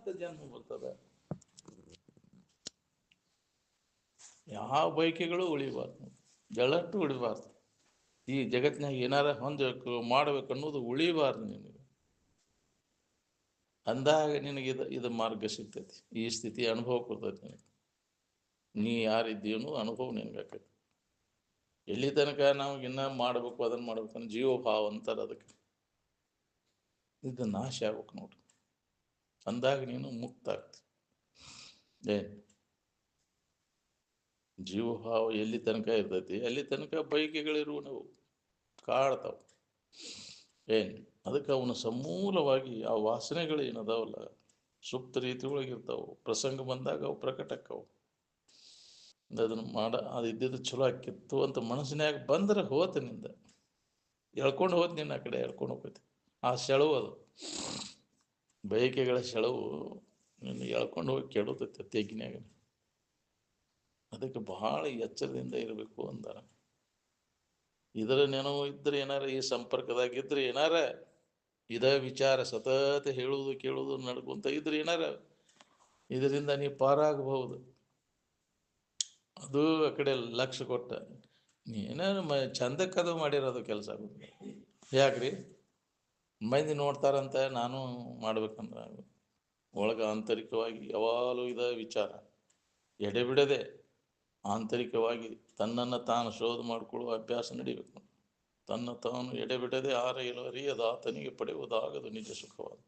ಮತ್ತೆ ಜನ್ಮ ಬರ್ತದೆ. ಯಾವ ಬಯಕೆಗಳು ಉಳಿಬಾರ್ದು, ಜಳಟ್ಟು ಉಳಿಬಾರ್ದು. ಈ ಜಗತ್ತಿನಾಗ ಏನಾರ ಹೊಂದಬೇಕು ಮಾಡ್ಬೇಕು ಅನ್ನೋದು ಉಳಿಬಾರ್ದು ನಿನಗೆ. ಅಂದಾಗ ನಿನಗೆ ಇದು ಮಾರ್ಗ ಸಿಗ್ತೈತಿ, ಈ ಸ್ಥಿತಿ ಅನುಭವ ಕೊಡ್ತೈತಿ ನಿನಗೆ. ನೀ ಯಾರಿದ್ದೀನೋ ಅನುಭವ ನಿನಗಾಕೈತಿ. ಎಲ್ಲಿ ತನಕ ನಾವು ಇನ್ನ ಮಾಡ್ಬೇಕು ಅದನ್ನ ಮಾಡ್ಬೇಕು ಅನ್ನೋ ಜೀವಭಾವ ಅಂತಾರೆ ಅದಕ್ಕೆ. ಇದು ನಾಶ ಆಗ್ಬೇಕು ನೋಡ್ರಿ. ಅಂದಾಗ ನೀನು ಮುಕ್ತ ಆಗ್ತಿ. ಜೀವಭಾವ ಎಲ್ಲಿ ತನಕ ಇರ್ತೈತಿ ಅಲ್ಲಿ ತನಕ ಬಯಕೆಗಳಿರುವ ನಾವು ಕಾಡ್ತಾವ. ಅದಕ್ಕೆ ಅವನು ಸಮೂಲವಾಗಿ ಆ ವಾಸನೆಗಳು ಏನದಾವಲ್ಲ ಸುಪ್ತ ರೀತಿ ಒಳಗಿರ್ತಾವ. ಪ್ರಸಂಗ ಬಂದಾಗ ಅವು ಪ್ರಕಟಕ್ಕವು. ಅದನ್ನು ಅದು ಇದ್ದಿದ್ದು ಚಲೋ ಆಕಿತ್ತು ಅಂತ ಮನಸ್ಸಿನಾಗ ಬಂದ್ರೆ ಹೋತನಿಂದ ಎಳ್ಕೊಂಡು ಹೋದ್ ನಿನ್ನ ಆ ಕಡೆ ಎಳ್ಕೊಂಡು ಹೋಗ್ತೈತಿ. ಆ ಸೆಳವು ಅದು ಬಯಕೆಗಳ ಸೆಳವು ನಿನ್ನ ಎಳ್ಕೊಂಡು ಹೋಗಿ ಕೆಡುತ್ತೈತಿ ತೆಗಿನ್ಯಾಗ. ಅದಕ್ಕೆ ಬಹಳ ಎಚ್ಚರದಿಂದ ಇರಬೇಕು ಅಂದಾರ. ಇದರ ನೆನವು ಇದ್ರೆ ಏನಾರ ಈ ಸಂಪರ್ಕದಾಗಿದ್ರೆ ಏನಾರ ಇದ ವಿಚಾರ ಸತತ ಹೇಳುವುದು ಕೇಳುವುದು ನಡ್ಕೊಂತ ಇದ್ರೆ ಏನಾರ ಇದರಿಂದ ನೀ ಪಾರಾಗಬಹುದು. ಅದು ಆ ಕಡೆ ಲಕ್ಷ್ಯ ಕೊಟ್ಟ ನೀನೇನು ಚಂದಕ್ಕದು ಮಾಡಿರೋದು ಕೆಲಸ ಆಗುತ್ತೆ. ಯಾಕ್ರಿ ಮಂದಿ ನೋಡ್ತಾರಂತ ನಾನು ಮಾಡ್ಬೇಕಂದ್ರೆ ಒಳಗ ಆಂತರಿಕವಾಗಿ ಯಾವಾಗಲೂ ಇದ ವಿಚಾರ ಎಡೆಬಿಡದೆ ಆಂತರಿಕವಾಗಿ ತನ್ನನ್ನು ತಾನು ಶೋಧ ಮಾಡಿಕೊಳ್ಳುವ ಅಭ್ಯಾಸ ನಡಿಬೇಕು. ತನ್ನ ತಾನು ಎಡೆಬಿಡದೆ ಅರಿಯದ ಆತನಿಗೆ ಪಡೆಯುವುದಾಗದು ನಿಜ ಸುಖವಾದ.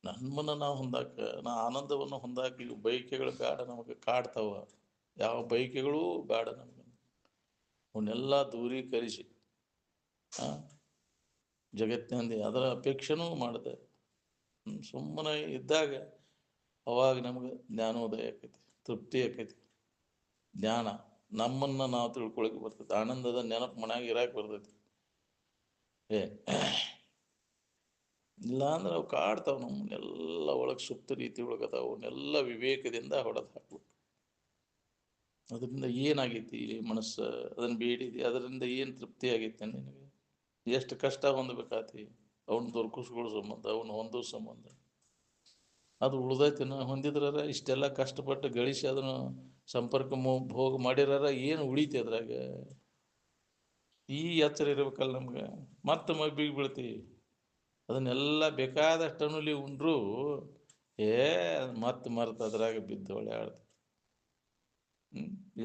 ನಮ್ಮನ್ನು ನಾವು ಹೊಂದಾಕ ಆನಂದವನ್ನು ಹೊಂದಾಕ ಇವು ಬಯಕೆಗಳು ಬೇಡ, ನಮಗೆ ಕಾಡ್ತಾವ. ಯಾವ ಬಯಕೆಗಳೂ ಬೇಡ ನಮಗೆ. ಅವನ್ನೆಲ್ಲ ದೂರೀಕರಿಸಿ ಜಗತ್ತಿನಲ್ಲಿ ಅದರ ಅಪೇಕ್ಷೆನೂ ಮಾಡಿದೆ ಸುಮ್ಮನೆ ಇದ್ದಾಗ ಅವಾಗ ನಮಗೆ ಜ್ಞಾನೋದಯ ಆಕೈತಿ, ತೃಪ್ತಿ ಆಕೈತಿ. ಜ್ಞಾನ ನಮ್ಮನ್ನು ನಾವು ತಿಳ್ಕೊಳಕ್ಕೆ ಬರ್ತೈತಿ. ಆನಂದದ ನೆನಪು ಮನ್ಯಾಗ ಇರಾಕ್ ಬರ್ತೈತಿ. ಇಲ್ಲ ಅಂದ್ರೆ ಅವು ಕಾಡ್ತಾವ ನಮ್ಮನ್ನೆಲ್ಲ ಒಳಗೆ ಸುಪ್ತ ರೀತಿ ಒಳಗದ ಅವನ್ನೆಲ್ಲ ವಿವೇಕದಿಂದ ಹೊಡೆದು ಹಾಕ್ಬೇಕು. ಅದರಿಂದ ಏನಾಗೈತಿ ಮನಸ್ಸು ಅದನ್ನು ಬೇಡಿದೆ, ಅದರಿಂದ ಏನು ತೃಪ್ತಿ ಆಗೈತಿ ನಿನಗೆ? ಎಷ್ಟು ಕಷ್ಟ ಹೊಂದಬೇಕಾತಿ ಅವನು ದೊರಕಿಸ್ಕೊಳ್ಳೋ ಸಂಬಂಧ, ಅವನು ಹೊಂದೋ ಸಂಬಂಧ. ಅದು ಉಳ್ದೈತಿನ ಹೊಂದಿದ್ರಾರ ಇಷ್ಟೆಲ್ಲ ಕಷ್ಟಪಟ್ಟು ಗಳಿಸಿ ಅದನ್ನು ಸಂಪರ್ಕ ಭೋಗ ಮಾಡಿರಾರ ಏನು ಉಳಿತಿ ಅದ್ರಾಗ? ಈ ಎಚ್ಚರ ಇರ್ಬೇಕಲ್ಲ ನಮ್ಗೆ. ಮತ್ತೆ ಮಬ್ಬಿಗೆ ಬೀಳ್ತೀವಿ. ಅದನ್ನೆಲ್ಲ ಬೇಕಾದಷ್ಟು ಅನುಲಿ ಉಂಡ್ರು ಮತ್ತೆ ಮರೆತು ಅದ್ರಾಗ ಬಿದ್ದು ಒಳ್ಳೆ ಆಡ್ತು.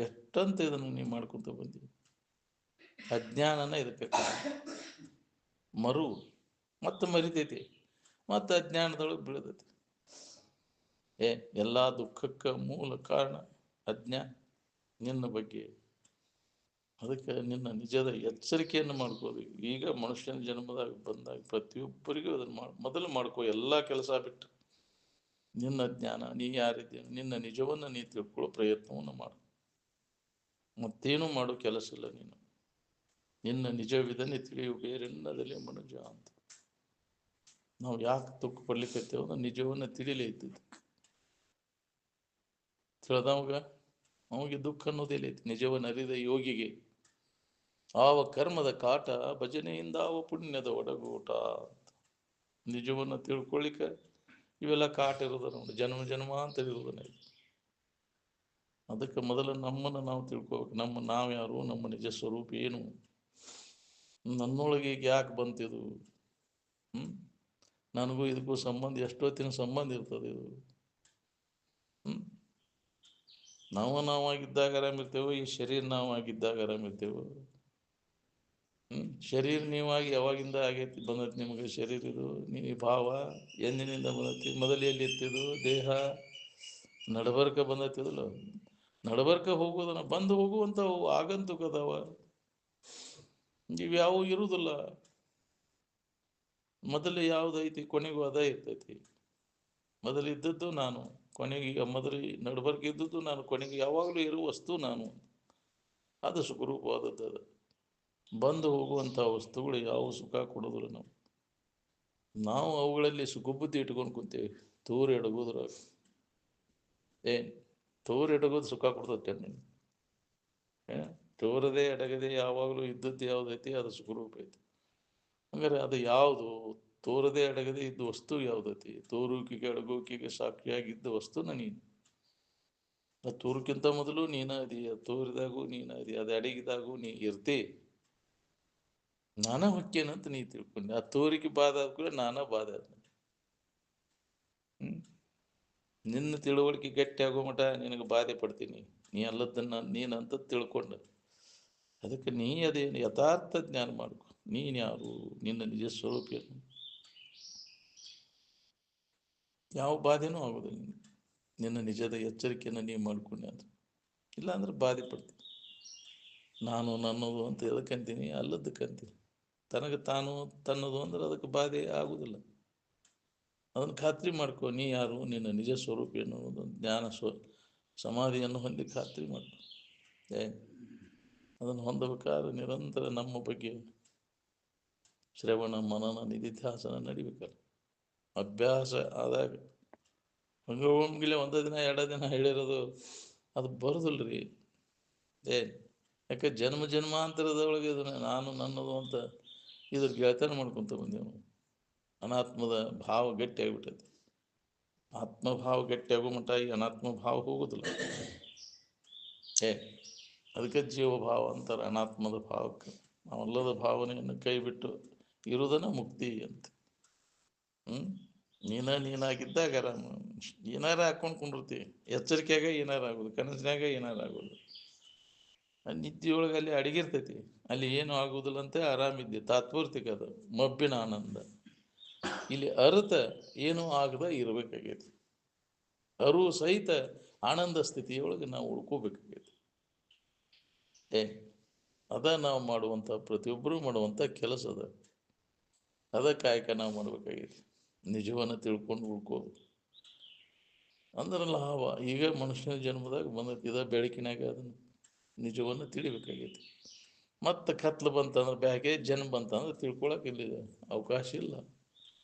ಎಷ್ಟಂತ ಇದನ್ನು ನೀವು ಮಾಡ್ಕೊತ ಬಂದೀವಿ. ಅಜ್ಞಾನನ ಇದಕ್ಕೆ ಮರು ಮತ್ತೆ ಮರಿತೈತಿ, ಮತ್ತೆ ಅಜ್ಞಾನದೊಳಗೆ ಬೀಳತೈತಿ. ಎಲ್ಲ ದುಃಖಕ್ಕೆ ಮೂಲ ಕಾರಣ ಅಜ್ಞಾನ ನಿನ್ನ ಬಗ್ಗೆ. ಅದಕ್ಕೆ ನಿನ್ನ ನಿಜದ ಎಚ್ಚರಿಕೆಯನ್ನು ಮಾಡ್ಕೋಬೇಕು. ಈಗ ಮನುಷ್ಯನ ಜನ್ಮದಾಗ ಬಂದಾಗ ಪ್ರತಿಯೊಬ್ಬರಿಗೂ ಅದನ್ನು ಮೊದಲು ಮಾಡ್ಕೋ. ಎಲ್ಲ ಕೆಲಸ ಬಿಟ್ಟು ನಿನ್ನ ಜ್ಞಾನ, ನೀ ಯಾರಿದ್ದೀಯ, ನಿನ್ನ ನಿಜವನ್ನು ನೀ ತಿಳ್ಕೊಳ್ಳೋ ಪ್ರಯತ್ನವನ್ನು ಮಾಡು. ಮತ್ತೇನು ಮಾಡೋ ಕೆಲಸ ಇಲ್ಲ. ನೀನು ನಿನ್ನ ನಿಜವಿದನ್ನೇ ತಿಳಿಯು ಬೇರೆನ್ನದಲ್ಲಿ ಮನುಜ ಅಂತ. ನಾವು ಯಾಕೆ ದುಃಖ ಪಡ್ಲಿಕ್ಕತ್ತೇವ ಅಂದ್ರೆ ನಿಜವನ್ನು ತಿಳಿಲೈತಿದ್ದು. ತಿಳಿದವಾಗ ಅವನಿಗೆ ದುಃಖ ಅನ್ನೋದೇಲೈತಿ. ನಿಜವನ್ನು ಅರಿದ ಯೋಗಿಗೆ ಆವ ಕರ್ಮದ ಕಾಟ, ಭಜನೆಯಿಂದ ಆವ ಪುಣ್ಯದ ಒಡಗೂಟ. ನಿಜವನ್ನು ತಿಳ್ಕೊಳ್ಳಿಕ್ಕೆ ಇವೆಲ್ಲ ಕಾಟ ಇರೋದ ನೋಡಿ, ಜನ್ಮ ಜನ್ಮಾಂತರ ಇರೋದನ್ನ. ಅದಕ್ಕೆ ಮೊದಲು ನಮ್ಮನ್ನು ನಾವು ತಿಳ್ಕೋಬೇಕು. ನಾವು ಯಾರು, ನಮ್ಮ ನಿಜ ಸ್ವರೂಪ ಏನು, ನನ್ನೊಳಗೆ ಈಗ ಯಾಕೆ ಬಂತಿದು, ನನಗೂ ಇದಕ್ಕೂ ಸಂಬಂಧ ಎಷ್ಟೊತ್ತಿನ ಸಂಬಂಧ ಇರ್ತದೆ ಇದು. ನಾವಾಗಿದ್ದಾಗ ಆರಾಮಿರ್ತೇವೆ, ಈ ಶರೀರ ನಾವಾಗಿದ್ದಾಗ ಆರಾಮಿರ್ತೇವೆ. ಶರೀರ ನೀವಾಗಿ ಯಾವಾಗಿಂದ ಆಗೈತಿ ಬಂದೈತಿ ನಿಮಗೆ ಶರೀರ? ಇದು ನೀವು ಭಾವ ಎಂದಿನಿಂದ ಬಂದೈತಿ? ಮೊದಲು ಎಲ್ಲಿ ಇರ್ತಿದ್ದು ದೇಹ? ನಡಬರ್ಕ ಬಂದೈತಿದಲ್ಲ, ನಡಬರ್ಕ ಹೋಗೋದನ್ನ ಬಂದು ಹೋಗುವಂಥವು ಆಗಂತುಕದವ. ಇವ್ಯಾವು ಇರುವುದಿಲ್ಲ. ಮೊದಲು ಯಾವುದೈತಿ ಕೊನೆಗೂ ಅದ ಇರ್ತೈತಿ. ಮೊದಲು ಇದ್ದದ್ದು ನಾನು, ಕೊನೆಗೆ ಈಗ ಮೊದಲು ನಡಬರ್ಕ ಇದ್ದದ್ದು ನಾನು, ಕೊನೆಗೆ ಯಾವಾಗಲೂ ಇರುವ ವಸ್ತು ನಾನು. ಅದು ಸುಖರೂಪವಾದದ್ದು. ಅದು ಬಂದು ಹೋಗುವಂಥ ವಸ್ತುಗಳು ಯಾವ ಸುಖ ಕೊಡೋದಿಲ್ಲ. ನಾವು ಅವುಗಳಲ್ಲಿ ಸುಖಬುದ್ಧಿ ಇಟ್ಕೊಂಡು ಕುಂತೇವೆ. ತೂರು ಎಡಗೋದ್ರ ತೋರು ಎಡಗೋದು ಸುಖ ಕೊಡ್ತೈತೆ ನೀನು? ತೋರದೆ ಎಡಗದೆ ಯಾವಾಗಲೂ ಇದ್ದದ್ದು ಯಾವುದೈತಿ ಅದು ಸುಖರೂಪ ಐತಿ. ಹಂಗಾರೆ ಅದು ಯಾವುದು ತೋರದೆ ಅಡಗದೆ ಇದ್ದ ವಸ್ತು ಯಾವುದತಿ? ತೋರುಕಿಗೆ ಅಡಗೋಕಿಗೆ ಸಾಕ್ಷಿಯಾಗಿದ್ದ ವಸ್ತುನ ನೀನು. ಆ ತೋರುಕ್ಕಿಂತ ಮೊದಲು ನೀನ ಅದಿ, ತೋರಿದಾಗೂ ನೀನ ಅದಿ, ಅದು ಅಡಗಿದಾಗೂ ನೀ ಇರ್ತಿ. ನಾನ ಹೊಕ್ಕೇನಂತ ನೀ ತಿಳ್ಕೊಂಡೆ. ಆ ತೋರಿಗೆ ಬಾಧ ಆದ ಕೂಡ ನಾನ ಬಾಧ ಆದ. ನಿನ್ನ ತಿಳುವಳಿಕೆ ಗಟ್ಟಿ ಆಗೋ ಮಟ ನಿನಗೆ ಬಾಧೆ ಪಡ್ತೀನಿ. ನೀ ಅಲ್ಲದನ್ನ ನೀನಂತ ತಿಳ್ಕೊಂಡ. ಅದಕ್ಕೆ ನೀ ಅದೇನು ಯಥಾರ್ಥ ಜ್ಞಾನ ಮಾಡ್ಕೊ. ನೀನು ಯಾರು, ನಿನ್ನ ನಿಜ ಸ್ವರೂಪ ಏನು, ಯಾವ ಬಾಧೆನೂ ಆಗೋದಿಲ್ಲ. ನಿನ್ನ ನಿಜದ ಎಚ್ಚರಿಕೆಯನ್ನು ನೀವು ಮಾಡ್ಕೊಂಡೆ ಅಂದ್ರೆ, ಇಲ್ಲಾಂದ್ರೆ ಬಾಧೆ ಪಡ್ತೀನಿ. ನಾನು ನನ್ನದು ಅಂತ ಎದಕ್ಕಂತೀನಿ? ಅಲ್ಲದಕ್ಕಂತೀನಿ. ತನಗೆ ತಾನು ತನ್ನದು ಅಂದ್ರೆ ಅದಕ್ಕೆ ಬಾಧೆ ಆಗುವುದಿಲ್ಲ. ಅದನ್ನು ಖಾತ್ರಿ ಮಾಡ್ಕೊ. ನೀ ಯಾರು, ನಿನ್ನ ನಿಜ ಸ್ವರೂಪ ಏನು ಅನ್ನೋದು ಜ್ಞಾನ ಸಮಾಧಿಯನ್ನು ಹೊಂದಿ ಖಾತ್ರಿ ಮಾಡ್ಕೊ. ಅದನ್ನು ಹೊಂದಬೇಕಾದ್ರೆ ನಿರಂತರ ನಮ್ಮ ಬಗ್ಗೆ ಶ್ರವಣ ಮನನ ನಿಧಿಧ್ಯಾಸನ ನಡಿಬೇಕಲ್ಲ. ಅಭ್ಯಾಸ ಆದಾಗ ಹಂಗಿಲೆ ಒಂದೇ ದಿನ 2 ದಿನ ಹೇಳಿರೋದು ಅದು ಬರೋದಿಲ್ರಿ. ಯಾಕೆ ಜನ್ಮ ಜನ್ಮಾಂತರದೊಳಗೆ ಇದನ್ನ ನಾನು ನನ್ನದು ಅಂತ ಇದ್ರ ಗೆಳತನ ಮಾಡ್ಕೊತ ಬಂದೇವು. ಅನಾತ್ಮದ ಭಾವ ಗಟ್ಟಿ ಆಗಿಬಿಟ್ಟೈತಿ. ಆತ್ಮಭಾವ ಗಟ್ಟಿ ಆಗೋ ಮಟ್ಟ ಈ ಅನಾತ್ಮ ಭಾವ ಹೋಗೋದಿಲ್ಲ. ಅದಕ್ಕೆ ಜೀವಭಾವ ಅಂತಾರೆ ಅನಾತ್ಮದ ಭಾವಕ್ಕೆ. ನಾವೆಲ್ಲದ ಭಾವನೆಯನ್ನು ಕೈ ಬಿಟ್ಟು ಇರುವುದನ್ನ ಮುಕ್ತಿ ಅಂತ. ನೀನಾಗಿದ್ದಾಗ ಆರಾಮ. ಏನಾರ ಹಾಕೊಂಡು ಕುಂಡಿರ್ತಿ. ಎಚ್ಚರಿಕೆಯಾಗ ಏನಾರ ಆಗೋದು, ಕನಸಿನಾಗ ಏನಾರ ಆಗೋದು. ನಿದ್ದೆಯೊಳಗೆ ಅಲ್ಲಿ ಅಡಗಿರ್ತೈತಿ, ಅಲ್ಲಿ ಏನು ಆಗುವುದಿಲ್ಲ ಅಂತ ಆರಾಮಿದ್ದೆ. ತಾತ್ಪೂರ್ತಿಕ ಅದು ಮಬ್ಬಿನ ಆನಂದ. ಇಲ್ಲಿ ಅರ್ಥ ಏನೂ ಆಗದ ಇರಬೇಕಾಗೈತಿ. ಅರು ಸಹಿತ ಆನಂದ ಸ್ಥಿತಿಯೊಳಗೆ ನಾವು ಉಳ್ಕೋಬೇಕಾಗೈತಿ. ಅದ ನಾವು ಮಾಡುವಂಥ, ಪ್ರತಿಯೊಬ್ಬರೂ ಮಾಡುವಂಥ ಕೆಲಸ ಅದ ಕಾಯಕ ನಾವು ಮಾಡ್ಬೇಕಾಗೈತಿ. ನಿಜವನ್ನು ತಿಳ್ಕೊಂಡು ಉಳ್ಕೋದು ಅಂದ್ರೆ ಲಾಭ. ಈಗ ಮನುಷ್ಯನ ಜನ್ಮದಾಗ ಬಂದೈತಿ, ಇದ ಬೆಳಕಿನಾಗ ಅದನ್ನು ನಿಜವನ್ನು ತಿಳಿಬೇಕಾಗೈತಿ. ಮತ್ತೆ ಕತ್ಲು ಬಂತಂದ್ರೆ ಬ್ಯಾಗೆ, ಜನ್ಮ ಬಂತಂದ್ರೆ ತಿಳ್ಕೊಳಕ್ಕೆ ಇಲ್ಲಿ ಅವಕಾಶ ಇಲ್ಲ.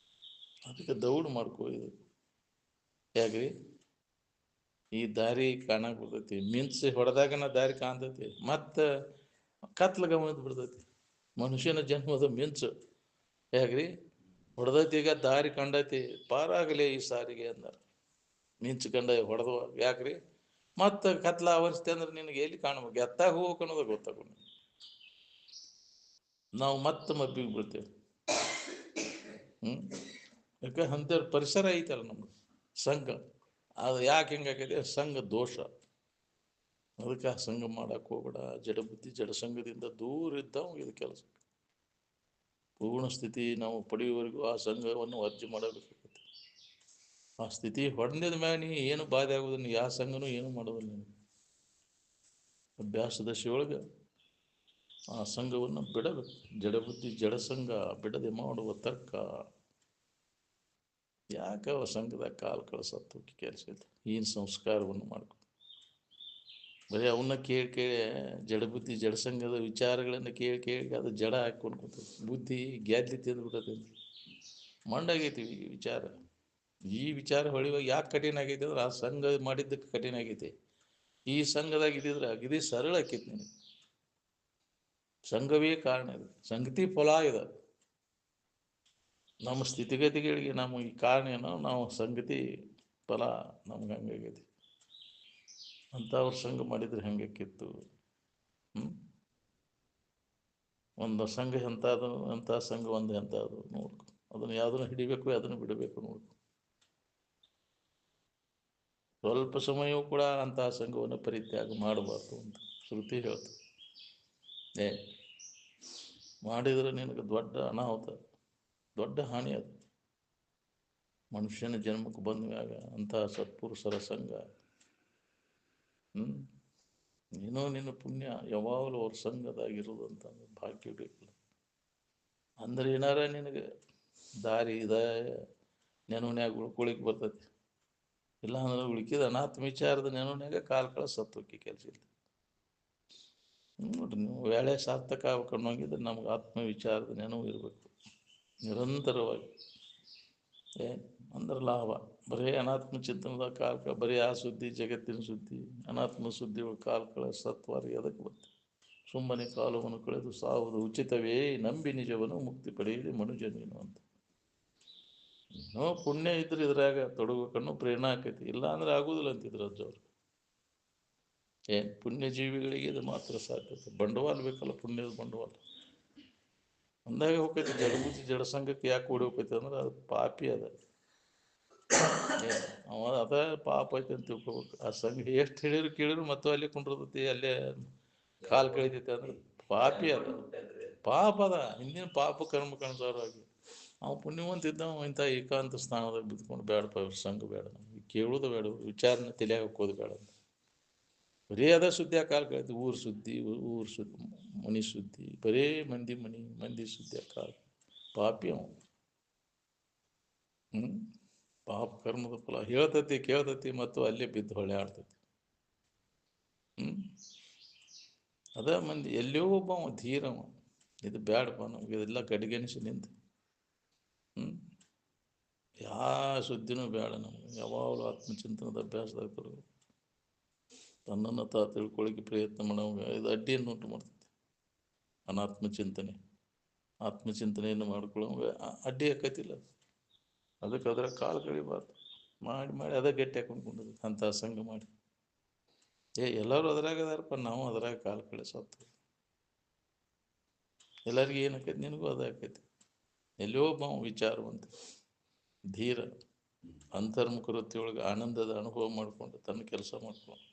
ಅದಕ್ಕೆ ದೌಡ್ ಮಾಡ್ಕೋ. ಇದು ಯಾಕ್ರಿ ಈ ದಾರಿ ಕಾಣಕ್ ಬಿಡ್ತೈತಿ. ಮಿಂಚು ಹೊಡೆದಾಗನ ದಾರಿ ಕಾಣ್ತೈತಿ, ಮತ್ತೆ ಕತ್ಲ ಗಮನದ ಬಿಡ್ತೈತಿ. ಮನುಷ್ಯನ ಜನ್ಮದ ಮಿಂಚು ಹೇಗ್ರಿ ಹೊಡೆದೈತಿ, ಈಗ ದಾರಿ ಕಂಡೈತಿ, ಪಾರಾಗಲೇ ಈ ಸಾರಿಗೆ ಅಂದಾರ. ಮಿಂಚು ಕಂಡ ಹೊಡೆದವ ಯಾಕ್ರಿ? ಮತ್ತೆ ಕತ್ಲ ಆವರಿಸ್ತೆ ಅಂದ್ರೆ ನಿನಗೆ ಎಲ್ಲಿ ಕಾಣ್ಬೇಕು? ಎತ್ತಾಗ ಹೋಗ್ಬೇಕು ಅನ್ನೋದು ಗೊತ್ತಾಗ. ನಾವು ಮತ್ತೆ ಮಬ್ಬಿಗೆ ಬಿಡ್ತೇವೆ. ಯಾಕೆ ಅಂತೇಳಿ ಪರಿಸರ ಐತಲ್ಲ ನಮ್ಗೆ ಸಂಘ. ಅದು ಯಾಕೆ ಹಿಂಗಾಗೈತೆ? ಸಂಘ ದೋಷ. ಅದಕ್ಕೆ ಆ ಸಂಘ ಮಾಡಕ್ಕೆ ಹೋಗ್ಬೇಡ. ಜಡ ಬುದ್ಧಿ ಜಡ ಸಂಘದಿಂದ ದೂರ ಇದ್ದಾವ ಇದು ಕೆಲಸ. ಪೂರ್ಣ ಸ್ಥಿತಿ ನಾವು ಪಡೆಯುವವರೆಗೂ ಆ ಸಂಘವನ್ನು ವರ್ಜೆ ಮಾಡಬೇಕಾಗುತ್ತೆ. ಆ ಸ್ಥಿತಿ ಹೊಡೆದ ಮ್ಯಾಗ ನೀ ಏನು ಬಾಧೆ ಆಗೋದಿಲ್ಲ. ಯಾವ ಸಂಘನೂ ಏನು ಮಾಡೋದಿಲ್ಲ. ನೀನು ಅಭ್ಯಾಸ ದಶೆಯೊಳಗೆ ಆ ಸಂಘವನ್ನು ಬಿಡಬೇಕು. ಜಡಬುದ್ಧಿ ಜಡ ಸಂಘ ಬಿಡದೆ ಮಾಡುವ ತರ್ಕ. ಯಾಕೆ ಅವ ಸಂಘದಾಗ ಕಾಲು ಕಳಿಸತ್ತು ಕೆಲಸ ಇಲ್ಲ. ಏನು ಸಂಸ್ಕಾರವನ್ನು ಮಾಡ್ಕೊ. ಬರೀ ಅವನ್ನ ಕೇಳಿ ಕೇಳಿ ಜಡಬುದ್ಧಿ ಜಡಸಂಘದ ವಿಚಾರಗಳನ್ನು ಕೇಳಿ ಕೇಳಿ ಅದು ಜಡ ಹಾಕ್ಕೊಂಡು ಕೂತ ಬುದ್ಧಿ ಗ್ಯಾದ್ಲಿ ತಿಂದ್ಬಿಟ್ಟೈತಿ. ಮಂಡಾಗೈತಿ ಈ ವಿಚಾರ. ಈ ವಿಚಾರ ಹೊಳಿವಾಗ ಯಾಕೆ ಕಠಿಣ ಆಗೈತಿ ಅಂದ್ರೆ ಆ ಸಂಘ ಮಾಡಿದ್ದಕ್ಕೆ ಕಠಿಣ ಆಗೈತಿ. ಈ ಸಂಘದಾಗ ಇದ್ದಿದ್ರೆ ಅಗದಿ ಸರಳ ಆಕೈತಿ ನಿನಗೆ. ಸಂಘವೇ ಕಾರಣ ಇದು. ಸಂಗತಿ ಫಲ ಇದೆ. ನಮ್ಮ ಸ್ಥಿತಿಗತಿಗಳಿಗೆ ನಮ್ಮ ಈ ಕಾರಣ ಏನೋ ನಾವು ಸಂಗತಿ ಫಲ ನಮ್ಗೆ ಹಂಗಾಗೈತಿ. ಅಂಥವ್ರ ಸಂಘ ಮಾಡಿದ್ರೆ ಹೆಂಗಾಕಿತ್ತು? ಒಂದು ಸಂಘ ಎಂಥದ್ದು, ಅಂಥ ಸಂಘ ಒಂದು ಎಂಥದ್ದು ನೋಡ್ಕೊ. ಅದನ್ನು ಯಾವುದನ್ನು ಹಿಡಿಬೇಕು, ಅದನ್ನು ಬಿಡಬೇಕು ನೋಡ್ಕೊ. ಸ್ವಲ್ಪ ಸಮಯವೂ ಕೂಡ ಅಂತಹ ಸಂಘವನ್ನು ಪರಿತ್ಯಾಗ ಮಾಡಬಾರ್ದು ಅಂತ ಶ್ರುತಿ ಹೇಳ್ತದೆ. ಮಾಡಿದರೆ ನಿನಗೆ ದೊಡ್ಡ ಅನಾಹುತ, ದೊಡ್ಡ ಹಾನಿ. ಅದು ಮನುಷ್ಯನ ಜನ್ಮಕ್ಕೆ ಬಂದಾಗ ಅಂತಹ ಸತ್ಪುರುಷರ ಸಂಘ. ಏನೋ ನಿನ್ನ ಪುಣ್ಯ ಯಾವಾಗಲೂ ಅವ್ರ ಸಂಘದಾಗಿರೋದು ಅಂತ ಭಾಗ್ಯ ಬೇಕಲ್ಲ. ಅಂದ್ರೆ ಏನಾರ ನಿನಗೆ ದಾರಿ ಇದೆ, ನೆನವನ್ಯಾಗ ಉಳ್ಕೊಳಿಕ್ ಬರ್ತೈತಿ. ಇಲ್ಲ ಅಂದ್ರೆ ಉಳ್ಕಿದ ಅನಾತ್ಮ ವಿಚಾರದ ನೆನವನ್ಯಾಗ ಕಾಲು ಕಳ ಸತ್ತೋಕಿ ಕೆಲಸ ಇಲ್ಲ. ನೋಡ್ರಿ, ನೀವು ವೇಳೆ ಸಾರ್ಥಕ ಆಗ್ಬೇಕನ್ನೋಂಗಿದ್ರೆ ನಮ್ಗೆ ಆತ್ಮ ವಿಚಾರದ ನೆನವು ಇರಬೇಕು ನಿರಂತರವಾಗಿ. ಅಂದ್ರೆ ಲಾಭ. ಬರೀ ಅನಾತ್ಮ ಚಿಂತನದ ಕಾಲ್ಕ ಬರೀ ಆ ಸುದ್ದಿ, ಜಗತ್ತಿನ ಸುದ್ದಿ, ಅನಾತ್ಮ ಸುದ್ದಿಗಳು ಕಾಲ್ಕಳ ಸತ್ವಾರಿ ಅದಕ್ಕೆ ಬರ್ತದೆ. ಸುಮ್ಮನೆ ಕಾಲವನ್ನು ಕಳೆದು ಸಾವುದು ಉಚಿತವೇ, ನಂಬಿ ನಿಜವನ್ನು ಮುಕ್ತಿ ಪಡೆಯಲಿ ಮನುಜ ನೀನು ಅಂತ. ಏನೋ ಪುಣ್ಯ ಇದ್ರೆ ಇದ್ರಾಗ ತೊಡಗಬೇಕನ್ನೋ ಪ್ರೇರಣೆ ಆಕೈತಿ, ಇಲ್ಲ ಅಂದ್ರೆ ಆಗುದಿಲ್ಲ ಅಂತಿದ್ರು ಅಜ್ಜವ್ರು. ಏನು ಪುಣ್ಯ ಜೀವಿಗಳಿಗೆ ಇದು ಮಾತ್ರ ಸಾಧ್ಯತೆ. ಬಂಡವಾಳ ಬೇಕಲ್ಲ, ಪುಣ್ಯದ ಬಂಡವಾಳ ಅಂದಾಗ ಹೋಗ್ತೈತಿ. ಜಡಬುದ್ಧಿ ಜಡಸಂಘಕ್ಕೆ ಯಾಕೆ ಓಡಿ ಹೋಗ್ತೈತಿ ಅಂದ್ರೆ ಅದು ಪಾಪಿ ಅದ. ಅವ ಅದ ಪಾಪ ಐತಿ ಅಂತ ತಿಳ್ಕೊಬೇಕು. ಆ ಸಂಘ ಎಷ್ಟು ಹೇಳಿದ್ರು ಕೇಳಿದ್ರು ಮತ್ತು ಅಲ್ಲೇ ಕುಂಡಿರ್ತೈತಿ, ಅಲ್ಲೇ ಕಾಲು ಕಳಿತೈತಿ ಅಂದ್ರೆ ಪಾಪಿ ಅದ, ಪಾಪ ಅದ. ಹಿಂದಿನ ಪಾಪ ಕರ್ಮ ಕಾಣಿಸೋರಾಗಿ ಅವ ಪುಣ್ಯವಂತ ಇದ್ದವ ಇಂಥ ಏಕಾಂತ ಸ್ಥಾನದಾಗ ಬಿದ್ಕೊಂಡು ಬೇಡಪ್ಪ ಇವ್ರ ಸಂಘ ಬೇಡ, ನಮ್ಗೆ ಕೇಳೋದು ಬೇಡ, ವಿಚಾರನ ತಲೆಯಾಗ ಹಾಕೋದು ಬೇಡ ಅಂತ ಬರೀ ಅದ ಸುದ್ದಿ ಕಾಲು ಕಳಿತು. ಊರು ಸುದ್ದಿ, ಊರು ಸುದ್ದಿ, ಮನಿ ಸುದ್ದಿ, ಬರೇ ಮಂದಿ ಸುದ್ದಿ ಕಾಲ. ಪಾಪಿ ಅವ. ಪಾಪ ಕರ್ಮದ ಫಲ ಹೇಳ್ತತಿ ಕೇಳ್ತತಿ ಮತ್ತು ಅಲ್ಲೇ ಬಿದ್ದು ಹೊಳೆ ಆಡ್ತತಿ. ಅದ ಮಂದಿ ಎಲ್ಲಿಯೋ ಒಬ್ಬ ಧೀರವ, ಇದು ಬ್ಯಾಡಪ್ಪ ನಮ್ಗೆ ಇದೆಲ್ಲ ಕಡೆಗಣಿಸಿ ನಿಂತು ಯಾವ ಸುದ್ದಿನೂ ಬೇಡ ನಮ್ಗೆ. ಯಾವಾಗಲೂ ಆತ್ಮಚಿಂತನದ ಅಭ್ಯಾಸದಾಗ ತೊಡಗು, ತನ್ನನ್ನು ತಿಳ್ಕೊಳ್ಳಿಕ್ಕೆ ಪ್ರಯತ್ನ ಮಾಡೋವಾಗ ಇದು ಅಡ್ಡಿಯನ್ನು ಉಂಟು ಮಾಡ್ತೈತಿ. ಅನಾತ್ಮ ಚಿಂತನೆ, ಆತ್ಮಚಿಂತನೆಯನ್ನು ಮಾಡ್ಕೊಳ್ಳೋವಾಗ ಅಡ್ಡಿ ಆಕತಿಲ್ಲ. ಅದಕ್ಕೆ ಅದರ ಕಾಲು ಕಳಿಬಾರ್ದು. ಮಾಡಿ ಅದೇ ಗಟ್ಟಿ ಹಾಕೊಂಡ್ಕೊಂಡದ್ದು ಅಂಥ ಸಂಘ ಮಾಡಿ. ಎಲ್ಲರೂ ಅದ್ರಾಗ ಅದಾರಪ್ಪ, ನಾವು ಅದ್ರಾಗ ಕಾಲು ಕಳಿಸತ್ತು. ಎಲ್ಲರಿಗೂ ಏನಾಕೈತಿ, ನಿನಗೂ ಅದ ಆಕೈತಿ. ಎಲ್ಲೋ ಒಬ್ಬ ವಿಚಾರವಂತ ಧೀರ ಅಂತರ್ಮುಖ ವೃತ್ತಿಯೊಳಗೆ ಆನಂದದ ಅನುಭವ ಮಾಡಿಕೊಂಡು ತನ್ನ ಕೆಲಸ ಮಾಡ್ಕೊಂಡು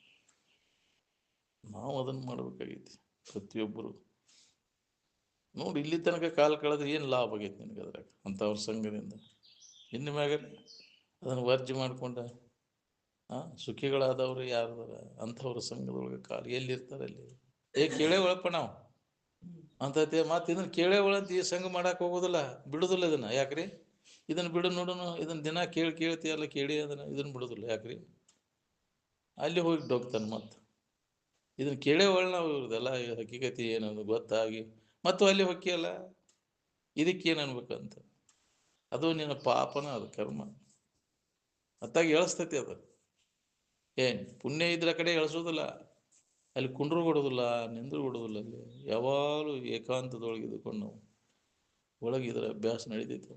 ನಾವು ಅದನ್ನು ಮಾಡಬೇಕಾಗೈತಿ ಪ್ರತಿಯೊಬ್ಬರು. ನೋಡಿ, ಇಲ್ಲಿ ತನಕ ಕಾಲು ಕಳೆದ್ರೆ ಏನು ಲಾಭ ಆಗೈತಿ ನಿನಗೆ ಅದ್ರಾಗ ಅಂಥವ್ರ ಸಂಘದಿಂದ? ಇನ್ನು ಮ್ಯಾಗ ಅದನ್ನು ವರ್ಜಿ ಮಾಡ್ಕೊಂಡ ಸುಖಿಗಳಾದವರು ಯಾರದಾರ ಅಂಥವ್ರ ಸಂಘದೊಳಗೆ ಕಾಲು ಎಲ್ಲಿರ್ತಾರೆ ಅಲ್ಲಿ? ಕೇಳೇ ಒಳಪ್ಪ ನಾವು ಅಂತೈತೆ. ಮತ್ತೆ ಇದನ್ನು ಕೇಳೇ ಒಳಂತ ಈ ಸಂಘ ಮಾಡಕ್ಕೆ ಹೋಗೋದಿಲ್ಲ, ಬಿಡುದಿಲ್ಲ ಇದನ್ನು. ಯಾಕ್ರಿ? ಇದನ್ನು ಬಿಡು ನೋಡೋಣ, ಇದನ್ನು ದಿನ ಕೇಳ್ತೀಯಲ್ಲ, ಕೇಳಿ ಇದನ್ನು ಬಿಡೋದಿಲ್ಲ. ಯಾಕ್ರಿ? ಅಲ್ಲಿ ಹೋಗಿ ಡೋಗ್ತಾನೆ. ಮತ್ತೆ ಇದನ್ನು ಕೇಳೇ ಒಳ ನಾವು ಇವ್ರದೆಲ್ಲ ಹಕ್ಕಿಗತಿ ಏನದು ಗೊತ್ತಾಗಿ ಮತ್ತು ಅಲ್ಲಿ ಹೊಕ್ಕಿಯಲ್ಲ, ಇದಕ್ಕೇನು ಅನ್ಬೇಕಂತ. ಅದು ನಿನ್ನ ಪಾಪನ, ಅದು ಕರ್ಮ. ಅತ್ತಾಗಿ ಎಳಿಸ್ತೈತಿ ಅದು. ಪುಣ್ಯ ಇದ್ರ ಕಡೆ ಎಳಿಸೋದಿಲ್ಲ, ಅಲ್ಲಿ ಕುಂಡ್ರು ಕೊಡೋದಿಲ್ಲ, ನಿಂದ್ರು ಕೊಡೋದಿಲ್ಲ. ಅಲ್ಲಿ ಯಾವಾಗಲೂ ಏಕಾಂತದೊಳಗೆ ಇದ್ಕೊಂಡು ನಾವು ಒಳಗೆ ಇದರ ಅಭ್ಯಾಸ ನಡೀತೈತೆ.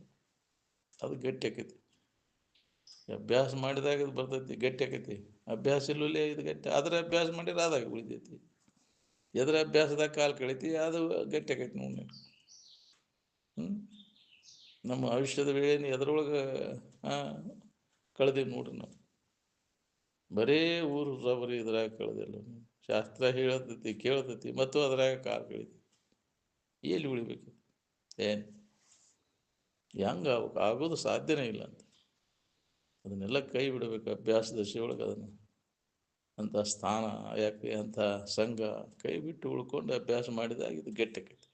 ಅದು ಗಟ್ಟಿ ಆಕೈತಿ. ಅಭ್ಯಾಸ ಮಾಡಿದಾಗ ಇದು ಬರ್ತೈತಿ, ಗಟ್ಟಿ ಆಕೈತಿ. ಅಭ್ಯಾಸ ಇಲ್ಲೇ ಇದು ಗಟ್ಟಿ. ಅದರ ಅಭ್ಯಾಸ ಮಾಡಿದ್ರೆ ಆದಾಗ ಉಳಿತೈತಿ. ಎದ್ರ ಅಭ್ಯಾಸದಾಗ ಕಾಲು ಕಳಿತಿ ಅದು ಗಟ್ಟಿ ಆಕೈತಿ ನೋಡಿ. ನಮ್ಮ ಆಯುಷ್ಯದ ವೇಳೆಯನ್ನು ಎದ್ರೊಳಗೆ ಕಳೆದೀವಿ ನೋಡ್ರಿ ನಾವು. ಬರೇ ಊರು ಬರೀ ಇದ್ರಾಗ ಕಳೆದಿಲ್ಲ. ಶಾಸ್ತ್ರ ಹೇಳತೈತಿ, ಕೇಳ್ತೈತಿ, ಮತ್ತು ಅದ್ರಾಗ ಕಾಲು ಕಳಿತಿ. ಎಲ್ಲಿ ಉಳಿಬೇಕು? ಹೆಂಗೆ ಆಗೋದು ಸಾಧ್ಯನೇ ಇಲ್ಲ ಅಂತ. ಅದನ್ನೆಲ್ಲ ಕೈ ಬಿಡಬೇಕು ಅಭ್ಯಾಸ ದಶೆಯೊಳಗೆ. ಅದನ್ನು ಅಂಥ ಸ್ಥಾನ ಯಾಕೆ ಅಂಥ ಸಂಘ ಕೈ ಬಿಟ್ಟು ಉಳ್ಕೊಂಡು ಅಭ್ಯಾಸ ಮಾಡಿದಾಗ ಇದು ಗಟ್ಟಿ ಆಕೈತಿ.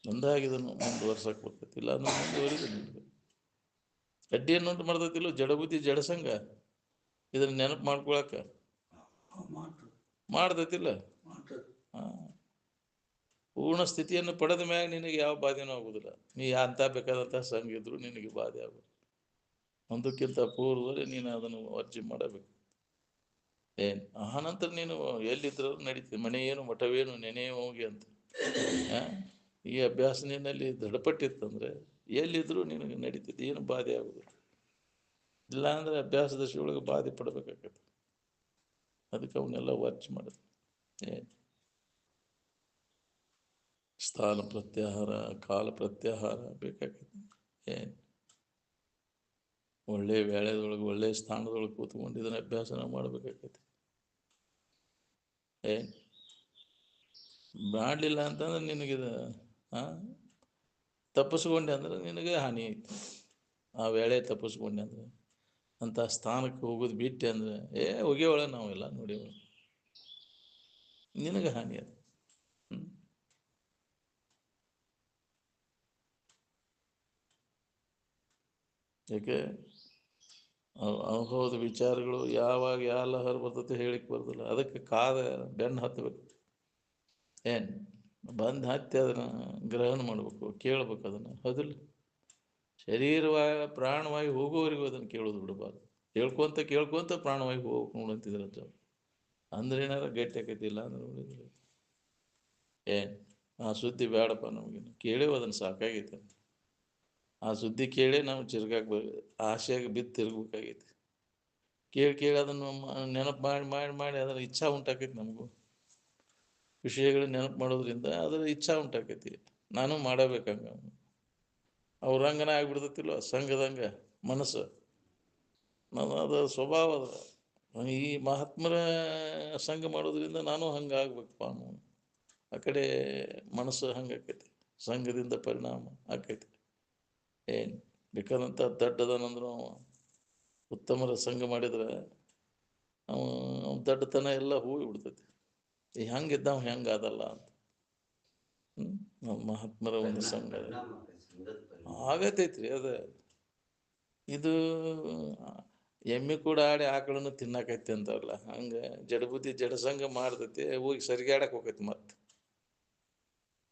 ಅಂದಾಗ ಇದನ್ನು ಮುಂದುವರ್ಸಕ್ಕೆ ಬರ್ತೈತಿ. ಇಲ್ಲ ಅಂದ್ರೆ ಮುಂದುವರಿದು ನಿಮಗೆ ಅಡ್ಡಿಯನ್ನು ಉಂಟು ಮಾಡ್ತೈತಿಲ್ಲ ಜಡಬುದ್ಧಿ ಜಡಸಂಘ. ಇದನ್ನು ನೆನಪು ಮಾಡ್ಕೊಳಕ ಮಾಡ್ತೈತಿಲ್ಲ. ಪೂರ್ಣ ಸ್ಥಿತಿಯನ್ನು ಪಡೆದ ಮ್ಯಾಗ ನಿನಗೆ ಯಾವ ಬಾಧೆನೂ ಆಗುದಿಲ್ಲ. ನೀ ಅಂತ ಬೇಕಾದಂಥ ಸಂಘ ಇದ್ರು ನಿನಗೆ ಬಾಧೆ ಆಗೋದು. ಒಂದಕ್ಕಿಂತ ಪೂರ್ವದಲ್ಲಿ ನೀನು ಅದನ್ನು ವರ್ಜಿ ಮಾಡಬೇಕು. ಆನಂತರ ನೀನು ಎಲ್ಲಿದ್ರು ನಡೀತಿ. ಮನೆಯೇನು ಮಠವೇನು ನೆನೆ ಹೋಗಿ ಅಂತ ಈ ಅಭ್ಯಾಸ ನಿನ್ನಲ್ಲಿ ದೃಢಪಟ್ಟಿತ್ತಂದ್ರೆ ಎಲ್ಲಿದ್ರು ನಿನಗೆ ನಡೀತಿದ್ದು, ಏನು ಬಾಧೆ ಆಗುದಿಲ್ಲ. ಇಲ್ಲ ಅಂದ್ರೆ ಅಭ್ಯಾಸ ದಶೆಯೊಳಗೆ ಬಾಧೆ ಪಡಬೇಕಾಗತ್ತೆ. ಅದಕ್ಕೆ ಅವನ್ನೆಲ್ಲ ವರ್ಜ್ ಮಾಡೋದು. ಸ್ಥಾನ ಪ್ರತ್ಯಾಹಾರ, ಕಾಲ ಪ್ರತ್ಯಾಹಾರ ಬೇಕಾಗತ್ತೆ. ಒಳ್ಳೆ ವೇಳೆದೊಳಗೆ ಒಳ್ಳೆ ಸ್ಥಾನದೊಳಗೆ ಕೂತ್ಕೊಂಡು ಇದನ್ನ ಅಭ್ಯಾಸನ ಮಾಡಬೇಕಾಗತ್ತೆ. ಮಾಡಲಿಲ್ಲ ಅಂತಂದ್ರೆ ನಿನಗಿದ ತಪ್ಪಿಸ್ಕೊಂಡೆ ಅಂದ್ರೆ ನಿನಗೆ ಹಾನಿ ಐತಿ. ಆ ವೇಳೆ ತಪ್ಪಿಸ್ಕೊಂಡೆ ಅಂದ್ರೆ, ಅಂಥ ಸ್ಥಾನಕ್ಕೆ ಹೋಗೋದು ಬಿಟ್ಟೆ ಅಂದ್ರೆ ಹೋಗ್ಯವಳ ನಾವೆಲ್ಲ ನೋಡಿವಳ, ನಿನಗೆ ಹಾನಿ ಅದು. ಯಾಕೆ ಅನುಭವದ ವಿಚಾರಗಳು ಯಾವಾಗ ಎಲ್ಲ ಹೊರ ಬರ್ತೈತೆ ಹೇಳಿಕ್ಕೆ ಬರೋದಿಲ್ಲ. ಅದಕ್ಕೆ ಕಾದ ಬೆನ್ನು ಹತ್ತಬೇಕು. ಬಂದು ಹತ್ತಿ ಅದನ್ನು ಗ್ರಹಣ ಮಾಡಬೇಕು, ಕೇಳ್ಬೇಕು ಅದನ್ನು. ಹೌದಿಲ್ಲ? ಶರೀರವಾಗಿ ಪ್ರಾಣವಾಗಿ ಹೋಗೋವರೆಗೂ ಅದನ್ನು ಕೇಳೋದು ಬಿಡಬಾರ್ದು. ಕೇಳ್ಕೊಂತ ಪ್ರಾಣವಾಗಿ ಹೋಗ್ಬೇಕು ನೋಡಂತಿದ್ರಂತ. ಅಂದ್ರೆ ಏನಾರ ಗಟ್ಟಿ ಆಕೈತಿಲ್ಲ ಅಂದ್ರೆ ನೋಡಿದ್ರೆ ಆ ಸುದ್ದಿ ಬೇಡಪ್ಪ ನಮಗೆ, ಕೇಳೇವು ಅದನ್ನು ಸಾಕಾಗೈತೆ. ಆ ಸುದ್ದಿ ಕೇಳಿ ನಾವು ಚಿರ್ಗಾಕ್ಬೇಕು, ಆಸೆಯಾಗಿ ಬಿದ್ದು ತಿರ್ಗಬೇಕಾಗೈತಿ. ಕೇಳಿ ಅದನ್ನು ನೆನಪು ಮಾಡಿ ಅದರ ಇಚ್ಛಾ ಉಂಟಾಕೈತಿ. ನಮಗೂ ವಿಷಯಗಳು ನೆನಪು ಮಾಡೋದ್ರಿಂದ ಅದರ ಇಚ್ಛಾ ಉಂಟಾಕೈತಿ, ನಾನು ಮಾಡಬೇಕಂಗ. ಅವ್ರಂಗನ ಆಗ್ಬಿಡ್ತತಿಲ್ವ ಸಂಘದಂಗ ಮನಸ್ಸು. ಅದು ಸ್ವಭಾವ ಅದ. ಈ ಮಹಾತ್ಮರ ಸಂಘ ಮಾಡೋದ್ರಿಂದ ನಾನು ಹಂಗೆ ಆಗ್ಬೇಕಪ್ಪ ಅನ್ನೋ ಆ ಕಡೆ ಮನಸ್ಸು ಹಂಗೆ ಆಕೈತಿ. ಸಂಘದಿಂದ ಪರಿಣಾಮ ಆಕೈತಿ. ಏನು ಬೇಕಾದಂಥ ದಡ್ಡದನಂದ್ರು ಉತ್ತಮರ ಸಂಘ ಮಾಡಿದ್ರೆ ಅವ ದಡ್ಡತನ ಎಲ್ಲ ಹೋಗಿ ಬಿಡ್ತೈತಿ. ಈ ಹಂಗಿದ್ದಾವ ಹೆಂಗೆ ಅದಲ್ಲ ಅಂತ. ಮಹಾತ್ಮರ ಒಂದು ಸಂಘ ಆಗತೈತ್ರಿ. ಅದ ಇದು ಎಮ್ಮೆ ಕೂಡ ಆಡಿ ಆಕಳನ್ನು ತಿನ್ನಾಕೈತಿ ಅಂತಾರಲ್ಲ, ಹಂಗೆ ಜಡಬುದ್ಧಿ ಜಡಸಂಗ ಮಾಡ್ತೈತಿ, ಹೋಗಿ ಸರಿಗಾಡಕ್ಕೆ ಹೋಗೈತಿ ಮತ್ತೆ.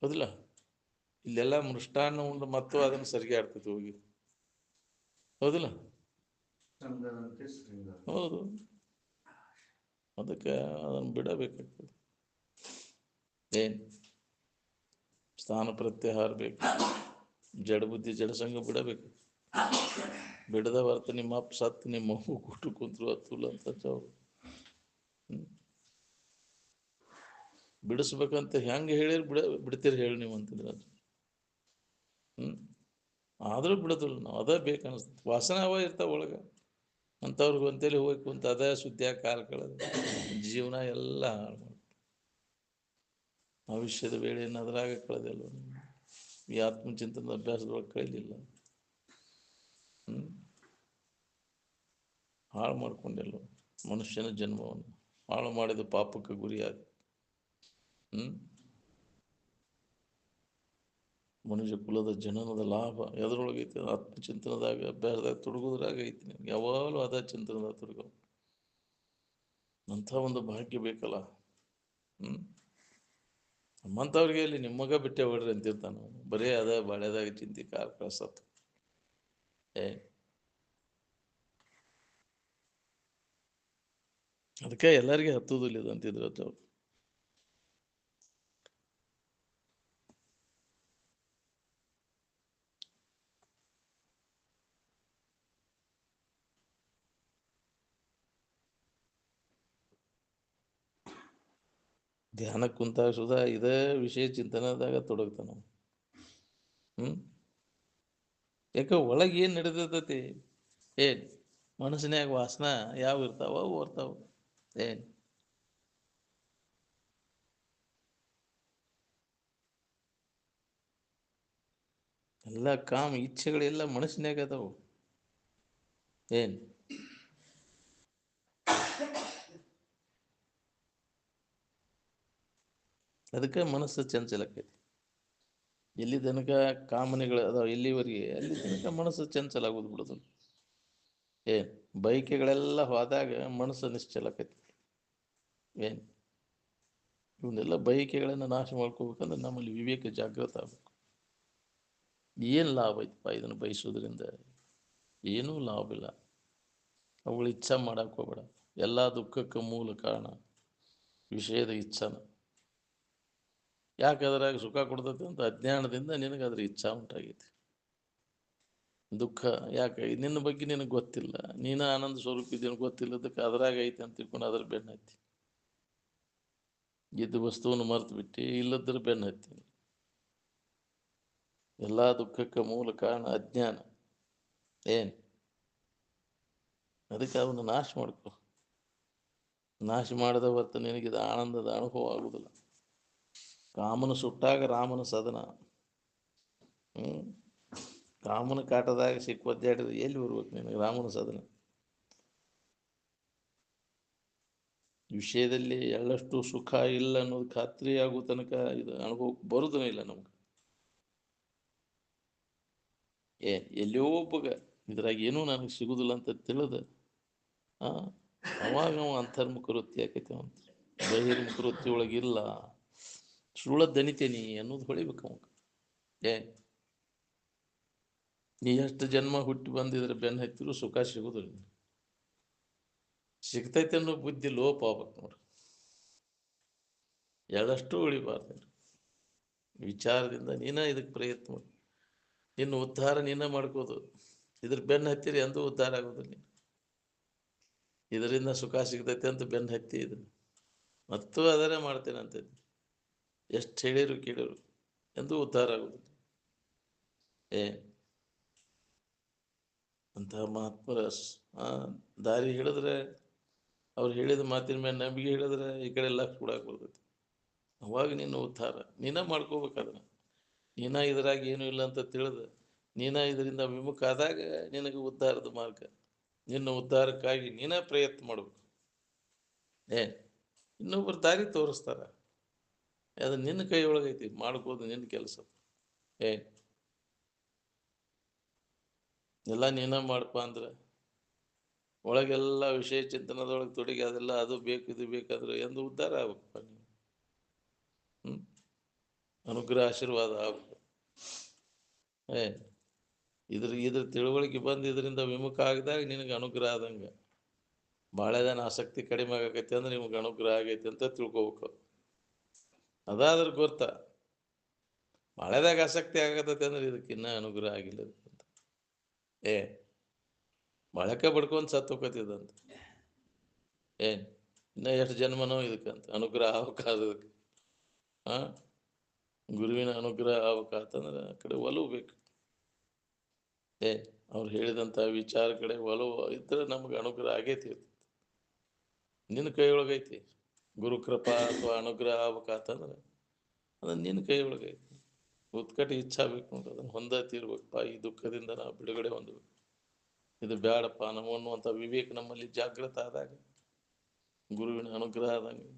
ಹೌದಿಲ್ಲ? ಇಲ್ಲೆಲ್ಲ ಮೃಷ್ಟಾನ್ನ ಉಂಡು ಮತ್ತು ಅದನ್ನು ಸರಿಗಾಡ್ತೈತಿ ಹೋಗಿ. ಹೌದಿಲ್ಲ? ಹೌದು. ಅದಕ್ಕೆ ಅದನ್ನು ಬಿಡಬೇಕಾಗ್ತದೆ. ಏನು ಸ್ಥಾನ ಪ್ರತ್ಯಾಹಾರ ಬೇಕು. ಜಡಬುದ್ಧಿ ಜಡಸಂಗ ಬಿಡಬೇಕು. ಬಿಡದ ಹೊರತು ನಿಮ್ಮ ಅಪ್ಪ ಸತ್ತು ನಿಮ್ಮ ಮಗು ಕೂಟು ಕುಂತ್ರು ಹತ್ತಲ್ಲ ಅಂತ ಅವ್ರು ಬಿಡಿಸ್ಬೇಕಂತ ಹೆಂಗೆ ಹೇಳಿರಿ ಬಿಡ್ತೀರಿ ಹೇಳಿ ನೀವು ಅಂತಿದ್ರ. ಆದರೂ ಬಿಡೋದಿಲ್ಲ ನಾವು. ಅದೇ ಬೇಕನ್ನಿಸ್ತದೆ. ವಾಸನೆ ಅವ ಇರ್ತಾವ ಒಳಗೆ. ಅಂಥವ್ರಿಗೆ ಒಂತೇಲಿ ಹೋಗಿ ಕುಂತ ಅದೇ ಸುದ್ದಿಯಾಗಿ ಕಾಲ ಕಳೆದು ಜೀವನ ಎಲ್ಲ ಹಾಳು ಮಾಡಿ ಭವಿಷ್ಯದ ವೇಳೆಯನ್ನು ಅದರಾಗ ಕಳೆದಿಲ್ಲ. ಈ ಆತ್ಮಚಿಂತನದ ಅಭ್ಯಾಸದೊಳಗೆ ಕಳೀಲಿಲ್ಲ. ಹಾಳು ಮಾಡಿಕೊಂಡಿಲ್ಲ. ಮನುಷ್ಯನ ಜನ್ಮವನ್ನು ಹಾಳು ಮಾಡಿದ ಪಾಪಕ್ಕೆ ಗುರಿಯಾದ. ಮನುಷ್ಯ ಕುಲದ ಜನನದ ಲಾಭ ಎದರೊಳಗೈತಿ? ಆತ್ಮಚಿಂತನದಾಗ ಅಭ್ಯಾಸದಾಗ ತೊಡಗೋದ್ರಾಗ ಐತಿ. ನಿಮ್ಗೆ ಯಾವಾಗಲೂ ಅದ ಚಿಂತನದಾಗ ತೊಡಗೋ. ಅಂಥ ಒಂದು ಭಾಗ್ಯ ಬೇಕಲ್ಲ. ನಮ್ಮಂಥವ್ರಿಗೆ ಅಲ್ಲಿ ನಿಮ್ಮಗ ಬಿಟ್ಟೆ ಹೊಡ್ರಿ ಅಂತಿರ್ತಾನ. ಬರೀ ಅದ ಬಾಳೆದಾಗ ಚಿಂತೆ ಕಾಲ ಕಳ್ಸತ್ತು. ಅದಕ್ಕೆ ಎಲ್ಲರಿಗೆ ಹತ್ತುದಿಲ್ಲ ಇದು ಅಂತಿದ್ರು ಅವ್ರು. ಧ್ಯಾನಕ್ಕೆ ಕುಂತಾಗ ಸುಧಾ ಇದೇ ವಿಷಯ ಚಿಂತನದಾಗ ತೊಡಗ್ತಾನ. ಯಾಕೆ ಒಳಗೆ ಏನು ನಡೆದೈತಿ? ಏನು ಮನಸ್ಸಿನಾಗ ವಾಸನ ಯಾವ ಇರ್ತಾವ ಅವು ಬರ್ತಾವ. ಏನು ಎಲ್ಲ ಕಾಮ ಇಚ್ಛೆಗಳೆಲ್ಲ ಮನಸ್ಸಿನಾಗ ಅದಾವು. ಏನು ಅದಕ್ಕೆ ಮನಸ್ಸು ಚಂಚಲಕ್ಕೈತಿ. ಎಲ್ಲಿ ತನಕ ಕಾಮನೆಗಳು ಅದಾವ ಎಲ್ಲಿವರೆಗೆ ಅಲ್ಲಿ ತನಕ ಮನಸ್ಸು ಚಂಚಲ ಆಗೋದು ಬಿಡೋದು. ಏನು ಬೈಕೆಗಳೆಲ್ಲ ಹೋದಾಗ ಮನಸ್ಸು ನಿಶ್ಚಲಕ್ಕೈತಿ. ಏನು ಇವನ್ನೆಲ್ಲ ಬಯಕೆಗಳನ್ನು ನಾಶ ಮಾಡ್ಕೋಬೇಕಂದ್ರೆ ನಮ್ಮಲ್ಲಿ ವಿವೇಕ ಜಾಗೃತ ಆಗಬೇಕು. ಏನು ಲಾಭ ಐತಪ್ಪ ಇದನ್ನು ಬಯಸೋದ್ರಿಂದ? ಏನೂ ಲಾಭ ಇಲ್ಲ. ಅವುಗಳು ಇಚ್ಛಾ ಮಾಡಕ್ಕೆ ಹೋಗ್ಬೇಡ. ಎಲ್ಲ ದುಃಖಕ್ಕೆ ಮೂಲ ಕಾರಣ ವಿಷಯದ ಇಚ್ಛಾನ. ಯಾಕೆ ಅದರಾಗ ಸುಖ ಕೊಡ್ತೈತೆ ಅಂತ ಅಜ್ಞಾನದಿಂದ ನಿನಗೆ ಅದ್ರ ಇಚ್ಛಾ ಉಂಟಾಗೈತಿ. ದುಃಖ ಯಾಕೆ? ನಿನ್ನ ಬಗ್ಗೆ ನಿನಗೆ ಗೊತ್ತಿಲ್ಲ. ನೀನು ಆನಂದ ಸ್ವರೂಪ ಇದ್ದೇನು ಗೊತ್ತಿಲ್ಲದಕ್ಕೆ ಅದ್ರಾಗ ಐತಿ ಅಂತ ತಿಳ್ಕೊಂಡು ಅದ್ರ ಬೆನ್ನ ಹತ್ತಿ ಇದ್ದ ವಸ್ತುವನ್ನು ಮರೆತು ಬಿಟ್ಟು ಇಲ್ಲದ್ರ ಬೆನ್ನ ಹತ್ತಿ. ಎಲ್ಲ ದುಃಖಕ್ಕೆ ಮೂಲ ಕಾರಣ ಅಜ್ಞಾನ. ಏನು ಅದಕ್ಕೆ ಅವನು ನಾಶ ಮಾಡ್ಕೊ. ನಾಶ ಮಾಡದ ಹೊರತು ನಿನಗಿದ ಆನಂದದ ಅನುಭವ ಆಗುವುದಿಲ್ಲ. ಕಾಮನ ಸುಟ್ಟಾಗ ರಾಮನ ಸದನ. ಕಾಮನ ಕಾಟದಾಗ ಸಿಕ್ಕೊದ್ದಾಡಿದ ಎಲ್ಲಿ ಬರ್ಬೇಕು ನಿನಗೆ ರಾಮನ ಸದನ? ವಿಷಯದಲ್ಲಿ ಎಳ್ಳಷ್ಟು ಸುಖ ಇಲ್ಲ ಅನ್ನೋದು ಖಾತ್ರಿ ಆಗೋ ತನಕ ಇದು ಅನುಭವ ಬರುವುದೂ ಇಲ್ಲ ನಮ್ಗೆ. ಎಲ್ಲಿಯೋ ಒಬ್ಬಗ ಇದ್ರಾಗ ಏನೂ ನನಗೆ ಸಿಗುದಿಲ್ಲ ಅಂತ ತಿಳಿದ ಅವಾಗ ಅವ ಅಂತರ್ಮುಖ ವೃತ್ತಿ ಆಕೈತಿ. ಅಂತ ಬಹಿರ್ಮುಖ ವೃತ್ತಿ ಒಳಗಿಲ್ಲ. ಸುಳ್ಳ ದಣಿತೇನಿ ಅನ್ನೋದು ಹೊಳಿಬೇಕು ಅವಾಗ. ನೀ ಎಷ್ಟು ಜನ್ಮ ಹುಟ್ಟಿ ಬಂದಿದ್ರೆ ಬೆನ್ನ ಹತ್ತಿರೂ ಸುಖ ಸಿಗುದಿಲ್ಲ. ಸಿಗ್ತೈತೆ ಅನ್ನೋ ಬುದ್ಧಿ ಲೋಪ ಆಗ್ಬೇಕು ನೋಡ್ರಿ. ಎಳ್ಳಷ್ಟು ಉಳಿಬಾರ್ದು ವಿಚಾರದಿಂದ ನೀನ ಇದಕ್ಕೆ ಪ್ರಯತ್ನ ಮಾಡಿ. ಇನ್ನು ಉದ್ಧಾರ ನೀನ ಮಾಡ್ಕೋದು. ಇದ್ರ ಬೆನ್ನು ಹತ್ತಿರಿ ಎಂದೂ ಉದ್ಧಾರ ಆಗೋದಿಲ್ಲ. ಇದರಿಂದ ಸುಖ ಸಿಗ್ತೈತೆ ಅಂತ ಬೆನ್ನು ಹತ್ತಿ ಇದನ್ನು ಮತ್ತೂ ಅದನ್ನೇ ಮಾಡ್ತೇನೆ ಅಂತ ಎಷ್ಟು ಹೇಳಿರು ಕೇಳಿರು ಎಂದೂ ಉದ್ಧಾರ ಆಗುದಿಲ್ಲ. ಅಂತಹ ಮಹಾತ್ಮರ ದಾರಿ ಹೇಳಿದ್ರೆ, ಅವ್ರು ಹೇಳಿದ ಮಾತಿನ ಮೇಲೆ ನಂಬಿಕೆ ಹೇಳಿದ್ರೆ ಈ ಕಡೆ ಎಲ್ಲ ಕೂಡಕ್ಕೆ ಬರ್ತೈತಿ. ಅವಾಗ ನಿನ್ನ ಉದ್ಧಾರ ನೀನ ಮಾಡ್ಕೋಬೇಕಾದ್ರೆ, ನೀನ ಇದ್ರಾಗ ಏನೂ ಇಲ್ಲ ಅಂತ ತಿಳಿದು ನೀನ ಇದರಿಂದ ವಿಮುಖ ಆದಾಗ ನಿನಗೆ ಉದ್ಧಾರದ ಮಾರ್ಗ. ನಿನ್ನ ಉದ್ಧಾರಕ್ಕಾಗಿ ನೀನ ಪ್ರಯತ್ನ ಮಾಡ್ಬೇಕು. ಇನ್ನೊಬ್ಬರು ದಾರಿ ತೋರಿಸ್ತಾರ, ಅದು ನಿನ್ನ ಕೈ ಒಳಗೈತಿ, ಮಾಡ್ಬೋದು ನಿನ್ನ ಕೆಲಸ. ಎಲ್ಲ ನೀನ ಮಾಡಪ್ಪ ಅಂದ್ರೆ ಒಳಗೆಲ್ಲ ವಿಷಯ ಚಿಂತನದೊಳಗೆ ತೊಡಗಿ ಅದೆಲ್ಲ ಅದು ಬೇಕು ಇದು ಬೇಕಾದ್ರೆ ಎಂದು ಉದ್ಧಾರ ಆಗ್ಬೇಕಪ್ಪ ನೀವು. ಅನುಗ್ರಹ ಆಶೀರ್ವಾದ ಆಗ್ಬೇಕು. ಇದ್ರ ತಿಳುವಳಿಕೆ ಬಂದು ಇದರಿಂದ ವಿಮುಖ ಆಗಿದಾಗ ನಿನಗೆ ಅನುಗ್ರಹ ಆದಂಗೆ. ಭಾಳ ಆಸಕ್ತಿ ಕಡಿಮೆ ಆಗೈತಿ ಅಂದ್ರೆ ನಿಮ್ಗೆ ಅನುಗ್ರಹ ಆಗೈತಿ ಅಂತ ತಿಳ್ಕೊಬೇಕು. ಅದಾದ್ರೆ ಗೊತ್ತಾ, ಭಾಳದಾಗ ಆಸಕ್ತಿ ಆಗತೈತಿ ಅಂದ್ರೆ ಇದಕ್ಕಿನ್ನ ಅನುಗ್ರಹ ಆಗಿಲ್ಲ ಅಂತ. ಬಳಕೆ ಬಡ್ಕೊಂಡ್ ಸತ್ತು ಹೋಗತ್ತಿದಂತ. ಇನ್ನ ಎಷ್ಟು ಜನ್ಮನೋ ಇದಕ್ಕಂತ ಅನುಗ್ರಹ ಆಗ್ಬೇಕಾದಕ್ಕೆ. ಗುರುವಿನ ಅನುಗ್ರಹ ಆಗ್ಬೇಕಂತಂದ್ರೆ ಆ ಕಡೆ ಒಲವು ಬೇಕು. ಅವ್ರು ಹೇಳಿದಂಥ ವಿಚಾರ ಕಡೆ ಒಲವು ಇದ್ರೆ ನಮ್ಗೆ ಅನುಗ್ರಹ ಆಗೈತಿ. ನಿನ್ನ ಕೈ ಒಳಗೈತಿ. ಗುರು ಕೃಪಾ ಅಥವಾ ಅನುಗ್ರಹ ಆಗ್ಬೇಕಂತಂದ್ರೆ ಅದನ್ನ ನಿನ್ನ ಕೈ ಒಳಗೈತಿ. ಉತ್ಕಟ ಇಚ್ಛಾ ಬೇಕು ನೋಡ್ರಿ, ಅದನ್ನ ಹೊಂದ ತೀರ್ಬೇಕಪ್ಪ. ಈ ದುಃಖದಿಂದ ನಾವು ಬಿಡುಗಡೆ ಹೊಂದಬೇಕು. ಇದು ಬೇಡಪ್ಪ ನಮ್ಮ ಅನ್ನುವಂಥ ವಿವೇಕ ನಮ್ಮಲ್ಲಿ ಜಾಗೃತ ಆದಾಗ ಗುರುವಿನ ಅನುಗ್ರಹ ಆದಂಗೆ.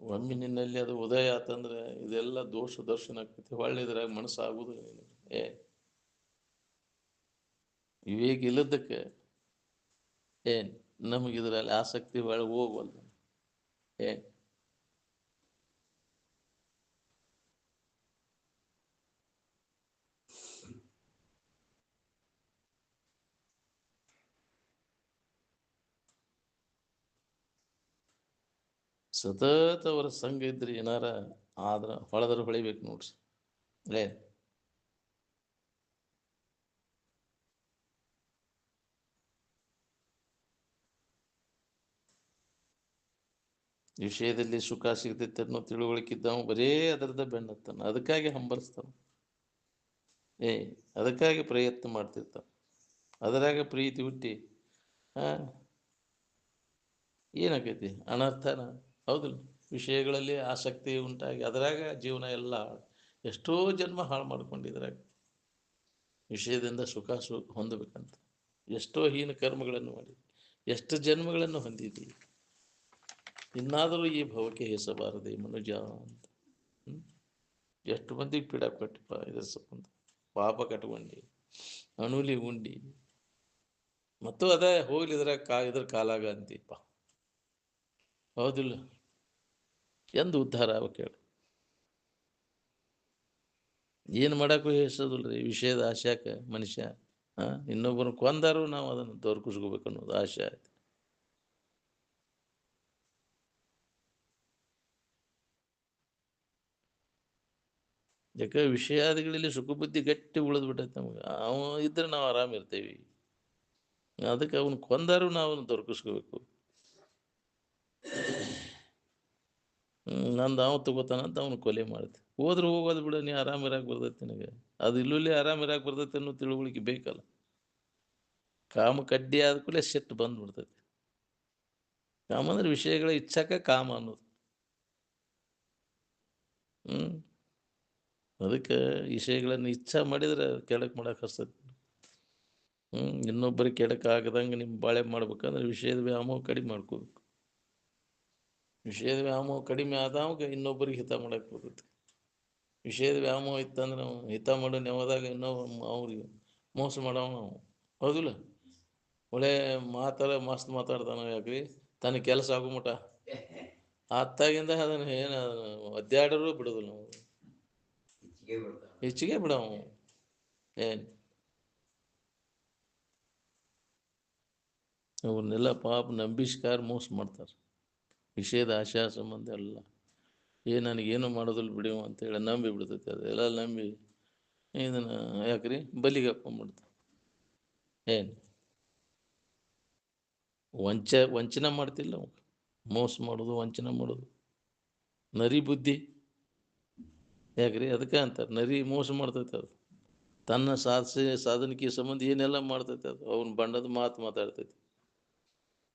ಒಮ್ಮೆ ನಿನ್ನಲ್ಲಿ ಅದು ಉದಯ ಆತಂದ್ರೆ ಇದೆಲ್ಲ ದೋಷ ದರ್ಶನ ಆಗ್ತೈತಿ. ಒಳ್ಳೆದ್ರಾಗ ಮನಸ್ಸು ಆಗುದು. ವಿವೇಕ ಇಲ್ಲದಕ್ಕೆ ನಮಗಿದ್ರಲ್ಲಿ ಆಸಕ್ತಿ ಒಳಗೆ ಹೋಗವಲ್ಲ. ಸತತ ಅವರ ಸಂಘ ಇದ್ರಿ ಏನಾರ ಆದ್ರ ಹೊಳದ್ರ ಹೊಳಿಬೇಕು ನೋಡ್ರಿ. ವಿಷಯದಲ್ಲಿ ಸುಖ ಸಿಗ್ತೈತೆ ಅನ್ನೋ ತಿಳುವಳಿಕಿದ್ದಾವ ಬರೇ ಅದರದ ಬೆನ್ನತ್ತಾನ. ಅದಕ್ಕಾಗಿ ಹಂಬಲಿಸ್ತಾನ. ಅದಕ್ಕಾಗಿ ಪ್ರಯತ್ನ ಮಾಡ್ತಿರ್ತಾನ. ಅದರಾಗ ಪ್ರೀತಿ ಹುಟ್ಟಿ ಏನಾಕೈತಿ? ಅನರ್ಥನ. ಹೌದಿಲ್ಲ? ವಿಷಯಗಳಲ್ಲಿ ಆಸಕ್ತಿ ಉಂಟಾಗಿ ಅದರಾಗ ಜೀವನ ಎಲ್ಲ ಎಷ್ಟೋ ಜನ್ಮ ಹಾಳು ಮಾಡ್ಕೊಂಡಿದ್ರಾಗ ವಿಷಯದಿಂದ ಸುಖ ಹೊಂದಬೇಕಂತ ಎಷ್ಟೋ ಹೀನ ಕರ್ಮಗಳನ್ನು ಮಾಡಿ ಎಷ್ಟು ಜನ್ಮಗಳನ್ನು ಹೊಂದಿದ್ದೀವಿ. ಇನ್ನಾದರೂ ಈ ಭವಕ್ಕೆ ಹೆಸಬಾರದೆ ಮನುಜ ಅಂತ. ಎಷ್ಟು ಮಂದಿಗೆ ಪೀಡ ಕೊಟ್ಟಿಪ್ಪ ಇದ್ರ ಸಂಬಂಧ. ಪಾಪ ಕಟ್ಕೊಂಡಿ, ಅಣುಲಿ ಉಂಡಿ, ಮತ್ತು ಅದೇ ಹೋಗ್ಲಿದ್ರ ಇದ್ರ ಕಾಲಾಗ ಅಂತೀಪ. ಹೌದಿಲ್ಲ? ಎಂದು ಉದ್ಧಾರ ಆಗ್ಬೇಕು ಹೇಳಿ. ಏನು ಮಾಡಕ್ಕೂ ಹೆಸದಿಲ್ರಿ ವಿಷಯದ ಆಶಾಕ ಮನುಷ್ಯ. ಇನ್ನೊಬ್ಬರು ಕೊಂದಾರು ನಾವು ಅದನ್ನು ತೋರ್ಕಿಸ್ಕೋಬೇಕು ಅನ್ನೋದು ಆಶೆ ಆಯ್ತು. ಯಾಕೆ ವಿಷಯಾದಿಗಳಲ್ಲಿ ಸುಖಬುದ್ಧಿ ಗಟ್ಟಿ ಉಳಿದು ಬಿಟ್ಟೈತೆ ನಮ್ಗೆ. ಅವ ಇದ್ರೆ ನಾವು ಆರಾಮಿರ್ತೇವಿ. ಅದಕ್ಕೆ ಅವನು ಕೊಂದಾರು ನಾವು ಅವನು ದೊರಕಿಸ್ಕೋಬೇಕು. ನಂದು ಅವ ತಗೋತಾನಂತ ಅವನು ಕೊಲೆ ಮಾಡ್ತಿ. ಹೋದ್ರೆ ಹೋಗೋದು ಬಿಡ, ನೀ ಆರಾಮಿರಾಕ್ ಬರ್ತೈತಿ ನಿನಗೆ. ಅದು ಇಲ್ಲೂ ಆರಾಮಿರಾಕ್ ಬರ್ತೈತಿ ಅನ್ನೋ ತಿಳುವಳಿಕೆ ಬೇಕಲ್ಲ. ಕಾಮ ಕಡ್ಡಿ ಆದ ಕೂಡಲೇ ಸಿಟ್ಟು ಬಂದ್ಬಿಡ್ತೈತಿ. ಕಾಮ ಅಂದ್ರೆ ವಿಷಯಗಳ ಇಚ್ಛಾಕ ಕಾಮ ಅನ್ನೋದು. ಅದಕ್ಕೆ ವಿಷಯಗಳನ್ನು ಇಚ್ಛಾ ಮಾಡಿದ್ರೆ ಕೆಡಕ್ ಮಾಡಕ್ ಹಸ್ತೈತಿ. ಇನ್ನೊಬ್ಬರಿಗೆ ಕೆಡಕ್ ಆಗದಂಗೆ ನಿಮ್ಮ ಬಾಳೆ ಮಾಡ್ಬೇಕಂದ್ರೆ ವಿಷಯದ ವ್ಯಾಮೋಹ ಕಡಿಮೆ ಮಾಡ್ಕೋಬೇಕು. ವಿಷಯದ ವ್ಯಾಮೋಹ ಕಡಿಮೆ ಆದವಾಗ ಇನ್ನೊಬ್ಬರಿಗೆ ಹಿತ ಮಾಡಕ್ ಬರ್ತೈತಿ. ವಿಷಯದ ವ್ಯಾಮೋಹ ಇತ್ತಂದ್ರೆ ನಾವು ಹಿತ ಮಾಡೋ ನೆವದಾಗ ಅವ್ರಿಗೆ ಮೋಸ ಮಾಡವ ನಾವು. ಹೌದಿಲ್ಲ? ಒಳ್ಳೆ ಮಸ್ತ್ ಮಾತಾಡ್ತಾನ. ಯಾಕ್ರಿ? ತನ್ನ ಕೆಲಸ ಆಗುಮಟ ಅತ್ತಾಗಿಂದ ಅದನ್ನು ಏನು ಒದ್ದಾಡರೂ ಬಿಡೋದಿಲ್ಲ ನಾವು. ಹೆಚ್ಚಿಗೆ ಬಿಡವ ಅವ್ರನ್ನೆಲ್ಲ ಪಾಪ ನಂಬಿಸ್ಕಾರ ಮೋಸ ಮಾಡ್ತಾರೆ. ವಿಷಯದ ಆಶಾ ಸಂಬಂಧ ಎಲ್ಲ ನನಗೇನು ಮಾಡೋದಿಲ್ಲ ಬಿಡಿವ ಅಂತೇಳಿ ನಂಬಿ ಬಿಡ್ತೈತೆ. ಅದು ಎಲ್ಲ ನಂಬಿ ಇದನ್ನು ಯಾಕ್ರಿ ಬಲಿಗೆ ಹಾಕೊಂಡ್ಬಿಡ್ತು. ಏನು ವಂಚನೆ ಮಾಡ್ತಿಲ್ಲ ಅವ, ಮೋಸ ಮಾಡೋದು, ವಂಚನೆ ಮಾಡೋದು, ನರಿ ಬುದ್ಧಿ. ಯಾಕ್ರಿ ಅದಕ್ಕೆ ಅಂತಾರೆ ನರಿ ಮೋಸ ಮಾಡ್ತೈತೆ. ಅದು ತನ್ನ ಸಾಧನಿಕೆ ಸಂಬಂಧ ಏನೆಲ್ಲ ಮಾಡ್ತೈತೆ. ಅದು ಅವನ ಬಣ್ಣದ ಮಾತು ಮಾತಾಡ್ತೈತಿ.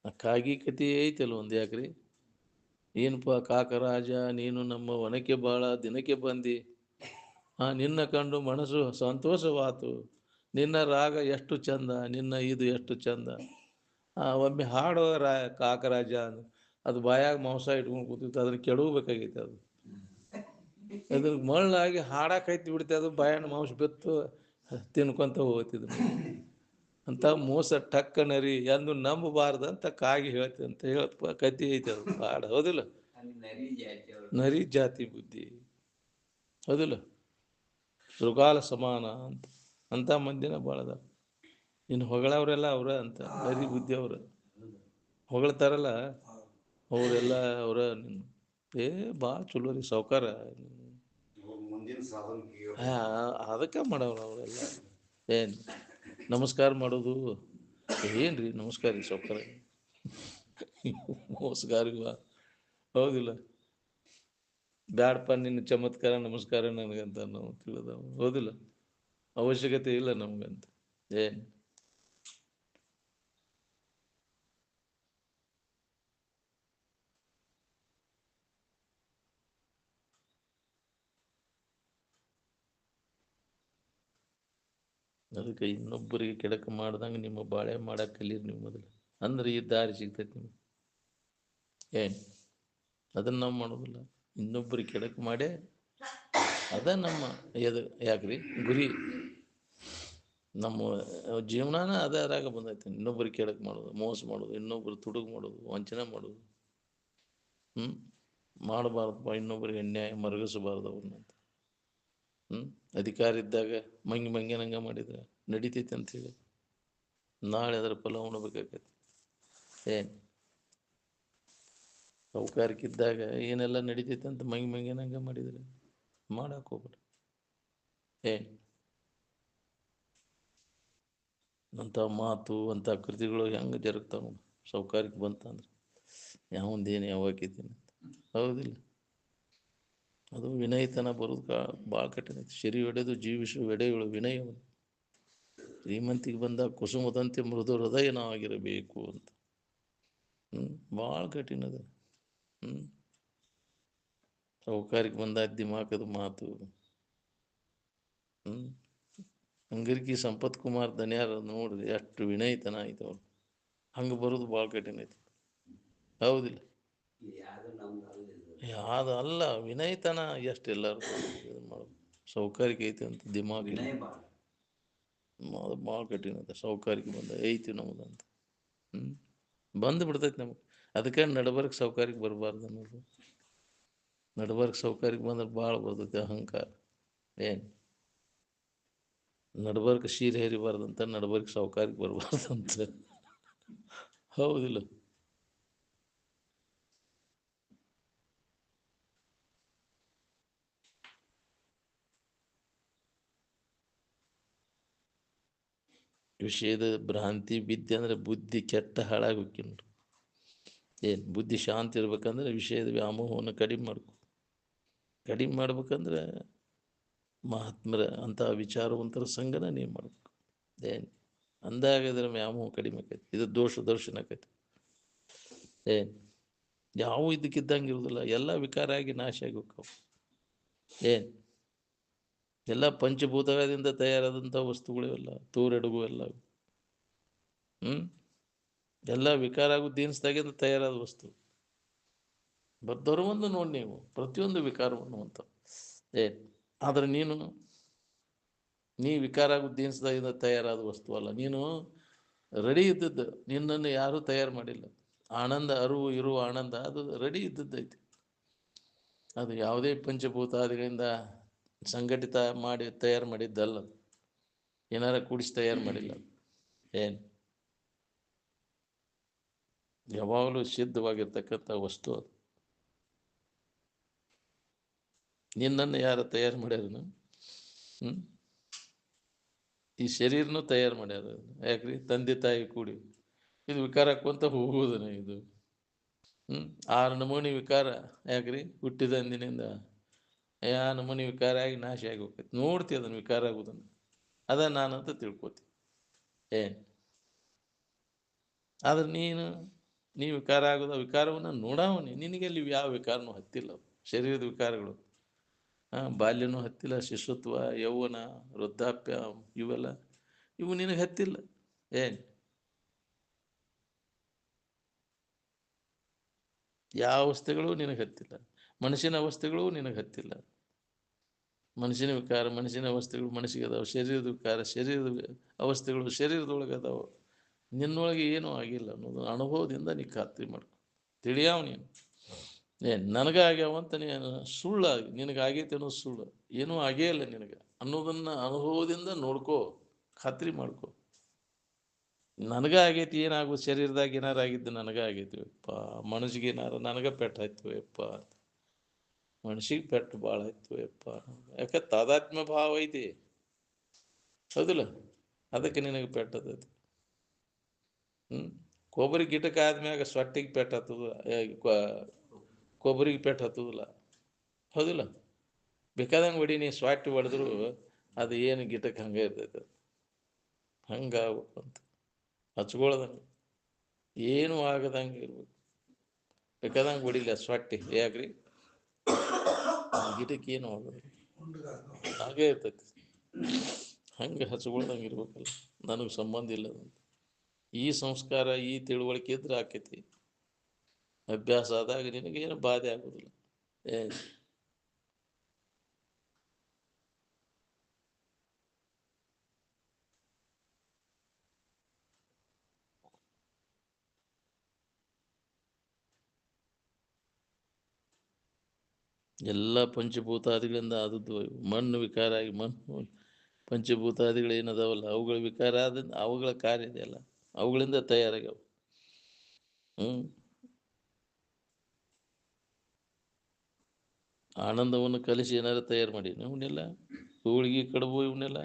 ಆ ಕಾಗಿ ಕತಿ ಐತಲ್ಲ ಒಂದು. ಯಾಕ್ರಿ ಏನಪ್ಪ ಕಾಕರಾಜ, ನೀನು ನಮ್ಮ ಒನಕೆ ಬಾಳ ದಿನಕ್ಕೆ ಬಂದಿ, ನಿನ್ನ ಕಂಡು ಮನಸ್ಸು ಸಂತೋಷವಾತು, ನಿನ್ನ ರಾಗ ಎಷ್ಟು ಚಂದ, ನಿನ್ನ ಇದು ಎಷ್ಟು ಚಂದ. ಒಮ್ಮೆ ಹಾಡೋ ಕಾಕರಾಜ ಅದು ಬಾಯಾಗ ಮಾಂಸ ಇಟ್ಕೊಂಡು ಕೂತಿತ್ತು, ಅದನ್ನ ಕೆಡಬೇಕಾಗೈತೆ. ಅದ್ರ ಮಳ್ಳಾಗಿ ಹಾಡಾಕೈತಿ ಬಿಡ್ತೆ. ಅದು ಬಾಯಣ್ಣ ಮಾಂಸ ಬೆತ್ತು ತಿನ್ಕೊಂತ ಹೋಗ್ತಿದ್ರು. ಅಂತ ಮೋಸ ಟಕ್ಕ ನರಿ ಎಂದು ನಂಬಬಾರ್ದಂತ ಕಾಗಿ ಹೇಳ್ತಿ ಅಂತ ಹೇಳಪ್ಪ ಕತಿ ಐತೆ. ಅದು ಹಾಡು ಹೌದಿಲ್ಲ? ನರಿ ಜಾತಿ ಬುದ್ಧಿ ಹೌದಿಲ್ಲ? ಶೃಗಾಲ ಸಮಾನ ಅಂತ ಮಂದಿನ ಭಾಳದ. ಇನ್ನು ಹೊಗಳವ್ರೆಲ್ಲ ಅವ್ರ ಅಂತ ನರಿ ಬುದ್ಧಿ. ಅವ್ರ ಹೊಗಳ್ತಾರಲ್ಲ ಅವರೆಲ್ಲ ಅವರ ಭಾಳ ಚಲೋ ರೀ ಸಾವ್ಕಾರ. ಅದಕ್ಕೆ ಮಾಡವ್ರು ಅವರೆಲ್ಲ. ಏನು ನಮಸ್ಕಾರ ಮಾಡೋದು ಏನ್ರಿ ನಮಸ್ಕಾರ ರೀ ಸಾವ್ಕಾರ, ಮೋಸಗಾರಿಗ ಹೌದಿಲ್ಲ? ಬ್ಯಾಡಪ್ಪ ನಿನ್ನ ಚಮತ್ಕಾರ ನಮಸ್ಕಾರ ನನಗಂತ ನಾವು ತಿಳಿದವ ಹೌದಿಲ್ಲ? ಅವಶ್ಯಕತೆ ಇಲ್ಲ ನಮ್ಗಂತ. ಏನು ಅದಕ್ಕೆ ಇನ್ನೊಬ್ಬರಿಗೆ ಕೆಡಕ ಮಾಡ್ದಂಗೆ ನಿಮ್ಮ ಬಾಳೆ ಮಾಡಕ್ಕೆ ಕಲೀರಿ ನೀವು ಮೊದಲು. ಅಂದ್ರೆ ಈ ದಾರಿ ಸಿಗ್ತೈತಿ ನಿಮ್ಗೆ. ಏನು ಅದನ್ನು ನಾವು ಮಾಡೋದಿಲ್ಲ. ಇನ್ನೊಬ್ಬರಿಗೆ ಕೆಡಕ ಮಾಡೇ ಅದ ನಮ್ಮ ಯಾಕ್ರಿ ಗುರಿ. ನಮ್ಮ ಜೀವನಾನ ಅದಾರಾಗ ಬಂದೈತಿ. ಇನ್ನೊಬ್ಬರಿಗೆ ಕೆಡಕ ಮಾಡೋದು, ಮೋಸ ಮಾಡೋದು, ಇನ್ನೊಬ್ರು ತುಡುಗು ಮಾಡೋದು, ವಂಚನೆ ಮಾಡೋದು. ಮಾಡಬಾರ್ದಪ್ಪ. ಇನ್ನೊಬ್ಬರಿಗೆ ಅನ್ಯಾಯ ಮರಗಿಸಬಾರ್ದು ಅವ್ರನ್ನಂತ. ಅಧಿಕಾರ ಇದ್ದಾಗ ಮಂಗ್ಯನಂಗ ಮಾಡಿದ್ರೆ ನಡಿತೈತಿ ಅಂತೇಳಿ ನಾಳೆ ಅದರ ಫಲ ಉಣಬೇಕಾಗೈತಿ. ಏನು ಸೌಕಾರಿಕಿದ್ದಾಗ ಏನೆಲ್ಲ ನಡಿತೈತೆ ಅಂತ ಮಂಗ್ಯನಂಗ ಮಾಡಿದ್ರೆ ಮಾಡಕ್ಕೆ ಹೋಗ್ಬಿಡ್ರಿ. ಏನು ಅಂಥ ಮಾತು ಅಂಥ ಕೃತಿಗಳು ಹೆಂಗೆ ಜರುಗ್ತಾವ ನೋಡಿ. ಸೌಕಾರಿಕೆ ಬಂತಂದ್ರೆ ಯಾವಂದೇನು ಯಾವಾಕಿದ್ದೀನಿ ಹೌದಿಲ್ಲ? ಅದು ವಿನಯತನ ಬರೋದು ಭಾಳ ಕಠಿಣ ಐತಿ. ಶರೀರ ಒಡೆದು ಜೀವಿಸುವ ಎಡೆಗಳು ವಿನಯವು. ಶ್ರೀಮಂತಿಗೆ ಬಂದಾಗ ಕುಸುಮದಂತೆ ಮೃದು ಹೃದಯ ನಾವಾಗಿರಬೇಕು ಅಂತ. ಭಾಳ ಕಠಿಣ ಅದ. ಸೌಕಾರಿಕೆ ಬಂದಾಗ ದಿಮಾಕದ ಮಾತು. ಅಂಗರ್ಕಿ ಸಂಪತ್ ಕುಮಾರ್ ದನ್ಯಾರ ನೋಡ್ರಿ ಎಷ್ಟು ವಿನಯತನ ಆಯ್ತು ಅವ್ರು. ಹಂಗೆ ಬರೋದು ಭಾಳ ಕಠಿಣ ಐತಿ ಹೌದಿಲ್ಲ? ಯಾವುದು ಅಲ್ಲ ವಿನಯತನ ಎಷ್ಟು ಎಲ್ಲರೂ ಮಾಡೋದು. ಸೌಕಾರಿಕೆ ಐತಿ ಅಂತ ದಿಮಾಕ್ ಅದು ಭಾಳ ಕಠಿಣ ಐತೆ. ಸೌಕಾರಿಕೆ ಬಂದ ಐತಿ ನಮ್ದಂತ ಬಂದು ಬಿಡ್ತೈತಿ ನಮಗೆ. ಅದಕ್ಕೆ ನಡಬರ್ಕ್ ಸೌಕಾರಿಕೆ ಬರಬಾರ್ದು ಅನ್ನೋದು. ನಡಬರ್ಕ್ ಸೌಕಾರಿಕೆ ಬಂದ್ರೆ ಭಾಳ ಬರ್ತೈತಿ ಅಹಂಕಾರ. ಏನು ನಡಬರ್ಕ್ ಸೀರೆ ಹೇರಿಬಾರ್ದಂತ, ನಡಬರ್ಕ್ ಸೌಕಾರಿಕೆ ಬರಬಾರ್ದಂತ ಹೌದಿಲ್ಲ? ವಿಷಯದ ಭ್ರಾಂತಿ ಬಿದ್ದೆ ಅಂದ್ರೆ ಬುದ್ಧಿ ಕೆಟ್ಟ ಹಾಳಾಗೋಕ್ಕಿ ನೋಡ್ರಿ. ಏನು ಬುದ್ಧಿ ಶಾಂತಿ ಇರ್ಬೇಕಂದ್ರೆ ವಿಷಯದ ವ್ಯಾಮೋಹವನ್ನು ಕಡಿಮೆ ಮಾಡ್ಕೊ. ಕಡಿಮೆ ಮಾಡ್ಬೇಕಂದ್ರೆ ಮಹಾತ್ಮರ ಅಂಥ ವಿಚಾರವಂತರ ಸಂಘನ ನೀವು ಮಾಡ್ಬೇಕು. ಏನು ಅಂದಾಗ ಇದರ ವ್ಯಾಮೋಹ ಕಡಿಮೆ ಆಕೈತಿ. ಇದು ದರ್ಶನ ಆಕೈತಿ. ಏನು ಯಾವ ಇದಕ್ಕಿದ್ದಂಗೆ ಇರೋದಿಲ್ಲ. ಎಲ್ಲ ವಿಕಾರ ಆಗಿ ನಾಶ ಆಗಿ ಹೋಗ್ತಾವ. ಏನು ಎಲ್ಲ ಪಂಚಭೂತದಿಂದ ತಯಾರಾದಂಥ ವಸ್ತುಗಳು ಎಲ್ಲ ತೂರೆಡುಗು ಎಲ್ಲ ಎಲ್ಲ ವಿಕಾರ ಆಗೋ ದೀನ್ಸ್ದಾಗಿಂದ ತಯಾರಾದ ವಸ್ತು. ಬದ್ದವರು ನೋಡಿ ನೀವು ಪ್ರತಿಯೊಂದು ವಿಕಾರವನ್ನು ಅಂತ. ಏನು ಆದರೆ ನೀ ವಿಕಾರ ಆಗೋ ದೀನ್ಸ್ದಾಗಿಂದ ತಯಾರಾದ ವಸ್ತು ಅಲ್ಲ. ನೀನು ರೆಡಿ ಇದ್ದದ್ದು. ನಿನ್ನನ್ನು ಯಾರೂ ತಯಾರು ಮಾಡಿಲ್ಲ. ಆನಂದ ಅರಿವು ಇರುವ ಆನಂದ ಅದು ರೆಡಿ ಇದ್ದದ್ದೈತಿ. ಅದು ಯಾವುದೇ ಪಂಚಭೂತಾದಿಗಳಿಂದ ಸಂಘಟಿತ ಮಾಡಿ ತಯಾರು ಮಾಡಿದ್ದಲ್ಲ. ಏನಾರ ಕೂಡಿಸಿ ತಯಾರು ಮಾಡಿಲ್ಲ. ಏನು ಯಾವಾಗಲೂ ಸಿದ್ಧವಾಗಿರ್ತಕ್ಕಂಥ ವಸ್ತು ಅದು. ನಿನ್ನನ್ನು ಯಾರು ತಯಾರು ಮಾಡ್ಯಾರನು? ಈ ಶರೀರನೂ ತಯಾರು ಮಾಡ್ಯಾರ. ಯಾಕ್ರಿ? ತಂದೆ ತಾಯಿ ಕೂಡಿ ಇದು ವಿಕಾರ ಹಾಕುವಂತ ಹೋಗುವುದನ ಇದು. 6 ನಮೂನಿ ವಿಕಾರ. ಯಾಕ್ರಿ? ಹುಟ್ಟಿದ ಅಂದಿನಿಂದ ನಮೂನಿ ವಿಕಾರ ಆಗಿ ನಾಶ ಆಗಿ ಹೋಗ್ತೈತಿ. ನೋಡ್ತಿ ಅದನ್ನು ವಿಕಾರ ಆಗುದನ್ನು. ಅದ ನಾನಂತ ತಿಳ್ಕೊತಿ. ಆದ್ರೆ ನೀ ವಿಕಾರ ಆಗೋದ ವಿಕಾರವನ್ನು ನೋಡಾವನಿ. ನಿನಗೆಲ್ಲಿ ಯಾವ ವಿಕಾರನೂ ಹತ್ತಿಲ್ಲ. ಶರೀರದ ವಿಕಾರಗಳು ಬಾಲ್ಯನೂ ಹತ್ತಿಲ್ಲ, ಶಿಶುತ್ವ, ಯೌವನ, ವೃದ್ಧಾಪ್ಯ, ಇವು ನಿನಗೆ ಹತ್ತಿಲ್ಲ. ಯಾವ ಅವಸ್ಥೆಗಳು ನಿನಗೆ ಹತ್ತಿಲ್ಲ. ಮನಸ್ಸಿನ ಅವಸ್ಥೆಗಳು ನಿನಗೆ ಹತ್ತಿಲ್ಲ. ಮನಸ್ಸಿನ ವಿಕಾರ, ಮನಸ್ಸಿನ ಅವಸ್ಥೆಗಳು ಮನಸ್ಸಿಗೆ ಅದಾವ. ಶರೀರದ ವಿಕಾರ, ಶರೀರದ ಅವಸ್ಥೆಗಳು ಶರೀರದೊಳಗೆ ಅದಾವ. ನಿನ್ನೊಳಗೆ ಏನೂ ಆಗಿಲ್ಲ ಅನ್ನೋದು ಅನುಭವದಿಂದ ನೀ ಖಾತ್ರಿ ಮಾಡ್ಕೊ. ತಿಳಿಯಾವ ನೀನು. ನನಗಾಗ್ಯಾವಂತ ನೀನು ಸುಳ್ಳು. ನಿನಗಾಗೈತೆ ಅನ್ನೋದು ಸುಳ್ಳು. ಏನೂ ಆಗೇ ಇಲ್ಲ ನಿನಗೆ ಅನ್ನೋದನ್ನು ಅನುಭವದಿಂದ ನೋಡ್ಕೋ, ಖಾತ್ರಿ ಮಾಡ್ಕೋ. ನನಗಾಗೈತಿ. ಏನಾಗೋದು? ಶರೀರದಾಗ ಏನಾರು ಆಗಿದ್ದು ನನಗೆ ಆಗೈತಿ ಯಪ್ಪ. ಮನಸ್ಸಿಗೆ ಏನಾರು ನನಗೆ ಪೆಟ್ಟು ಆಯ್ತು ಯಪ್ಪ. ಮನಸ್ಸಿಗೆ ಪೆಟ್ಟು ಭಾಳ ಆಯ್ತು ಯಪ್ಪ. ಯಾಕೆ? ತಾದಾತ್ಮ್ಯ ಭಾವ ಐತಿ, ಹೌದಿಲ್ಲ? ಅದಕ್ಕೆ ನಿನಗೆ ಪೆಟ್ಟದೈತಿ. ಕೊಬ್ಬರಿ ಗಿಡಕ್ಕೆ ಆದ್ಮ್ಯಾಗ ಸೊಟ್ಟಿಗೆ ಪೆಟ್ಟು ಹತ್ತದ, ಕೊಬ್ಬರಿಗೆ ಪೆಟ್ಟು ಹತ್ತದಿಲ್ಲ, ಹೌದಿಲ್ಲ? ಬೇಕಾದಂಗೆ ಹೊಡಿ. ನೀ ಸ್ವಾಟಿ ಹೊಡೆದ್ರು ಅದು ಏನು ಗಿಡಕ್ಕೆ ಹಂಗೆ ಇರ್ತೈತೆ. ಹಂಗಾಗ್ಬೇಕಂತ ಹಚ್ಕೊಳ್ಳೋದನ್ನು ಏನೂ ಆಗದಂಗೆ ಇರ್ಬೇಕು. ಬೇಕಾದಂಗೆ ಹೊಡಿಲ್ಲ ಸ್ವಾಟಿ. ಯಾಕ್ರಿ? ಗಿಡಕ್ಕೆ ಏನು ಆಗೋದು ಹಾಗೇ ಇರ್ತೈತಿ. ಹಂಗೆ ಹಚ್ಕೊಳ್ದಂಗೆ ಇರ್ಬೇಕಲ್ಲ. ನನಗೆ ಸಂಬಂಧ ಇಲ್ಲದಂತ ಈ ಸಂಸ್ಕಾರ, ಈ ತಿಳುವಳಿಕೆ ಇದ್ರೆ ಆಕೈತಿ. ಅಭ್ಯಾಸ ಆದಾಗ ನಿನಗೇನು ಬಾಧೆ ಆಗೋದಿಲ್ಲ. ಎಲ್ಲ ಪಂಚಭೂತಾದಿಗಳಿಂದ ಆದದ್ದು. ಮಣ್ಣು ವಿಕಾರ ಆಗಿ ಪಂಚಭೂತಾದಿಗಳು ಏನದಾವಲ್ಲ ಅವುಗಳ ವಿಕಾರ ಆದ ಅವುಗಳ ಕಾರ್ಯ ಇದೆಯಲ್ಲ, ಅವುಗಳಿಂದ ತಯಾರಾಗ್ಯಾವ. ಆನಂದವನ್ನು ಕಲಿಸಿ ಏನಾರು ತಯಾರು ಮಾಡಿ ಇವನ್ನೆಲ್ಲ ಹೋಳಿಗೆ ಕಡುಬು ಇವನ್ನೆಲ್ಲ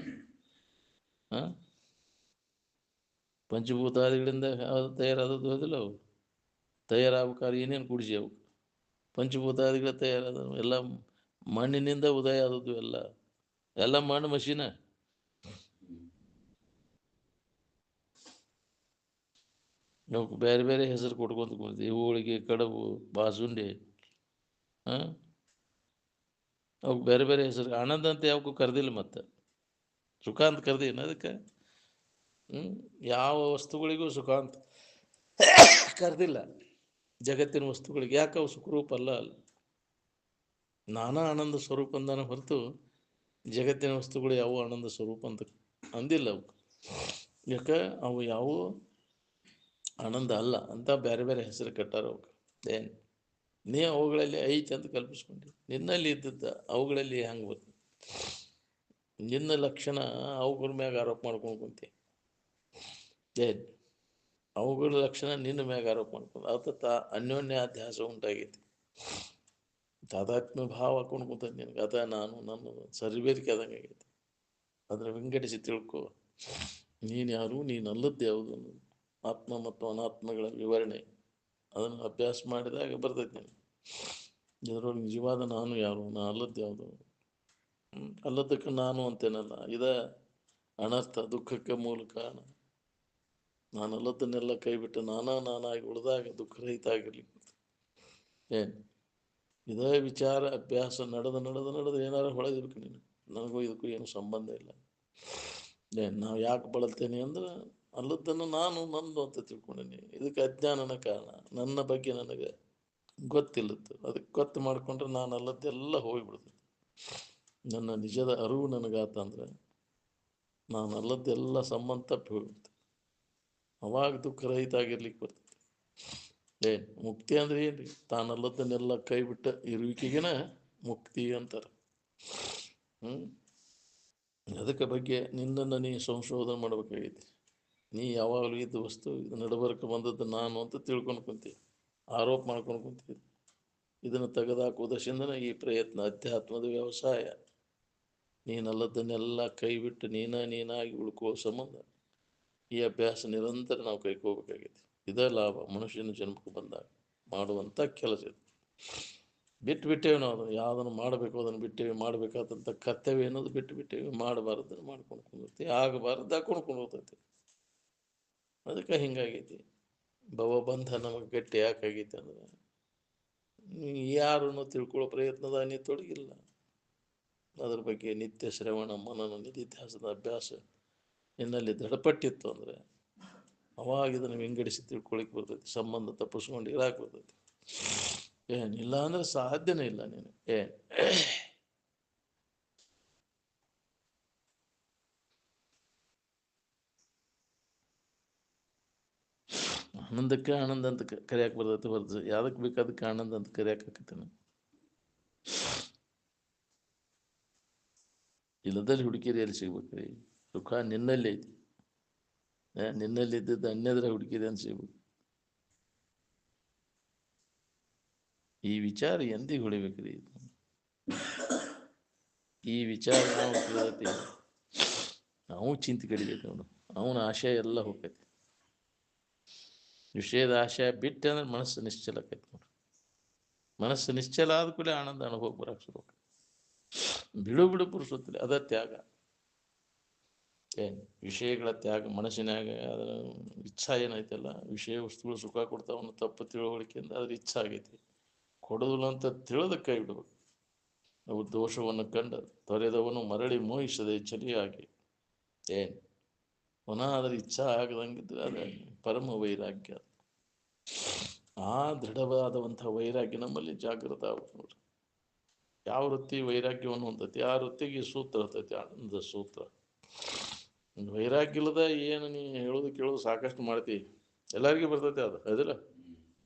ಪಂಚಭೂತಾದಿಗಳಿಂದ ತಯಾರಾದದ್ದು. ಹೋದಿಲ್ಲ ಅವು ತಯಾರಾಗಬೇಕಾದ್ರೆ ಏನೇನು ಕುಡಿಸಿ ಅವು ಪಂಚಭೂತಾದಿಗಳ ತಯಾರಾದ ಎಲ್ಲ ಮಣ್ಣಿನಿಂದ ಉದಯ ಆದದ್ದು. ಎಲ್ಲ ಮಣ್ಣು ಮಷೀನ. ನಾವು ಬೇರೆ ಬೇರೆ ಹೆಸರು ಕೊಟ್ಕೊಂತ ಕೂತೀವಿ. ಹೋಳಿಗೆ, ಕಡುಬು, ಬಾಸುಂಡಿ, ಅವು ಬೇರೆ ಬೇರೆ ಹೆಸರು. ಆನಂದ ಅಂತ ಯಾವಕ್ಕೂ ಕರೆದಿಲ್ಲ. ಮತ್ತು ಸುಖ ಅಂತ ಕರೆದೇನು ಅದಕ್ಕೆ? ಯಾವ ವಸ್ತುಗಳಿಗೂ ಸುಖ ಅಂತ ಕರೆದಿಲ್ಲ ಜಗತ್ತಿನ ವಸ್ತುಗಳಿಗೆ. ಯಾಕೆ? ಅವು ಸುಖರೂಪ ಅಲ್ಲ. ನಾನಾ ಆನಂದ ಸ್ವರೂಪ ಅಂದಾನ ಹೊರತು ಜಗತ್ತಿನ ವಸ್ತುಗಳು ಯಾವ ಆನಂದ ಸ್ವರೂಪ ಅಂತ ಅಂದಿಲ್ಲ ಅವು. ಯಾಕೆ? ಅವು ಯಾವ ಆನಂದ ಅಲ್ಲ ಅಂತ ಬೇರೆ ಬೇರೆ ಹೆಸರು ಕಟ್ಟಾರ ಅವಕ್ಕೆ. ನೀ ಅವುಗಳಲ್ಲಿ ಐತಿ ಅಂತ ಕಲ್ಪಿಸ್ಕೊಂಡಿ. ನಿನ್ನಲ್ಲಿ ಇದ್ದದ್ದ ಅವುಗಳಲ್ಲಿ ಹೆಂಗೆ ಬರ್ತದೆ? ನಿನ್ನ ಲಕ್ಷಣ ಅವುಗಳ ಮ್ಯಾಗ ಆರೋಪ ಮಾಡ್ಕೊಂಡು ಕುಂತಿ. ಅವುಗಳ ಲಕ್ಷಣ ನಿನ್ನ ಮ್ಯಾಗ ಆರೋಪ ಮಾಡ್ಕೊಂಡು ಅತ ಅನ್ಯೋನ್ಯ ಅಧ್ಯಾಸ ಉಂಟಾಗೈತಿ. ತಾದಾತ್ಮ್ಯ ಭಾವ ಹಾಕೊಂಡು ಕುಂತ ನಿನಗೆ ಅದ ನಾನು ನನ್ನ ಸರಿಬೇರಿಕೆ ಆದಂಗೆ ಆಗೈತಿ. ಅದರ ವಿಂಗಡಿಸಿ ತಿಳ್ಕೊ. ನೀನು ಯಾರು, ನೀನು ಅಲ್ಲದ್ದು ಯಾವುದು? ಆತ್ಮ ಮತ್ತು ಅನಾತ್ಮಗಳ ವಿವರಣೆ ಅದನ್ನು ಅಭ್ಯಾಸ ಮಾಡಿದಾಗ ಬರ್ತೈತಿ ನನಗೆ. ಇದರೊಳಗೆ ನಿಜವಾದ ನಾನು ಯಾರು, ನಾ ಅಲ್ಲದ್ದು ಯಾವುದು? ಅಲ್ಲದಕ್ಕೆ ನಾನು ಅಂತೇನಲ್ಲ. ಇದ ಅನರ್ಥ, ದುಃಖಕ್ಕೆ ಮೂಲ ಕಾರಣ. ನಾನು ಅಲ್ಲದನ್ನೆಲ್ಲ ಕೈಬಿಟ್ಟು ನಾನಾಗಿ ಉಳಿದಾಗ ದುಃಖರಹಿತ ಆಗಿರ್ಲಿಕ್ಕೆ ಇದೇ ವಿಚಾರ ಅಭ್ಯಾಸ ನಡೆದು ಏನಾರು ಹೊಳೆದಿರ್ಬೇಕು ನೀನು. ನನಗೂ ಇದಕ್ಕೂ ಏನು ಸಂಬಂಧ ಇಲ್ಲ. ನಾವು ಯಾಕೆ ಬಳಲ್ತೇನೆ ಅಂದ್ರೆ ಅಲ್ಲದನ್ನು ನಾನು ನಂದು ಅಂತ ತಿಳ್ಕೊಂಡೀನಿ. ಇದಕ್ಕೆ ಅಜ್ಞಾನನ ಕಾರಣ. ನನ್ನ ಬಗ್ಗೆ ನನಗೆ ಗೊತ್ತಿಲ್ಲದ್ದು. ಅದಕ್ಕೆ ಗೊತ್ತು ಮಾಡಿಕೊಂಡ್ರೆ ನಾನು ಅಲ್ಲದ್ದೆಲ್ಲ ಹೋಗಿಬಿಡ್ತದೆ. ನನ್ನ ನಿಜದ ಅರಿವು ನನಗಾತಂದ್ರೆ ನಾನು ಅಲ್ಲದ್ದೆಲ್ಲ ಸಂಬಂಧ ತಪ್ಪಿ ಹೋಗ್ಬಿಡ್ತೆ. ಅವಾಗ ದುಃಖರಹಿತ ಆಗಿರ್ಲಿಕ್ಕೆ ಬರ್ತದೆ. ಮುಕ್ತಿ ಅಂದ್ರೆ ಏನ್ರಿ? ತಾನಲ್ಲದನ್ನೆಲ್ಲ ಕೈ ಬಿಟ್ಟ ಇರುವಿಕೆಗೆನ ಮುಕ್ತಿ ಅಂತಾರೆ. ಅದಕ್ಕೆ ಬಗ್ಗೆ ನಿನ್ನನ್ನು ನೀ ಸಂಶೋಧನೆ ಮಾಡ್ಬೇಕಾಗೈತಿ. ನೀ ಯಾವಾಗಲೂ ಇದ್ದ ವಸ್ತು ಇದು ನಡಬರ್ಕ ಬಂದದ್ದು ನಾನು ಅಂತ ತಿಳ್ಕೊಂಡು ಕುಂತೀವಿ, ಆರೋಪ ಮಾಡ್ಕೊಂಡು ಕುಂತೀವಿ. ಇದನ್ನು ತೆಗೆದುಹಾಕುವುದರಿಂದನೇ ಈ ಪ್ರಯತ್ನ, ಅಧ್ಯಾತ್ಮದ ವ್ಯವಸಾಯ. ನೀನಲ್ಲದನ್ನೆಲ್ಲ ಕೈ ಬಿಟ್ಟು ನೀನಾಗಿ ಉಳ್ಕೋ ಸಂಬಂಧ ಈ ಅಭ್ಯಾಸ ನಿರಂತರ ನಾವು ಕೈಕೋಬೇಕಾಗೈತಿ. ಇದೇ ಲಾಭ ಮನುಷ್ಯನ ಜನ್ಮಕ್ಕೆ ಬಂದಾಗ ಮಾಡುವಂಥ ಕೆಲಸ ಇದು. ಬಿಟ್ಟೇವೆ ನಾವು ಅದನ್ನು, ಯಾವುದನ್ನು ಮಾಡಬೇಕು ಅದನ್ನು ಬಿಟ್ಟೇವೆ. ಮಾಡಬೇಕಾದಂಥ ಕರ್ತವ್ಯ ಅನ್ನೋದು ಬಿಟ್ಟೇವೆ. ಮಾಡಬಾರ್ದನ್ನು ಮಾಡ್ಕೊಂಡು ಕುಂದಿರ್ತೀವಿ, ಆಗಬಾರ್ದು ಹಾಕೊಂಡು ಹೋಗ್ತೈತಿ. ಅದಕ್ಕೆ ಹಿಂಗಾಗೈತಿ. ಭವಬಂಧ ನಮಗೆ ಗಟ್ಟಿ ಯಾಕಾಗೈತಿ ಅಂದ್ರೆ ಯಾರನ್ನು ತಿಳ್ಕೊಳ್ಳೋ ಪ್ರಯತ್ನದ ನೀ ತೊಡಗಿಲ್ಲ. ಅದ್ರ ಬಗ್ಗೆ ನಿತ್ಯ ಶ್ರವಣ ಮನನ ನಿಧಿಧ್ಯಾಸದ ಅಭ್ಯಾಸ ನಿನ್ನಲ್ಲಿ ದೃಢಪಟ್ಟಿತ್ತು ಅಂದರೆ ಅವಾಗ ಇದನ್ನು ವಿಂಗಡಿಸಿ ತಿಳ್ಕೊಳಿಕ್ಕೆ ಬರ್ತೈತಿ. ಸಂಬಂಧ ತಪ್ಪಿಸ್ಕೊಂಡು ಇರಾಕ್ ಬರ್ತೈತಿ. ಏನಿಲ್ಲ ಅಂದ್ರೆ ಸಾಧ್ಯನೇ ಇಲ್ಲ. ನೀನು ಆನಂದಕ್ಕೆ ಆನಂದ ಅಂತ ಕರೆಯಕ್ಕೆ ಬರ್ತೈತಿ ಹೊರತು ಯಾವ್ದಕ್ಕೆ ಬೇಕಾದಕ್ಕೆ ಆನಂದ ಅಂತ ಕರೆಯಕ್ಕೆ ಇಲ್ಲದಲ್ಲಿ ಹುಡುಕಿರಿ ಎಲ್ಲಿ ಸಿಗ್ಬೇಕ್ರಿ? ಸುಖ ನಿನ್ನಲ್ಲಿ ಐತಿ. ನಿನ್ನಲ್ಲಿ ಇದ್ದದ್ದು ಅನ್ಯದ್ರ ಹುಡುಕಿರಿ ಅಂತ ಸಿಗ್ಬೇಕು. ಈ ವಿಚಾರ ಎಂದಿಗೆ ಹೊಳಿಬೇಕ್ರಿ? ಈ ವಿಚಾರ ನಾವು ತಿಳಿದೈತಿ, ನಾವು ಚಿಂತೆ ಕಡಿದೈತಿ. ಅವನ ಆಶಯ ಎಲ್ಲ ಹೋಗ್ತೈತಿ. ವಿಷಯದ ಆಶಯ ಬಿಟ್ಟು ಅಂದ್ರೆ ಮನಸ್ಸು ನಿಶ್ಚಲ ಆಕೈತಿ ನೋಡ್ರಿ. ಮನಸ್ಸು ನಿಶ್ಚಲ ಆದ ಕೂಡಲೇ ಆನಂದ ಅನುಭವ ಬರಕ್ಕೆ ಶುರು. ಬಿಡು ಪುರುಷೋತ್ತಲ್ಲಿ ಅದ ತ್ಯಾಗ. ವಿಷಯಗಳ ತ್ಯಾಗ ಮನಸ್ಸಿನಾಗ ಅದರ ಇಚ್ಛಾ ಏನೈತಲ್ಲ, ವಿಷಯ ವಸ್ತುಗಳು ಸುಖ ಕೊಡ್ತಾವನ್ನ ತಪ್ಪು ತಿಳುವಳಿಕೆಯಿಂದ ಅದ್ರ ಇಚ್ಛಾ ಆಗೈತಿ. ಕೊಡೋದಿಲ್ಲ ಅಂತ ತಿಳಿದ ಕೈ ಬಿಡ್ಬೇಕು. ಅವು ದೋಷವನ್ನು ಕಂಡ ತೊರೆದವನು ಮರಳಿ ಮೋಹಿಸದೆ ಚಲಿಯಾಗಿ ಪುನಃ ಅದರ ಇಚ್ಛಾ ಆಗದಂಗಿದ್ರೆ ಅದೇ ಪರಮ ವೈರಾಗ್ಯ. ಆ ದೃಢವಾದಂತಹ ವೈರಾಗ್ಯ ನಮ್ಮಲ್ಲಿ ಜಾಗೃತ ಆಗ್ಬೇಕು ನೋಡ್ರಿ. ಯಾವ ವೃತ್ತಿ ವೈರಾಗ್ಯವನ್ನು ಹೊಂದತಿ ಆ ವೃತ್ತಿಗೆ ಸೂತ್ರ ಇರ್ತೈತಿ, ಆನಂದ ಸೂತ್ರ. ವೈರಾಗ್ಯ ಇಲ್ಲದ ಏನು ನೀ ಹೇಳೋದು ಕೇಳೋದು ಸಾಕಷ್ಟು ಮಾಡ್ತಿ, ಎಲ್ಲರಿಗೂ ಬರ್ತೈತಿ. ಅದು ಅದಿಲ್ಲ,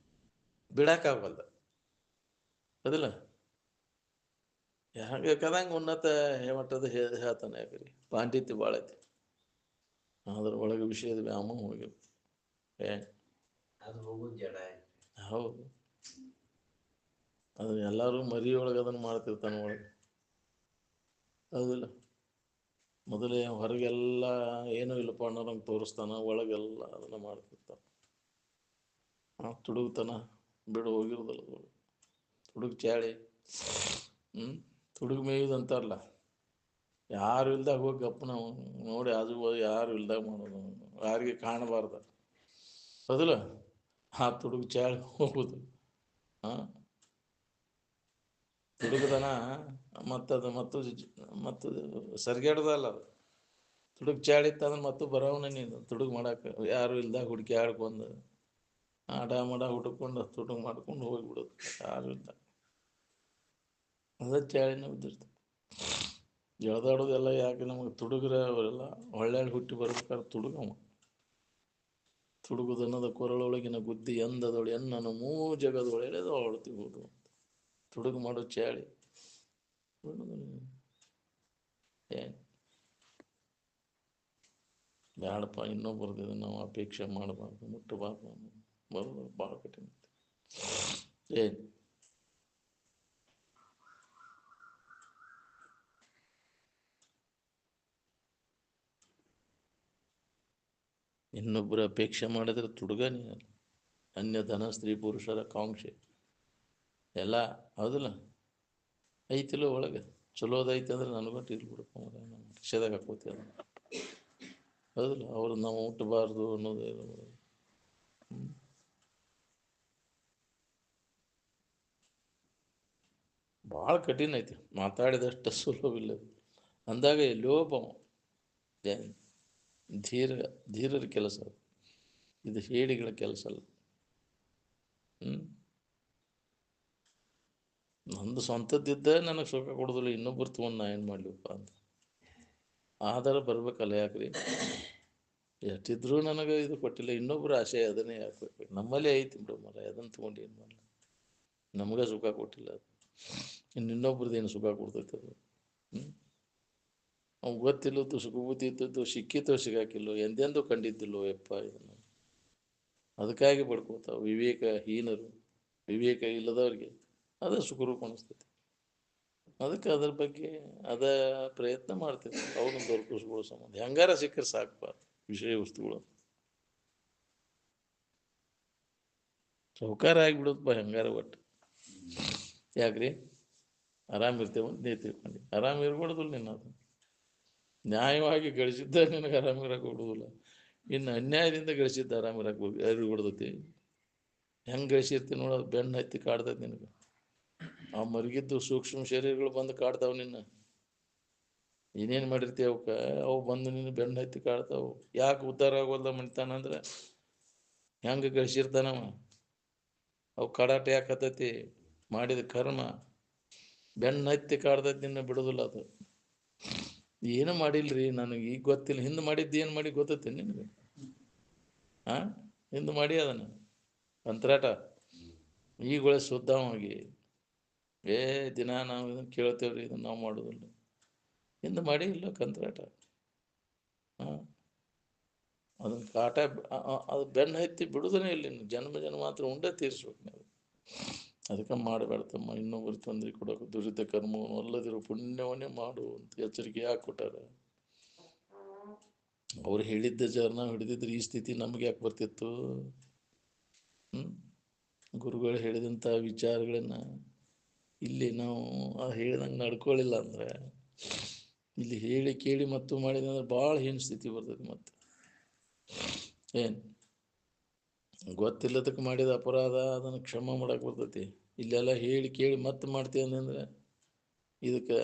ಬಿಡಕ್ಕಾಗಲ್ಲ ಅದಿಲ್ಲ. ಬೇಕಾದಂಗೆ ಉನ್ನತ ಮಟ್ಟದ ಹೇಳ್ತಾನೆ. ಯಾಕ್ರಿ ಪಾಂಡಿತ್ಯ ಭಾಳ ಐತಿ, ಅದ್ರ ಒಳಗೆ ವಿಷಯದ ವ್ಯಾಮೋಹ ಹೋಗಿರುತ್ತೆ. ಹೌದು, ಅದು ಎಲ್ಲರೂ ಮರಿಯೊಳಗೆ ಅದನ್ನು ಮಾಡ್ತಿರ್ತಾನೆ ಒಳಗೆ. ಹೌದಿಲ್ಲ, ಮೊದಲೇ ಹೊರಗೆಲ್ಲ ಏನೂ ಇಲ್ಲಪ್ಪ ಅನ್ನೋರಂಗೆ ತೋರಿಸ್ತಾನ, ಒಳಗೆಲ್ಲ ಅದನ್ನು ಮಾಡ್ತಿರ್ತಾನೆ. ತುಡುಗ್ತಾನ ಬಿಡು ಹೋಗಿರೋದಲ್ಲ ತುಡುಗ್ ಚಾಳಿ. ತುಡುಗು ಮೇಯುದು ಅಂತಾರಲ್ಲ, ಯಾರು ಇಲ್ದಾಗ ಹೋಗಿ ಗಪ್ಪ ನಾವು ನೋಡಿ ಆಜು ಯಾರು ಇಲ್ದಾಗ ಮಾಡೋದು, ಯಾರಿಗೆ ಕಾಣಬಾರ್ದ. ಹೌದಿಲ್ಲ, ಆ ತುಡುಗು ಚಾಳಿ ಹೋಗುದು. ತುಡುಗದನ ಮತ್ತದು ಮತ್ತು ಸರ್ಗ್ಯಾಡ್ದಲ್ಲ ಅದು. ತುಡುಗ್ ಚಾಳಿತ್ತಂದ್ರೆ ಮತ್ತು ಬರೋವನ ನೀನು ತುಡುಗು ಮಾಡಕ್ಕೆ. ಯಾರು ಇಲ್ದಾಗ ಹುಡುಕಿ ಆಡ್ಕೊಂಡು ಆಡ ಮಾಡ ಹುಡುಕೊಂಡು ತುಡುಗು ಮಾಡ್ಕೊಂಡು ಹೋಗಿಬಿಡೋದು ಯಾರು ಇಲ್ಲ. ಅದ ಚಾಳಿನ ಬಿದ್ದಿರ್ತದೆ. ಎಳ್ದಾಡೋದೆಲ್ಲ ಯಾಕೆ ನಮಗೆ ತುಡುಗ್ರ ಅವರೆಲ್ಲ ಒಳ್ಳೆ ಹುಟ್ಟಿ ಬರ್ಬೇಕಾದ್ರೆ ತುಡುಗವ. ತುಡುಗುದನ್ನದ ಕೊರಳೊಳಗಿನ ಗುದ್ದಿ ಎಂದದೊಳೆ ಎನ್ನನು ಮೂಜಗದೊಳೆ ಎಳೆದು ಹೊಳ್ತಿಬೋದು. ತುಡುಗು ಮಾಡೋ ಚಾಳಿ ಬ್ಯಾಡಪ್ಪ. ಇನ್ನೊಬ್ಬರದ್ದು ನಾವು ಅಪೇಕ್ಷೆ ಮಾಡಬಾರ್ದು, ಮುಟ್ಟಬಾರ್ದು, ಬರೋದು ಭಾಳ ಕಠಿಣ. ಇನ್ನೊಬ್ಬರ ಅಪೇಕ್ಷೆ ಮಾಡಿದ್ರೆ ತುಡುಗ ನೀನಲ್ಲ. ಅನ್ಯ ಧನ ಸ್ತ್ರೀ ಪುರುಷರ ಕಾಂಕ್ಷೆ ಎಲ್ಲ ಹೌದಿಲ್ಲ ಐತಿಲ್ಲ ಒಳಗೆ. ಚಲೋದೈತೆ ಅಂದ್ರೆ ನನಗೊಟ್ಟು ಇರ್ಬಿಡಪ್ಪ ರಿಕ್ಷಾದಾಗ ಹಾಕೋತೀವಿ ಅದು ಹೌದಿಲ್ಲ. ಅವ್ರು ನಾವು ಮುಟ್ಟಬಾರ್ದು ಅನ್ನೋದು ಭಾಳ ಕಠಿಣ ಐತಿ. ಮಾತಾಡಿದಷ್ಟು ಸುಲಭವಿಲ್ಲ ಅಂದಾಗ ಎಲ್ಲೋಪ ಧೀರರ ಕೆಲಸ. ಇದು ಹೇಡಿಗಳ ಕೆಲಸ ಅಲ್ಲ. ನಂದು ಸ್ವಂತದ್ದಿದ್ದ ನನಗೆ ಸುಖ ಕೊಡೋದಿಲ್ಲ, ಇನ್ನೊಬ್ಬರು ತೊಗೊಂಡು ನಾ ಏನು ಮಾಡ್ಲಿಪ್ಪ ಅಂತ ಆಧಾರ ಬರ್ಬೇಕಲ್ಲ. ಯಾಕ್ರಿ ಎಷ್ಟಿದ್ರು ನನಗೆ ಇದು ಕೊಟ್ಟಿಲ್ಲ, ಇನ್ನೊಬ್ರು ಆಸೆ ಅದನ್ನೇ ಯಾಕೆ ನಮ್ಮಲ್ಲೇ ಐತಿ ಬಿಡು ಮರ, ಅದನ್ನು ತೊಗೊಂಡು ಏನು ಮಾಡಲ್ಲ. ನಮಗೆ ಸುಖ ಕೊಟ್ಟಿಲ್ಲ ಅದು, ಇನ್ನೊಬ್ರದ್ದು ಏನು ಸುಖ ಕೊಡ್ತೈತೆ ಅದು. ಅವ್ನು ಗೊತ್ತಿಲ್ಲದ್ದು ಸುಖ ಬುದ್ಧಿ ಇದ್ದದ್ದು ಸಿಕ್ಕಿತ್ತೋ ಸಿಗಾಕಿಲ್ಲೋ ಎಂದೆಂದೂ ಕಂಡಿದ್ದಿಲ್ಲೋ ಯಪ್ಪ ಇದನ್ನು. ಅದಕ್ಕಾಗಿ ಪಡ್ಕೋತಾವ ವಿವೇಕಹೀನರು, ವಿವೇಕ ಇಲ್ಲದವ್ರಿಗೆ ಅದ ಸುಖರೂಪ ಅನಿಸ್ತೈತಿ. ಅದಕ್ಕೆ ಅದ್ರ ಬಗ್ಗೆ ಅದ ಪ್ರಯತ್ನ ಮಾಡ್ತೈತಿ ಅವನು ದೊರಕಿಸ್ಕೊಳ್ಳೋ ಸಂಬಂಧ ಹೆಂಗಾರ ಸಿಕ್ಕರೆ ಸಾಕಪ್ಪ ವಿಷಯ ವಸ್ತುಗಳು ಸೌಕಾರ ಆಗಿಬಿಡುತ್ತಪ್ಪ ಹೆಂಗಾರ ಒಟ್ಟು. ಯಾಕ್ರಿ ಆರಾಮಿರ್ತೇವೆ ಅಂತ ನೀ ತಿಳ್ಕೊಂಡು ಆರಾಮ್ ಇರ್ಬಾರ್ದಿಲ್ಲ ನೀನು. ಅದು ನ್ಯಾಯವಾಗಿ ಗಳಿಸಿದ್ದ ನಿನಗೆ ಆರಾಮಿರಕ್ಕೆ ಕೊಡುವುದಿಲ್ಲ, ಇನ್ನು ಅನ್ಯಾಯದಿಂದ ಗಳಿಸಿದ್ದ ಆರಾಮಿರಕ್ಕೆ ಇರ್ಬಿಡ್ತೈತಿ. ಹೆಂಗೆ ಗಳಿಸಿರ್ತೀನಿ ನೋಡೋದು ಬೆನ್ನು ಹತ್ತಿ ಕಾಡ್ತೈತಿ ನಿನಗೆ. ಆ ಮರುಗಿದ್ದು ಸೂಕ್ಷ್ಮ ಶರೀರಗಳು ಬಂದು ಕಾಡ್ತಾವ ನಿನ್ನ. ಏನೇನು ಮಾಡಿರ್ತೀವಿ ಅವಕ್ಕೆ ಅವು ಬಂದು ನಿನ್ನ ಬೆನ್ನು ಹತ್ತಿ ಕಾಡ್ತಾವು. ಯಾಕೆ ಉದ್ಧಾರ ಆಗೋಲ್ಲ ಮಾಡ್ತಾನಂದ್ರೆ ಹೆಂಗೆ ಗಳಿಸಿರ್ತಾನವ. ಅವು ಕಾಡಾಟ ಯಾಕೆ ಹತ್ತೈತಿ ಮಾಡಿದ ಕರ್ಮ ಬೆನ್ನು ಹತ್ತಿ ಕಾಡ್ತೈತಿ ನಿನ್ನ ಬಿಡೋದಿಲ್ಲ. ಅದು ಏನು ಮಾಡಿಲ್ರಿ ನನಗೆ ಈಗ ಗೊತ್ತಿಲ್ಲ. ಹಿಂದೆ ಮಾಡಿದ್ದು ಏನು ಮಾಡಿ ಗೊತ್ತೈತಿ ನಿನಗೆ? ಹಿಂದೆ ಮಾಡಿ ಅದನ್ನು ಕಂತ್ರಾಟ ಈಗ ಶುದ್ಧವಾಗಿ ದಿನ ನಾವು ಇದನ್ನು ಕೇಳ್ತೇವ್ರಿ, ಇದನ್ನು ನಾವು ಮಾಡೋದಿಲ್ಲ. ಹಿಂದೆ ಮಾಡಿ ಇಲ್ಲ ಕಂತ್ರಾಟ. ಅದನ್ನು ಕಾಟ ಅದು ಬೆನ್ನು ಹತ್ತಿ ಬಿಡುದನೇ ಇಲ್ಲ. ಜನ್ಮ ಜನ್ಮಾಂತರ ಉಂಡೆ ತೀರಿಸ್ಬೇಕು ನೀವು. ಅದಕ್ಕೆ ಮಾಡಬೇಡ್ತಮ್ಮ ಇನ್ನೊಬ್ಬರು ತೊಂದರೆ ಕೊಡೋಕೆ. ದುರಿತ ಕರ್ಮವನ್ನು ಅಲ್ಲದಿರೋ ಪುಣ್ಯವನ್ನೇ ಮಾಡು ಅಂತ ಎಚ್ಚರಿಕೆ ಯಾಕೆ ಕೊಟ್ಟಾರ? ಅವ್ರು ಹೇಳಿದ್ದ ನಾವು ಹಿಡಿದಿದ್ರೆ ಈ ಸ್ಥಿತಿ ನಮ್ಗೆ ಯಾಕೆ ಬರ್ತಿತ್ತು? ಗುರುಗಳು ಹೇಳಿದಂಥ ವಿಚಾರಗಳನ್ನ ಇಲ್ಲಿ ನಾವು ಹೇಳಿದಂಗೆ ನಡ್ಕೊಳ್ಳಿಲ್ಲ ಅಂದ್ರೆ, ಇಲ್ಲಿ ಹೇಳಿ ಕೇಳಿ ಮತ್ತು ಮಾಡಿದಂದ್ರೆ ಭಾಳ ಹೀನ ಸ್ಥಿತಿ ಬರ್ತೈತಿ. ಮತ್ತೆ ಏನು ಗೊತ್ತಿಲ್ಲದಕ್ಕೆ ಮಾಡಿದ ಅಪರಾಧ ಅದನ್ನು ಕ್ಷಮ ಮಾಡಕ್ಕೆ ಬರ್ತೈತಿ. ಇಲ್ಲೆಲ್ಲ ಹೇಳಿ ಕೇಳಿ ಮತ್ತೆ ಮಾಡ್ತೀವಿ ಅಂತಂದ್ರೆ ಇದಕ್ಕೆ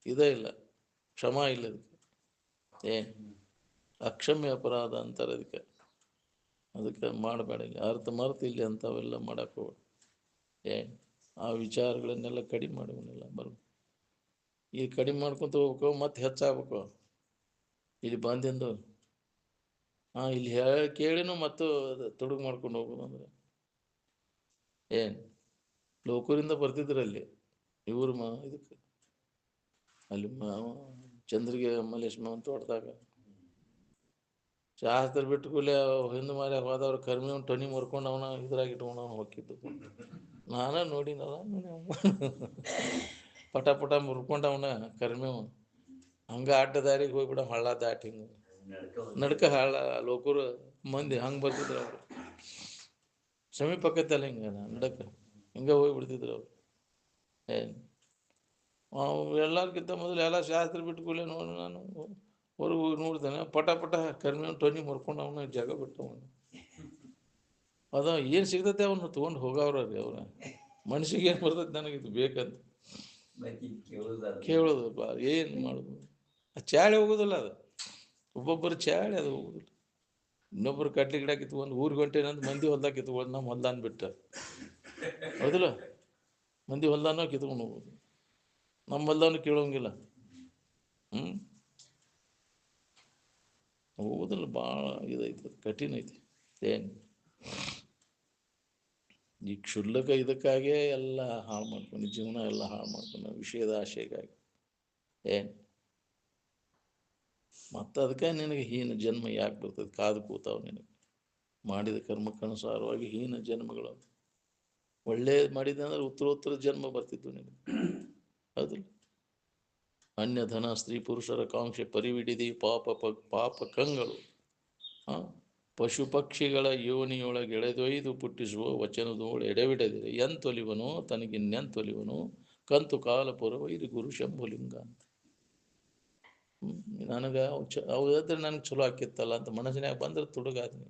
ಇದೇ ಇಲ್ಲ, ಕ್ಷಮ ಇಲ್ಲ. ಇದಕ್ಕೆ ಅಕ್ಷಮ್ಯ ಅಪರಾಧ ಅಂತಾರೆ ಅದಕ್ಕೆ. ಅದಕ್ಕೆ ಮಾಡಬೇಡ, ಅರ್ಥ ಮರ್ತು ಇಲ್ಲಿ ಅಂಥವೆಲ್ಲ ಮಾಡಕ್ಕೆ ಹೋಗ್ಬೇಡ. ಆ ವಿಚಾರಗಳನ್ನೆಲ್ಲ ಕಡಿಮೆ ಮಾಡುವನೆಲ್ಲ ಈಗ ಕಡಿಮೆ ಮಾಡ್ಕೊತ ಹೋಗ್ಬೇಕು, ಮತ್ತೆ ಹೆಚ್ಚಾಗಬೇಕು. ಇಲ್ಲಿ ಬಂದಿಂದು ಇಲ್ಲಿ ಹೇಳಿ ಕೇಳಿನೂ ಮತ್ತು ತೊಡಗು ಮಾಡ್ಕೊಂಡು ಹೋಗೋದು ಅಂದ್ರೆ ಲೋಕೂರಿಂದ ಬರ್ತಿದ್ರಲ್ಲಿ ಇವ್ರು ಇದಕ್ಕೆ ಅಲ್ಲಿ ಚಂದ್ರಿಗೆ ಮಲ್ಲೇಶ್ಮ ಅಂತ ಹೊಡೆದಾಗ ಶಾಸ್ತ್ರ ಬಿಟ್ಟು ಕೂಲಿ ಹಿಂದೆ ಮಾರಿ ಹೋದವ್ರು ಕರ್ಮಿ ಟೊನಿ ಮುರ್ಕೊಂಡು ಅವನ ಇದ್ರಾಗ ಇಟ್ಕೊಂಡು ಅವನು ಹೋಗಿದ್ದು ನಾನ ನೋಡಿನಲ್ಲ. ಪಟ ಪಟ ಮುರ್ಕೊಂಡು ಅವನ ಕರ್ಮಿ ಹಂಗ ಅಡ್ಡ ದಾರಿಗೆ ಹೋಗ್ಬಿಡ ಹಳ್ಳ ದಾಟಿ ಹಿಂಗ ನಡ್ಕ ಹಳ್ಳ ಲೋಕರು ಮಂದಿ ಹಂಗೆ ಬರ್ತಿದ್ರು. ಅವರು ಸಮೀಪಕ್ಕತ್ತಲ್ಲ ಹಿಂಗ ನಡಕ ಹಿಂಗೆ ಹೋಗ್ಬಿಡ್ತಿದ್ರು ಅವ್ರು. ಎಲ್ಲರ್ಗಿಂತ ಮೊದಲು ಎಲ್ಲ ಶಾಸ್ತ್ರ ಬಿಟ್ಟು ಕೂಲಿ ನೋಡಿ ನಾನು ಹೊರಗೆ ಹೋಗಿ ನೋಡ್ತಾನೆ, ಪಟ ಪಟ ಕರ್ಮಿ ಟೊನಿ ಮುರ್ಕೊಂಡು ಅವನ ಜಾಗ ಬಿಟ್ಟು ಅವನು ಅದ ಏನು ಸಿಗ್ತೈತೆ ಅವನು ತೊಗೊಂಡು ಹೋಗವ್ರಿ. ಅವ್ರ ಮನುಷ್ಯಗೆ ಏನು ಬರ್ತೈತೆ ನನಗಿದು ಬೇಕಂತ ಕೇಳೋದು. ಏನು ಮಾಡೋದು? ಚಾಳಿ ಹೋಗೋದಿಲ್ಲ ಅದು. ಒಬ್ಬೊಬ್ಬರು ಚಾಳಿ ಅದು ಹೋಗುದಿಲ್ಲ. ಇನ್ನೊಬ್ಬರು ಕಡ್ಲಿ ಗಿಡ ಕಿತ್ಕೊಂಡು ಊರಿಗೆ ಹೊಂಟೇನಂತ ಮಂದಿ ಹೊಲ್ದಾಗ ಕಿತ್ಕೊಂಡು ನಮ್ಮ ಹೊಲ್ದಾನ್ ಬಿಟ್ಟ ಹೌದಿಲ್ಲ. ಮಂದಿ ಹೊಲ್ದಾನೋ ಕಿತ್ಕೊಂಡು ಹೋಗೋದು, ನಮ್ಮ ಹೊಲ್ದಾನು ಕೇಳೋಂಗಿಲ್ಲ. ಹೋಗೋದಿಲ್ಲ. ಭಾಳ ಇದೈತಿ, ಕಠಿಣ ಐತಿ. ಈ ಕ್ಷುಲ್ಲಕ ಇದಕ್ಕಾಗೇ ಎಲ್ಲ ಹಾಳು ಮಾಡ್ಕೊಂಡು ಜೀವನ ಎಲ್ಲ ಹಾಳು ಮಾಡ್ಕೊಂಡು ವಿಷಯದ ಆಶೆಗಾಗಿ ಮತ್ತು ಅದಕ್ಕೆ ನಿನಗೆ ಹೀನ ಜನ್ಮ ಯಾಕೆ ಬರ್ತದೆ? ಕಾದು ಕೂತಾವ ನಿನಗೆ ಮಾಡಿದ ಕರ್ಮಕ್ಕನುಸಾರವಾಗಿ ಹೀನ ಜನ್ಮಗಳು. ಒಳ್ಳೇದು ಮಾಡಿದೆ ಅಂದ್ರೆ ಉತ್ತರೋತ್ತರ ಜನ್ಮ ಬರ್ತಿತ್ತು ನಿನಗೆ, ಹೌದಿಲ್ಲ. ಅನ್ಯ ಧನ ಸ್ತ್ರೀ ಪುರುಷರ ಕಾಂಕ್ಷೆ ಪರಿವಿಡಿದಿ ಪಾಪ ಕಂಗಳು ಪಶು ಪಕ್ಷಿಗಳ ಯೋನಿಯೊಳಗೆಳೆದೊಯ್ದು ಪುಟ್ಟಿಸುವ ವಚನದೋಳು ಎಡೆಬಿಡದಿದೆ. ಎಂತೊಲಿವನು ತನಗಿನ್ನೆಂತೊಲಿವನು ಕಂತು ಕಾಲ ಪುರವ ಇದು ಗುರು ಶಂಭುಲಿಂಗ ಅಂತ. ನನಗೆ ಅವ್ರೆ ನನಗೆ ಚಲೋ ಆಕಿತ್ತಲ್ಲ ಅಂತ ಮನಸ್ಸಿನಾಗ ಬಂದ್ರೆ ತುಡುಗಾದ್ನಿ.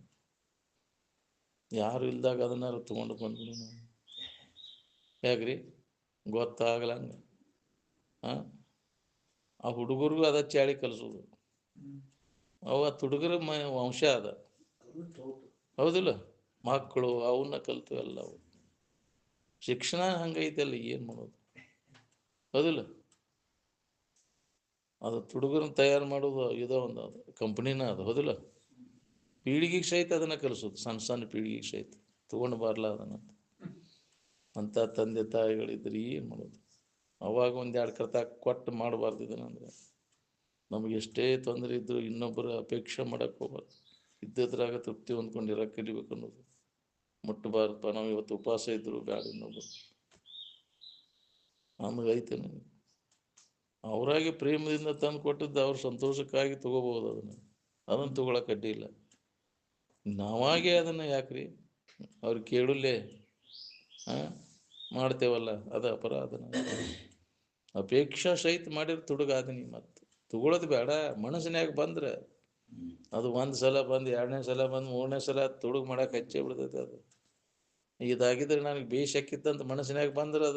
ಯಾರು ಇಲ್ದಾಗ ಅದನ್ನಾರು ತೊಗೊಂಡು ಬಂದ್ಬಿಡಿ ನಾವು. ಹೇಗ್ರಿ ಗೊತ್ತಾಗ್ಲಂಗ ಆ ಹುಡುಗರಿಗೂ ಅದ ಚಾಳಿ ಕಲಿಸೋದು. ಅವ ತುಡುಗರ ವಂಶ ಅದ, ಹೌದಿಲ್ಲ. ಮಕ್ಕಳು ಅವನ್ನ ಕಲಿತು ಎಲ್ಲವು. ಶಿಕ್ಷಣ ಹಂಗೈತಲ್ಲ, ಏನು ಮಾಡೋದು? ಹೌದಿಲ್ಲ. ಅದು ತುಡುಗರನ್ನ ತಯಾರು ಮಾಡೋದು ಇದೋ ಒಂದು ಅದು ಕಂಪ್ನಿನ ಅದು, ಹೌದಿಲ್ಲ. ಪೀಳಿಗೆಗೆ ಸಹಿತ ಅದನ್ನು ಕಲಿಸೋದು, ಸಣ್ಣ ಸಣ್ಣ ಪೀಳಿಗೆಗೆ ಸಹಿತ ತೊಗೊಂಡು ಬರಲ್ಲ ಅದನ್ನು. ಅಂಥ ತಂದೆ ತಾಯಿಗಳಿದ್ರೆ ಏನು ಮಾಡೋದು? ಅವಾಗ ಒಂದೆರಡು ಕರ್ತ ಕೊಟ್ಟು ಮಾಡಬಾರ್ದು ಇದನ್ನಂದ್ರೆ. ನಮಗೆ ಎಷ್ಟೇ ತೊಂದರೆ ಇದ್ದರೂ ಇನ್ನೊಬ್ಬರ ಅಪೇಕ್ಷೆ ಮಾಡಕ್ಕೆ ಹೋಗ್ಬಾರ್ದು. ಇದ್ದದ್ರಾಗ ತೃಪ್ತಿ ಹೊಂದ್ಕೊಂಡು ಇರೋಕೆ ಕಲಿಬೇಕು ಅನ್ನೋದು. ಮುಟ್ಟಬಾರ್ದಪ್ಪ, ನಾವು ಇವತ್ತು ಉಪವಾಸ ಇದ್ರು ಬ್ಯಾಡ ಇನ್ನೊಬ್ರು ನಮಗೈತೆ. ಅವರಾಗಿ ಪ್ರೇಮದಿಂದ ತಂದು ಕೊಟ್ಟಿದ್ದು ಅವ್ರ ಸಂತೋಷಕ್ಕಾಗಿ ತಗೋಬಹುದು, ಅದನ್ನು ತಗೊಳಕ್ ಅಡ್ಡಿ ಇಲ್ಲ. ನಾವಾಗೆ ಅದನ್ನು ಯಾಕ್ರಿ ಅವ್ರು ಕೇಳಲ್ಲೇ ಮಾಡ್ತೇವಲ್ಲ, ಅದು ಅಪರಾಧನ. ಅಪೇಕ್ಷಾ ಸಹಿತ ಮಾಡಿದ್ರೆ ತುಡುಗಾದನಿ. ಮತ್ತೆ ತಗೊಳೋದು ಬೇಡ, ಮನಸ್ಸಿನಾಗ ಬಂದ್ರೆ ಅದು ಒಂದು ಸಲ ಬಂದು, ಎರಡನೇ ಸಲ ಬಂದು, ಮೂರನೇ ಸಲ ತುಡುಗು ಮಾಡಕ್ಕೆ ಹಚ್ಚೇ ಬಿಡ್ತೈತೆ. ಅದು ಇದಾಗಿದ್ರೆ ನನಗೆ ಬೇಷಕ್ಕಿತ್ತಂತ ಮನಸ್ಸಿನಾಗ ಬಂದ್ರೆ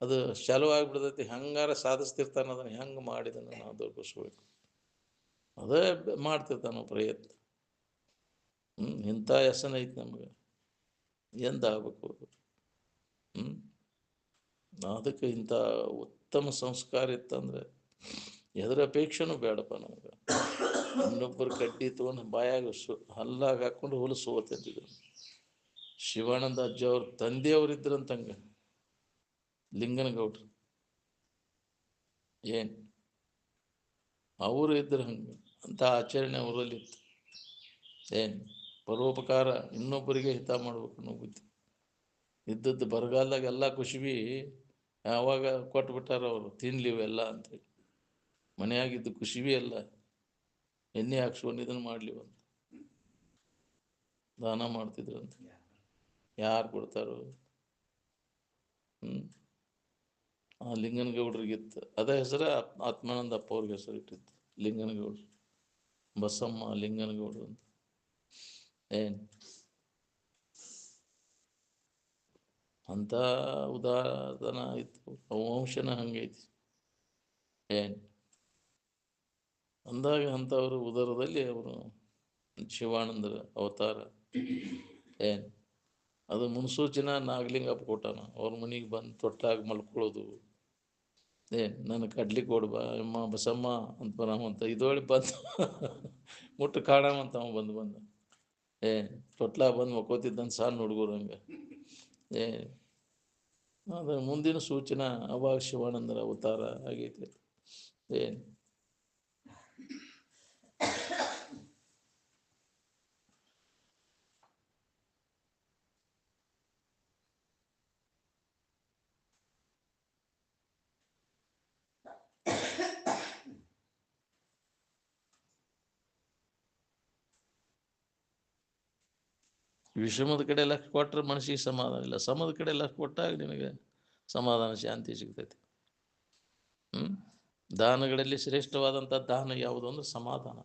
ಅದು ಚಾಲು ಆಗ್ಬಿಡ್ತೈತಿ. ಹಂಗಾರ ಸಾಧಿಸ್ತಿರ್ತಾನೆ, ಅದನ್ನು ಹೆಂಗೆ ಮಾಡಿದನು ನಾವು ತೋರಿಸ್ಬೇಕು, ಅದೇ ಮಾಡ್ತಿರ್ತಾನ ಪ್ರಯತ್ನ. ಇಂಥ ಹೆಸನ ಐತಿ ನಮ್ಗೆ, ಎಂದಾಗಬೇಕು. ಅದಕ್ಕೆ ಇಂಥ ಉತ್ತಮ ಸಂಸ್ಕಾರ ಇತ್ತಂದ್ರೆ ಎದರ ಅಪೇಕ್ಷೆನೂ ಬೇಡಪ್ಪ ನಮ್ಗೆ. ಇನ್ನೊಬ್ಬರು ಕಡ್ಡಿ ತೊಗೊಂಡು ಬಾಯಾಗ ಹಲ್ಲಾಗ ಹಾಕೊಂಡು ಹೊಲಸು ಓದ್ತಿದ್ರು. ಶಿವಾನಂದ ಅಜ್ಜ ಅವ್ರ ತಂದೆಯವ್ರಿದ್ರಂತಂಗ, ಲಿಂಗನಗೌಡ್ರು ಏನ್ ಅವರು ಇದ್ರ ಹಂಗೆ ಅಂತ ಆಚರಣೆ ಅವರಲ್ಲಿ ಇತ್ತು. ಏನ್ ಪರೋಪಕಾರ, ಇನ್ನೊಬ್ಬರಿಗೆ ಹಿತ ಮಾಡ್ಬೇಕು ಅನ್ನೋ ಬುದ್ಧಿ ಇದ್ದದ್ದು. ಬರಗಾಲದಾಗ ಎಲ್ಲ ಖುಷಿ ಯಾವಾಗ ಕೊಟ್ಬಿಟ್ಟಾರ ಅವರು, ತಿನ್ಲಿವೆಲ್ಲ ಅಂತೇಳಿ. ಮನೆಯಾಗಿದ್ದು ಖುಷಿ ಎಲ್ಲ ಎಣ್ಣೆ ಹಾಕ್ಸ್ಕೊಂಡು ಇದನ್ನು ಮಾಡ್ಲಿವಂತ ದಾನ ಮಾಡ್ತಿದ್ರಂತ. ಯಾರು ಕೊಡ್ತಾರೋ? ಆ ಲಿಂಗನಗೌಡ್ರಿಗಿತ್ತು ಅದೇ ಹೆಸರ. ಆತ್ಮಾನಂದ ಅಪ್ಪ ಅವ್ರಿಗೆ ಹೆಸರು ಇಟ್ಟಿತ್ತು ಲಿಂಗನಗೌಡ್ರು, ಬಸಮ್ಮ ಲಿಂಗನಗೌಡ್ರು ಅಂತ. ಏನ್ ಅಂತ ಉದಾಹರಣ ಇತ್ತು. ವಂಶನ ಹಂಗೈತಿ. ಏನ್ ಅಂದಾಗ ಅಂಥವ್ರು ಉದರದಲ್ಲಿ ಅವರು ಶಿವಾನಂದರ ಅವತಾರ. ಏನ್ ಅದು ಮುನ್ಸೂಚನಾ ನಾಗಲಿಂಗಪ್ಪ ಕೊಟ್ಟಾನ. ಅವ್ರ ಮನೆಗೆ ಬಂದು ತೊಟ್ಲಾಗ ಮಲ್ಕೊಳ್ಳೋದು. ನನ್ನ ಕಡ್ಲಿ ಕೊಡ್ಬಾ ಅಮ್ಮ ಬಸಮ್ಮ ಅಂತ ಬರಾಮಂತ ಇದೊಳಿ ಬಂದು ಮುಟ್ಟು ಕಾಣಾಮಂತ ಅವ ಬಂದು ತೊಟ್ಲಾಗ ಬಂದು ಮಕ್ಕೋತಿದ್ದಂತ ಸಣ್ಣ ಹುಡುಗರು ಹಂಗೆ. ಅದ ಮುಂದಿನ ಸೂಚನಾ ಅವಾಗ ಶಿವಾನಂದರ ಅವತಾರ ಆಗೈತಿ. ವಿಷಮದ ಕಡೆ ಲಕ್ಷ ಕೊಟ್ಟರೆ ಮನಸ್ಸಿಗೆ ಸಮಾಧಾನ ಇಲ್ಲ, ಸಮದ ಕಡೆ ಲಕ್ಷ ಕೊಟ್ಟಾಗ ನಿನಗೆ ಸಮಾಧಾನ ಶಾಂತಿ ಸಿಗ್ತೈತಿ. ದಾನಗಳಲ್ಲಿ ಶ್ರೇಷ್ಠವಾದಂಥ ದಾನ ಯಾವುದು ಅಂದ್ರೆ ಸಮಾಧಾನ.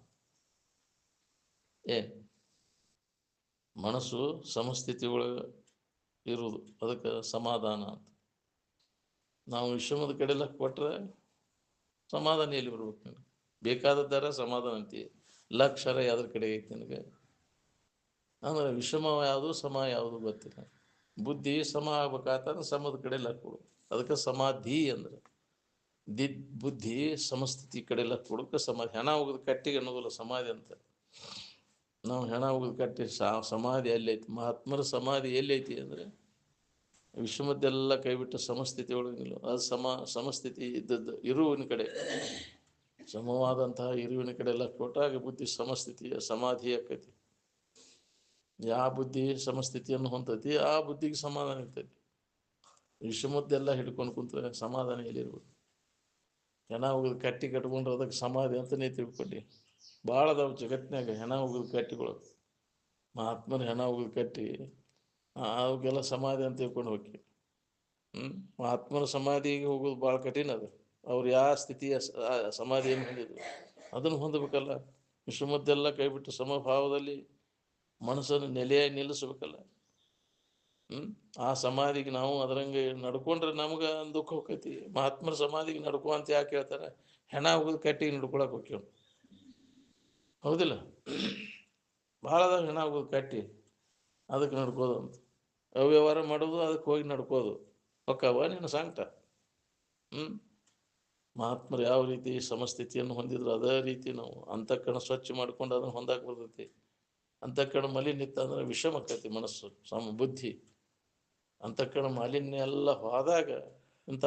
ಮನಸ್ಸು ಸಮಸ್ಥಿತಿ ಒಳಗೆ ಇರುವುದು, ಅದಕ್ಕೆ ಸಮಾಧಾನ ಅಂತ. ನಾವು ವಿಷಮದ ಕಡೆ ಲಕ್ಷ ಕೊಟ್ರೆ ಸಮಾಧಾನ ಎಲ್ಲಿ ಬರ್ಬೇಕು? ನಿನಗೆ ಬೇಕಾದದ್ದಾರ ಸಮಾಧಾನ ಅಂತೀಯ, ಲಕ್ಷರ ಯಾವ್ದ್ರ ಕಡೆ ಐತಿ ನಿನಗೆ? ಅಂದ್ರೆ ವಿಷಮ ಯಾವುದು ಸಮ ಯಾವುದು ಗೊತ್ತಿಲ್ಲ. ಬುದ್ಧಿ ಸಮ ಆಗ್ಬೇಕಾತಂದ್ರೆ ಸಮದ ಕಡೆ ಲಕ್ ಕೊಡು, ಅದಕ್ಕೆ ಸಮಾಧಿ ಅಂದ್ರೆ. ಬುದ್ಧಿ ಸಮಸ್ಥಿತಿ ಕಡೆ ಲಕ್ ಕೊಡಕ್ಕೆ ಸಮಾಧಿ. ಹೆಣ ಹೋಗದ ಕಟ್ಟಿಗೆ ಅನ್ನೋದಿಲ್ಲ ಸಮಾಧಿ ಅಂತ. ನಾವು ಹೆಣ ಹೋಗದ ಕಟ್ಟಿ ಸಮಾಧಿ ಎಲ್ಲೈತಿ? ಮಹಾತ್ಮರ ಸಮಾಧಿ ಎಲ್ಲೈತಿ ಅಂದ್ರೆ ವಿಷಮದ್ದೆಲ್ಲ ಕೈಬಿಟ್ಟು ಸಮಸ್ಥಿತಿ ಒಳಗಿಲ್ಲ. ಅದು ಸಮಸ್ಥಿತಿ ಇದ್ದದ್ದು ಇರುವಿನ ಕಡೆ, ಸಮವಾದಂತಹ ಇರುವಿನ ಕಡೆ ಲಕ್ ಕೊಟ್ಟಾಗ ಬುದ್ಧಿ ಸಮಸ್ಥಿತಿಯ ಸಮಾಧಿ ಆಕೈತಿ. ಯಾವ ಬುದ್ಧಿ ಸಮಸ್ಥಿತಿಯನ್ನು ಹೊಂದೈತಿ ಆ ಬುದ್ಧಿಗೆ ಸಮಾಧಾನ ಇರ್ತೈತಿ. ವಿಷಮದ್ದೆಲ್ಲ ಹಿಡ್ಕೊಂಡು ಕುಂತ್ರೆ ಸಮಾಧಾನ ಎಲ್ಲಿರ್ಬೇಕು? ಹೆಣ ಹೋಗಿದ್ ಕಟ್ಟಿ ಕಟ್ಕೊಂಡ್ರೆ ಅದಕ್ಕೆ ಸಮಾಧಿ ಅಂತಲೇ ತಿಳ್ಕೊಂಡಿ. ಭಾಳ ಅದಾವ ಜಗತ್ತಿನಾಗ ಹೆಣ ಹೋಗಿದ್ ಕಟ್ಟಿಗಳು. ಮಹಾತ್ಮರ ಹೆಣ ಹೋಗಿದ್ ಕಟ್ಟಿ ಅವಕ್ಕೆಲ್ಲ ಸಮಾಧಿ ಅಂತ ತಿಳ್ಕೊಂಡು ಹೋಗಿ. ಮಹಾತ್ಮರ ಸಮಾಧಿಗೆ ಹೋಗೋದು ಭಾಳ ಕಠಿಣ. ಅದು ಅವ್ರು ಯಾವ ಸ್ಥಿತಿಯ ಸಮಾಧಿಯನ್ನು ಹೊಂದಿದ್ರು ಅದನ್ನು ಹೊಂದಬೇಕಲ್ಲ. ವಿಷಮದ್ದೆಲ್ಲ ಕೈಬಿಟ್ಟು ಸಮಭಾವದಲ್ಲಿ ಮನಸ್ಸನ್ನು ನೆಲೆಯಾಗಿ ನಿಲ್ಲಿಸ್ಬೇಕಲ್ಲ. ಆ ಸಮಾಧಿಗೆ ನಾವು ಅದರಂಗೆ ನಡ್ಕೊಂಡ್ರೆ ನಮ್ಗೆ ದುಃಖ ಹೋಗ್ತೈತಿ. ಮಹಾತ್ಮರ ಸಮಾಧಿಗೆ ನಡ್ಕೊ ಅಂತ ಯಾಕೆ ಹೇಳ್ತಾರೆ? ಹೆಣ ಹೋಗೋದು ಕಟ್ಟಿಗೆ ನಡ್ಕೊಳಕ್ ಹೋಗ್ಯವ, ಹೌದಿಲ್ಲ? ಭಾಳ ಅದ ಹೆಣ ಹೋಗೋದು ಕಟ್ಟಿ, ಅದಕ್ಕೆ ನಡ್ಕೋದು ಅಂತ. ಅವ್ಯವಹಾರ ಮಾಡೋದು, ಅದಕ್ಕೆ ಹೋಗಿ ನಡ್ಕೋದು. ಹೊಕ್ಕವ ನೀನು ಸಂಕಟ. ಮಹಾತ್ಮರು ಯಾವ ರೀತಿ ಸಮಸ್ಥಿತಿಯನ್ನು ಹೊಂದಿದ್ರು ಅದೇ ರೀತಿ ನಾವು ಅಂತಃಕರಣ ಸ್ವಚ್ಛ ಮಾಡ್ಕೊಂಡು ಅದನ್ನು ಹೊಂದಾಕ್ ಬರ್ತೈತಿ. ಅಂತಃಕರಣ ಮಾಲಿನ್ಯ ಇತ್ತ ಅಂದ್ರೆ ವಿಷಮ ಆಕೈತಿ ಮನಸ್ಸು, ಬುದ್ಧಿ. ಅಂತಃಕರಣ ಮಾಲಿನ್ಯ ಎಲ್ಲ ಹೋದಾಗ ಇಂಥ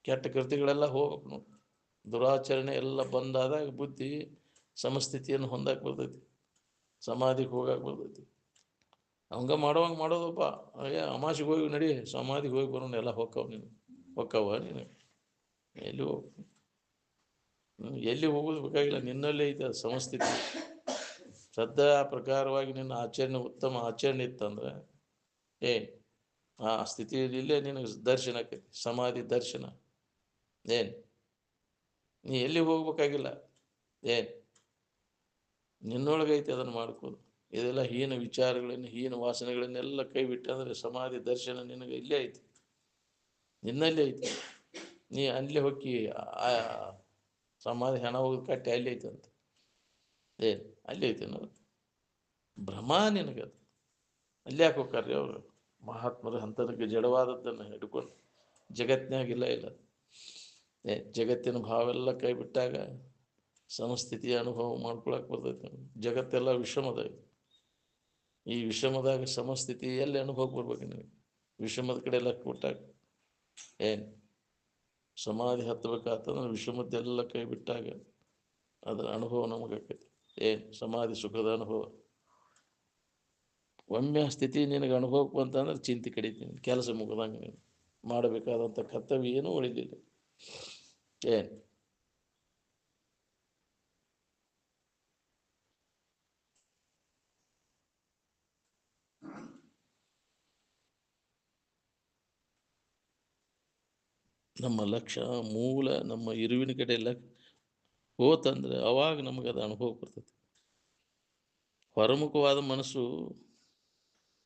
ಕೆಟ್ಟ ಕೃತಿಗಳೆಲ್ಲ ಹೋಗ್ಬೇಕು ನೋಡಿ. ದುರಾಚರಣೆ ಎಲ್ಲ ಬಂದಾದಾಗ ಬುದ್ಧಿ ಸಮಸ್ಥಿತಿಯನ್ನು ಹೊಂದಾಕ್ ಬರ್ತೈತಿ, ಸಮಾಧಿಗೆ ಹೋಗಾಕ್ ಬರ್ತೈತಿ. ಅವಂಗ ಮಾಡೋವಂಗೆ ಮಾಡೋದಪ್ಪ. ಅಯ್ಯ ಅಮಾಸಿಗೆ ಹೋಗಿ ನಡಿ, ಸಮಾಧಿಗೆ ಹೋಗಿ ಬರೋಣ, ಎಲ್ಲ ಹೊಕ್ಕವ ನೀನು, ಹೊಕ್ಕವ ನೀನು ಎಲ್ಲಿ ಹೋಗ್ ಎಲ್ಲಿ ಹೋಗೋದು ಬೇಕಾಗಿಲ್ಲ, ನಿನ್ನಲ್ಲೇ ಐತೆ ಅದು ಸಮಸ್ಥಿತಿ. ಶ್ರದ್ಧಾ ಪ್ರಕಾರವಾಗಿ ನಿನ್ನ ಆಚರಣೆ ಉತ್ತಮ ಆಚರಣೆ ಇತ್ತಂದ್ರೆ ಆ ಸ್ಥಿತಿಯಲ್ಲಿ ಇಲ್ಲೇ ನಿನಗೆ ದರ್ಶನ ಆಕೈತಿ, ಸಮಾಧಿ ದರ್ಶನ. ಏನು ನೀ ಎಲ್ಲಿ ಹೋಗ್ಬೇಕಾಗಿಲ್ಲ, ಏನು ನಿನ್ನೊಳಗೈತಿ ಅದನ್ನು ಮಾಡ್ಕೋದು. ಇದೆಲ್ಲ ಹೀನ ವಿಚಾರಗಳನ್ನು, ಹೀನ ವಾಸನೆಗಳನ್ನೆಲ್ಲ ಕೈ ಬಿಟ್ಟಂದ್ರೆ ಸಮಾಧಿ ದರ್ಶನ ನಿನಗೆ ಇಲ್ಲೇ ಐತಿ, ನಿನ್ನಲ್ಲೇ ಐತಿ. ನೀ ಅಲ್ಲೇ ಹೋಗಿ ಆ ಸಮಾಧಿ ಹಣ ಹೋಗಿ ಕಟ್ಟಿ ಅಲ್ಲಿ ಐತೆ ಅಂತ, ಏನು ಅಲ್ಲಿ ಐತೆ ಅನ್ನೋದು ಭ್ರಮ ನಿನಗದು. ಅಲ್ಲಿ ಯಾಕೆ ಹೋಗ್ತಾರ್ರಿ ಅವರು ಮಹಾತ್ಮರು ಅಂತನಕ್ಕೆ ಜಡವಾದದ್ದನ್ನು ಹಿಡ್ಕೊಂಡು? ಜಗತ್ತಿನಾಗಿಲ್ಲ ಇಲ್ಲ ಜಗತ್ತಿನ ಭಾವೆಲ್ಲ ಕೈ ಬಿಟ್ಟಾಗ ಸಮಸ್ಥಿತಿಯ ಅನುಭವ ಮಾಡ್ಕೊಳಕ್ಕೆ ಬರ್ತೈತೆ. ಜಗತ್ತೆಲ್ಲ ವಿಷಮದ, ಈ ವಿಷಮದಾಗ ಸಮಸ್ಥಿತಿ ಎಲ್ಲಿ ಅನುಭವ ಬರ್ಬೇಕು ನಿನಗೆ? ವಿಷಮದ ಕಡೆ ಎಲ್ಲ ಕೊಟ್ಟಾಗ ಏನು ಸಮಾಧಿ ಹತ್ತಬೇಕಾತಂದ್ರೆ ವಿಷಮದ್ದೆಲ್ಲ ಕೈ ಬಿಟ್ಟಾಗ ಅದರ ಅನುಭವ ನಮಗಾಕೈತಿ. ಏನು ಸಮಾಧಿ ಸುಖದ ಅನುಭವ. ಒಮ್ಮೆ ಸ್ಥಿತಿ ನಿನಗೆ ಅನುಭವಕ್ಕೆ ಬಂತಂದ್ರೆ ಚಿಂತೆ ಕಡಿತೀನಿ, ಕೆಲಸ ಮುಗಿದಂಗೆ ನೀನು ಮಾಡಬೇಕಾದಂಥ ಕರ್ತವ್ಯ ಏನೂ ಉಳಿಲಿಲ್ಲ. ಏನು ನಮ್ಮ ಲಕ್ಷ್ಯ ಮೂಲ ನಮ್ಮ ಇರುವಿನ ಕಡೆ ಎಲ್ಲ ಹೋತಂದ್ರೆ ಅವಾಗ ನಮಗೆ ಅದು ಅನುಭವ ಬರ್ತೈತಿ. ಹೊರಮುಖವಾದ ಮನಸ್ಸು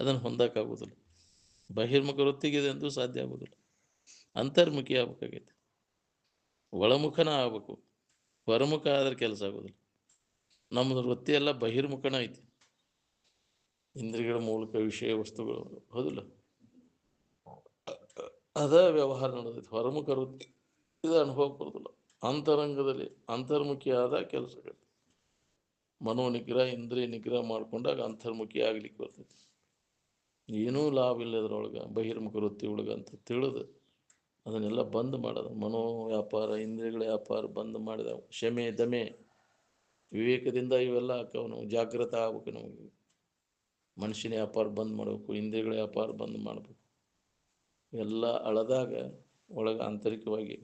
ಅದನ್ನು ಹೊಂದಕ್ಕಾಗೋದಿಲ್ಲ, ಬಹಿರ್ಮುಖ ವೃತ್ತಿಗಿದೆ ಅಂತೂ ಸಾಧ್ಯ ಆಗೋದಿಲ್ಲ. ಅಂತರ್ಮುಖಿ ಆಗ್ಬೇಕಾಗೈತಿ, ಒಳಮುಖನ ಆಗ್ಬೇಕು. ಹೊರಮುಖ ಆದ್ರೆ ಕೆಲಸ ಆಗೋದಿಲ್ಲ. ನಮ್ಮದು ವೃತ್ತಿ ಎಲ್ಲ ಬಹಿರ್ಮುಖನ ಐತಿ, ಇಂದ್ರಿಯಗಳ ಮೂಲಕ ವಿಷಯ ವಸ್ತುಗಳು, ಹೌದಿಲ್ಲ? ಅದ ವ್ಯವಹಾರ ನಡೆದೈತಿ. ಹೊರಮುಖ ವೃತ್ತಿ ಇದು ಅನುಭವ ಬರೋದಿಲ್ಲ. ಅಂತರಂಗದಲ್ಲಿ ಅಂತರ್ಮುಖಿ ಆದ ಕೆಲಸಗಳು, ಮನೋನಿಗ್ರಹ ಇಂದ್ರಿಯ ನಿಗ್ರಹ ಮಾಡ್ಕೊಂಡಾಗ ಅಂತರ್ಮುಖಿ ಆಗ್ಲಿಕ್ಕೆ ಬರ್ತೈತಿ. ಏನೂ ಲಾಭ ಇಲ್ಲ ಅದ್ರೊಳಗೆ ಬಹಿರ್ಮುಖ ವೃತ್ತಿ ಒಳಗೆ ಅಂತ ತಿಳಿದು ಅದನ್ನೆಲ್ಲ ಬಂದ್ ಮಾಡೋದು. ಮನೋ ವ್ಯಾಪಾರ, ಇಂದ್ರಿಯಗಳ ವ್ಯಾಪಾರ ಬಂದ್ ಮಾಡಿದ ಶಮೆ ದಮೆ ವಿವೇಕದಿಂದ ಇವೆಲ್ಲ ಹಾಕವು. ನಾವು ಜಾಗೃತ ಆಗ್ಬೇಕು. ನಮಗೆ ಮನುಷ್ಯನ ವ್ಯಾಪಾರ ಬಂದ್ ಮಾಡಬೇಕು, ಇಂದ್ರಿಯಗಳ ವ್ಯಾಪಾರ ಬಂದ್ ಮಾಡಬೇಕು. ಎಲ್ಲ ಅಳದಾಗ ಒಳಗೆ ಆಂತರಿಕವಾಗಿ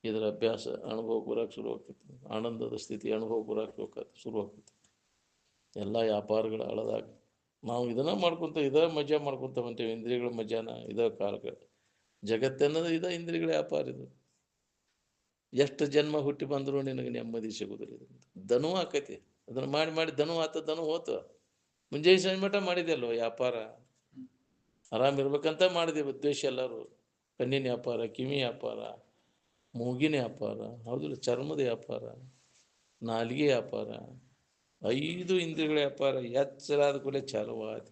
ಇದರ ಅಭ್ಯಾಸ ಅನುಭವ ಬರೋಕೆ ಶುರುವಾಗ್ತೈತಿ. ಆನಂದದ ಸ್ಥಿತಿ ಅನುಭವ ಬರೋಕೆ ಶುರುವಾಗ್ತೈತಿ. ಎಲ್ಲ ವ್ಯಾಪಾರಗಳ ಅಳದಾಗ ನಾವು ಇದನ್ನ ಮಾಡ್ಕೊತ ಇದ ಮಜಾ ಮಾಡ್ಕೊತ ಹೊಂಟೇವೆ. ಇಂದ್ರಿಯಗಳ ಮಜಾನ ಇದ ಕಾಲಗಳು. ಜಗತ್ತನ್ನೋದು ಇದ ಇಂದ್ರಿಯಗಳ ವ್ಯಾಪಾರ. ಇದು ಎಷ್ಟು ಜನ್ಮ ಹುಟ್ಟಿ ಬಂದರೂ ನಿನಗೆ ನೆಮ್ಮದಿ ಸಿಗುದಿಲ್ಲ. ದನು ಆಕೈತಿ, ಅದನ್ನ ಮಾಡಿ ಮಾಡಿ ದನು ಆತ, ದನು ಹೋತು. ಮುಂಜಾನೆ ಸಂಜೆ ಮಠ ಮಾಡಿದೆಯಲ್ವ ವ್ಯಾಪಾರ, ಆರಾಮಿರ್ಬೇಕಂತ ಮಾಡಿದೆವು. ಉದ್ದೇಶ ಎಲ್ಲರೂ ಕಣ್ಣಿನ ವ್ಯಾಪಾರ, ಕಿವಿ ವ್ಯಾಪಾರ, ಮೂಗಿನ ವ್ಯಾಪಾರ, ಹೌದಿಲ್ಲ, ಚರ್ಮದ ವ್ಯಾಪಾರ, ನಾಲಿಗೆ ವ್ಯಾಪಾರ, 5 ಇಂದ್ರಿಯಗಳ ವ್ಯಾಪಾರ ಎಚ್ಚರಾದ ಕೂಡಲೇ ಚಾಲುವಾದ.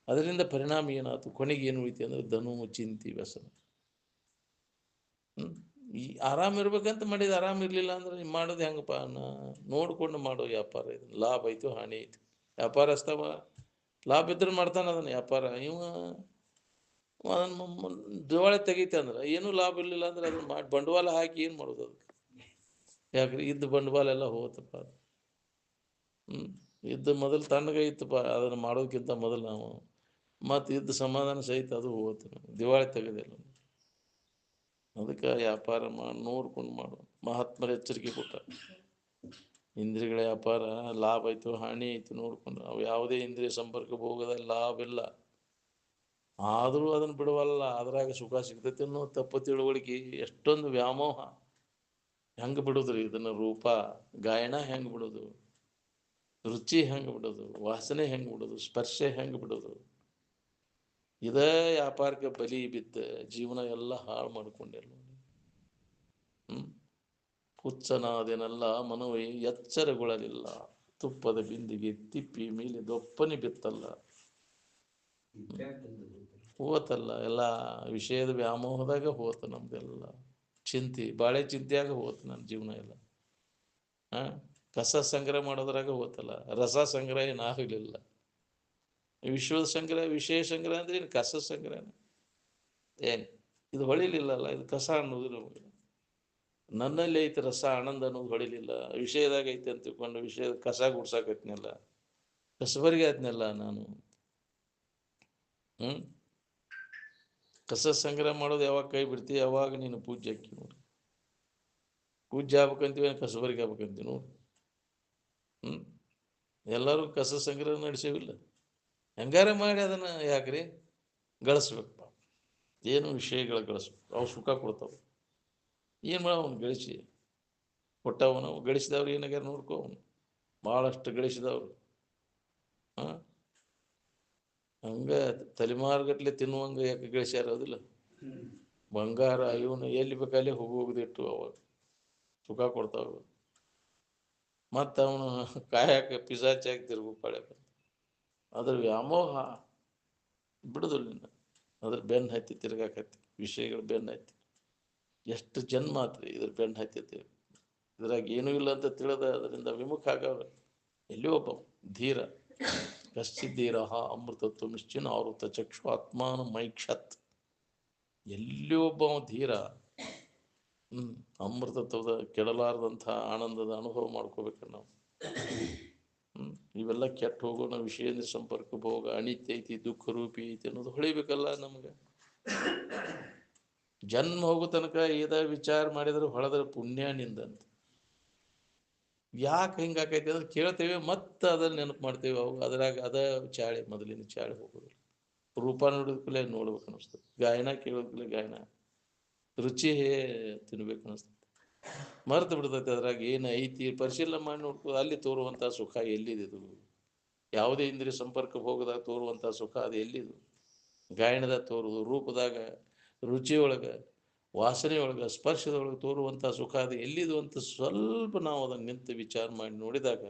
ಅದರಿಂದ ಪರಿಣಾಮ ಏನಾಯ್ತು? ಕೊನೆಗೆ ಏನು ಉಳಿತು ಅಂದ್ರೆ ಧನು, ಚಿಂತಿ, ವ್ಯಸನ. ಈ ಆರಾಮಿರ್ಬೇಕಂತ ಮಾಡಿದ, ಆರಾಮಿರ್ಲಿಲ್ಲ ಅಂದ್ರೆ ಮಾಡೋದು ಹೆಂಗಪ್ಪ? ನೋಡ್ಕೊಂಡು ಮಾಡೋ ವ್ಯಾಪಾರ ಇದು. ಲಾಭ ಐತು, ಹಾನಿ ಐತಿ. ವ್ಯಾಪಾರಸ್ಥವ ಲಾಭ ಇದ್ರೆ ಮಾಡ್ತಾನೆ ಅದನ್ನ ವ್ಯಾಪಾರ. ಇವ ಅದನ್ನ ದಿವಾಳಿ ತೆಗಿತ ಅಂದ್ರೆ ಏನೂ ಲಾಭ ಇರಲಿಲ್ಲ ಅಂದ್ರೆ ಅದನ್ನ ಮಾಡಿ ಬಂಡವಾಳ ಹಾಕಿ ಏನು ಮಾಡೋದು ಅದಕ್ಕೆ? ಯಾಕ್ರಿ ಇದ್ದ ಬಂಡವಾಳ ಎಲ್ಲ ಹೋತಪ್ಪ ಅದು. ಇದ್ದ ಮೊದಲು ತಣ್ಣಗೆ ಇತ್ತಪ್ಪ, ಅದನ್ನು ಮಾಡೋದಕ್ಕಿಂತ ಮೊದಲು ನಾವು ಮತ್ತು ಇದ್ದ ಸಮಾಧಾನ ಸಹಿತ ಅದು ಹೋತು, ದಿವಾಳಿ ತೆಗೆದಿಲ್ಲ. ಅದಕ್ಕೆ ವ್ಯಾಪಾರ ಮಾಡಿ ನೋಡ್ಕೊಂಡು ಮಾಡು. ಮಹಾತ್ಮರ ಎಚ್ಚರಿಕೆ ಕೊಟ್ಟ, ಇಂದ್ರಿಯಗಳ ವ್ಯಾಪಾರ ಲಾಭ ಆಯ್ತು, ಹಾನಿ ಆಯ್ತು ನೋಡ್ಕೊಂಡು. ಅವು ಯಾವುದೇ ಇಂದ್ರಿಯ ಸಂಪರ್ಕ ಹೋಗದ ಲಾಭ ಇಲ್ಲ, ಆದರೂ ಅದನ್ನು ಬಿಡುವಲ್ಲ. ಅದ್ರಾಗ ಸುಖ ಸಿಗ್ತೈತಿ ಅನ್ನೋ ತಪ್ಪು ತಿಳುವಳಿಕೆ, ಎಷ್ಟೊಂದು ವ್ಯಾಮೋಹ. ಹೆಂಗೆ ಬಿಡೋದ್ರಿ ಇದನ್ನು? ರೂಪ ಗಾಯನ ಹೆಂಗೆ ಬಿಡೋದು? ರುಚಿ ಹೆಂಗೆ ಬಿಡೋದು? ವಾಸನೆ ಹೆಂಗೆ ಬಿಡೋದು? ಸ್ಪರ್ಶ ಹೆಂಗೆ ಬಿಡೋದು? ಇದೇ ವ್ಯಾಪಾರಕ್ಕೆ ಬಲಿ ಬಿದ್ದ ಜೀವನ ಎಲ್ಲ ಹಾಳು ಮಾಡಿಕೊಂಡಿಲ್ಲ. ಹುಚ್ಚನಾದೇನೆಲ್ಲ ಮನವೇ ಎಚ್ಚರಗೊಳ್ಳಲಿಲ್ಲ, ತುಪ್ಪದ ಬಿಂದಿಗೆ ತಿಪ್ಪಿ ಮೇಲೆ ದೊಪ್ಪನಿ ಬಿತ್ತಲ್ಲ. ಹೋತಲ್ಲ ಎಲ್ಲ ವಿಷಯದ ವ್ಯಾಮೋಹದಾಗ ಹೋತ ನಮ್ದೆಲ್ಲ. ಚಿಂತೆ, ಬಾಳೆ ಚಿಂತೆಯಾಗ ಹೋತು ನನ್ನ ಜೀವನ ಎಲ್ಲ. ಕಸ ಸಂಗ್ರಹ ಮಾಡೋದ್ರಾಗ ಹೋತಲ್ಲ, ರಸ ಸಂಗ್ರಹ ಏನಾಗಲಿಲ್ಲ. ವಿಶ್ವದ ಸಂಗ್ರಹ, ವಿಷಯ ಸಂಗ್ರಹ ಅಂದ್ರೆ ಏನು? ಕಸ ಸಂಗ್ರಹ ಏನು? ಇದು ಹೊಳಿಲಿಲ್ಲಲ್ಲ, ಇದು ಕಸ ಅನ್ನೋದು ನಮಗೆ. ನನ್ನಲ್ಲಿ ಐತೆ ರಸ, ಆನಂದ ಅನ್ನೋದು ಹೊಳಿಲಿಲ್ಲ. ವಿಷಯದಾಗ ಐತೆ ಅಂತ ತಿಳ್ಕೊಂಡು ವಿಷಯದ ಕಸ ಗುಡ್ಸಾಕತ್ನೆಲ್ಲ, ಕಸಬರಿಗೆ ಆದ್ನೆಲ್ಲ ನಾನು. ಹ್ಞೂ ಕಸ ಸಂಗ್ರಹ ಮಾಡೋದು ಯಾವಾಗ ಕೈ ಬಿಡ್ತೀವಿ ಯಾವಾಗ ನೀನು ಪೂಜೆ ಹಾಕಿ ನೋಡಿ. ಪೂಜೆ ಆಗ್ಬೇಕಂತೀವಿ ಕಸಬರಿಗೆ ಆಗ್ಬೇಕಂತೀವಿ ನೋಡಿ. ಹ್ಞೂ ಎಲ್ಲರೂ ಕಸ ಸಂಗ್ರಹ ನಡೆಸೇವಿಲ್ಲ. ಹೆಂಗಾರ ಮಾಡಿ ಅದನ್ನು ಯಾಕ್ರಿ ಗಳಿಸ್ಬೇಕಪ್ಪ. ಏನು ವಿಷಯಗಳು ಗಳಿಸ್ಬೇಕು, ಅವು ಸುಖ ಕೊಡ್ತಾವೆ. ಏನು ಮಾಡ ಅವನು ಗಳಿಸಿ ಕೊಟ್ಟವನು, ಗಳಿಸಿದವ್ರು ಏನಾಗ್ಯಾರ ನೋಡ್ಕೊ. ಅವನು ಭಾಳಷ್ಟು ಗಳಿಸಿದವರು ಹಾಂ ಹಂಗೆ ತಲೆಮಾರುಗಟ್ಲೆ ತಿನ್ನುವಂಗೆ ಯಾಕೆ ಗಳಿಸ್ಯಾರ ಅದಿಲ್ಲ. ಬಂಗಾರ ಇವನು ಎಲ್ಲಿ ಬೇಕಲ್ಲಿ ಹೋಗೋದಿಟ್ಟು ಅವಾಗ ಸುಖ ಕೊಡ್ತಾವೆ. ಮತ್ತು ಅವನು ಕಾಯಕ್ಕೆ ಪಿಸಾಚಾಗಿ ತಿರುಗುಪಾಳೆ. ಅದ್ರ ವ್ಯಾಮೋಹ ಬಿಡುದಿಲ್ಲ ನಿನ್ನ. ಅದ್ರ ಬೆನ್ನು ಹತ್ತಿ ತಿರ್ಗಾಕತ್ತಿ, ವಿಷಯಗಳು ಬೆನ್ನು ಹತ್ತಿ ಎಷ್ಟು ಜನ್ಮ ಆತ್ರಿ ಇದ್ರ ಬೆನ್ನು ಹತ್ತೈತಿ. ಇದ್ರಾಗ ಏನೂ ಇಲ್ಲ ಅಂತ ತಿಳಿದ ಅದರಿಂದ ವಿಮುಖ ಆಗವ್ರೆ. ಎಲ್ಲಿ ಒಬ್ಬ ಧೀರ ಕಶ್ಚಿದ್ದೀರ ಅಮೃತತ್ವ ನಿಶ್ಚಿನ ಆವೃತ ಚಕ್ಷು ಆತ್ಮಾನ ಮೈಕ್ಷತ್. ಎಲ್ಲಿ ಒಬ್ಬ ಧೀರ ಅಮೃತತ್ವದ ಕೆಡಲಾರದಂಥ ಆನಂದದ ಅನುಭವ ಮಾಡ್ಕೋಬೇಕು ನಾವು. ಇವೆಲ್ಲ ಕೆಟ್ಟ ಹೋಗೋಣ ವಿಷಯದ ಸಂಪರ್ಕ ಭೋಗ ಅನಿತ್ಯ ಐತಿ, ದುಃಖ ರೂಪಿ ಐತಿ ಅನ್ನೋದು ಹೊಳಿಬೇಕಲ್ಲ ನಮ್ಗೆ. ಜನ್ಮ ಹೋಗೋ ತನಕ ಇದ ವಿಚಾರ ಮಾಡಿದ್ರೆ ಹೊಳೆದ್ರೆ ಪುಣ್ಯ ನಿಂದಂತ. ಯಾಕೆ ಹಿಂಗಾಕೈತಿ ಅಂದ್ರೆ ಕೇಳ್ತೇವೆ ಮತ್ತೆ ಅದನ್ನ ನೆನಪು ಮಾಡ್ತೇವೆ. ಅವು ಅದ್ರಾಗ ಅದ ಚಾಳಿ ಮೊದಲಿನ ಚಾಳಿ ಹೋಗೋದಿಲ್ಲ. ರೂಪ ನೋಡಿದ್ಕೂಲೆ ನೋಡ್ಬೇಕು ಅನಿಸ್ತದೆ, ಗಾಯನ ಕೇಳೋದ್ಕೂಲೆ ಗಾಯನ, ರುಚಿ ತಿನ್ಬೇಕು ಅನಿಸ್ತದೆ. ಮರೆತು ಬಿಡ್ತೈತೆ ಅದ್ರಾಗ ಏನು ಐತಿ ಪರಿಶೀಲನೆ ಮಾಡಿ ನೋಡ್ಕೋ. ಅಲ್ಲಿ ತೋರುವಂಥ ಸುಖ ಎಲ್ಲಿದು? ಯಾವುದೇ ಇಂದ್ರಿಯ ಸಂಪರ್ಕ ಹೋಗದಾಗ ತೋರುವಂಥ ಸುಖ ಅದು ಎಲ್ಲಿದು? ಗಾಯನದಾಗ ತೋರುವುದು, ರೂಪದಾಗ, ರುಚಿಯೊಳಗೆ, ವಾಸನೆಯೊಳಗೆ, ಸ್ಪರ್ಶದೊಳಗೆ ತೋರುವಂಥ ಸುಖ ಅದು ಎಲ್ಲಿದು ಅಂತ ಸ್ವಲ್ಪ ನಾವು ಅದನ್ನು ನಿಂತು ವಿಚಾರ ಮಾಡಿ ನೋಡಿದಾಗ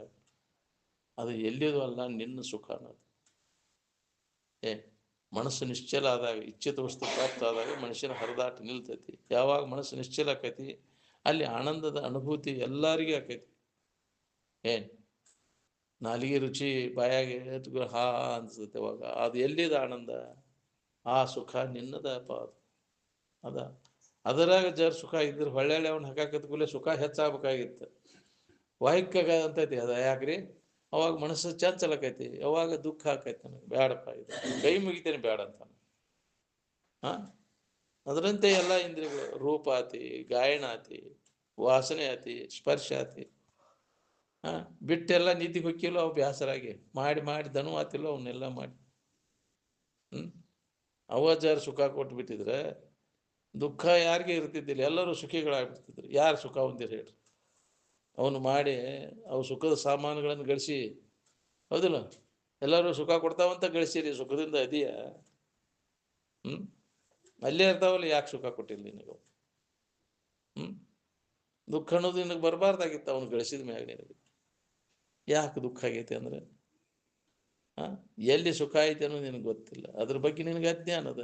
ಅದು ಎಲ್ಲಿದು ಅಲ್ಲ, ನಿನ್ನ ಸುಖ ಅನ್ನೋದು. ಮನಸ್ಸು ನಿಶ್ಚಲ ಆದಾಗ, ಇಚ್ಛಿತ ವಸ್ತು ಪ್ರಾಪ್ತ ಆದಾಗ ಮನುಷ್ಯನ ಹರಿದಾಟ ನಿಲ್ತೈತಿ. ಯಾವಾಗ ಮನಸ್ಸು ನಿಶ್ಚಲ ಆಕೈತಿ ಅಲ್ಲಿ ಆನಂದದ ಅನುಭೂತಿ ಎಲ್ಲರಿಗೂ ಆಕೈತಿ. ನಾಲಿಗೆ ರುಚಿ ಬಾಯಾಗೆ ಹಾ ಅನ್ಸುತ್ತೆ. ಅವಾಗ ಅದು ಎಲ್ಲಿದ ಆನಂದ? ಆ ಸುಖ ನಿನ್ನದಪ್ಪ. ಅದ ಅದರಾಗ ಜರ್ ಸುಖ ಇದ್ರೆ ಹೊಳ್ಳೆ ಅವ್ನು ಹಾಕಾಕತ್ ಕೂಲೆ ಸುಖ ಹೆಚ್ಚಾಗಬೇಕಾಗಿತ್ತು. ವಾಹಿಕಾಗ ಅಂತೈತಿ ಅದ ಯಾಕ್ರಿ? ಅವಾಗ ಮನಸ್ಸು ಚಂಚಲಕೈತಿ, ಯಾವಾಗ ದುಃಖ ಆಕೈತಿ. ನನಗೆ ಬೇಡಪ್ಪ, ಇದು ಕೈ ಮುಗಿತೇನೆ ಬೇಡ ಅಂತ. ಅದರಂತೆ ಎಲ್ಲ ಇಂದ್ರಿಯಗಳು, ರೂಪ ಆತಿ, ಗಾಯನ ಆತಿ, ವಾಸನೆ ಆತಿ, ಸ್ಪರ್ಶ ಆತಿ, ಬಿಟ್ಟೆಲ್ಲ ನಿದ್ದೆ ಹೊಕ್ಕಿಲ್ಲ ಅವು ಬೇಸರಾಗಿ ಮಾಡಿ ಮಾಡಿ ದನು ಆತಿಲ್ಲ ಅವನ್ನೆಲ್ಲ ಮಾಡಿ. ಅವಾಜಾರು ಸುಖ ಕೊಟ್ಬಿಟ್ಟಿದ್ರೆ ದುಃಖ ಯಾರಿಗೆ ಇರ್ತಿದ್ದಿಲ್ಲ, ಎಲ್ಲರೂ ಸುಖಿಗಳಾಗ್ಬಿಡ್ತಿದ್ರು. ಯಾರು ಸುಖ ಹೊಂದಿರ ಹೇಳ್ರಿ? ಅವನು ಮಾಡಿ ಅವು ಸುಖದ ಸಾಮಾನುಗಳನ್ನು ಗಳಿಸಿ, ಹೌದಿಲ್ಲ? ಎಲ್ಲರೂ ಸುಖ ಕೊಡ್ತಾವಂತ ಗಳಿಸಿರಿ, ಸುಖದಿಂದ ಇದೆಯಾ? ಅಲ್ಲೇ ಇರ್ತಾವಲ್ಲ, ಯಾಕೆ ಸುಖ ಕೊಟ್ಟಿಲ್ಲ ನಿನಗೆ? ದುಃಖ ಅನ್ನೋದು ನಿನಗೆ ಬರಬಾರ್ದಾಗಿತ್ತು ಅವನು ಗಳಿಸಿದ ಮ್ಯಾಗ. ನಿನಗೆ ಯಾಕೆ ದುಃಖ ಆಗೈತಿ ಅಂದ್ರೆ ಎಲ್ಲಿ ಸುಖ ಐತಿ ಅನ್ನೋದು ನಿನಗೆ ಗೊತ್ತಿಲ್ಲ. ಅದ್ರ ಬಗ್ಗೆ ನಿನಗೆ ಅಜ್ಞಾನ ಅದ.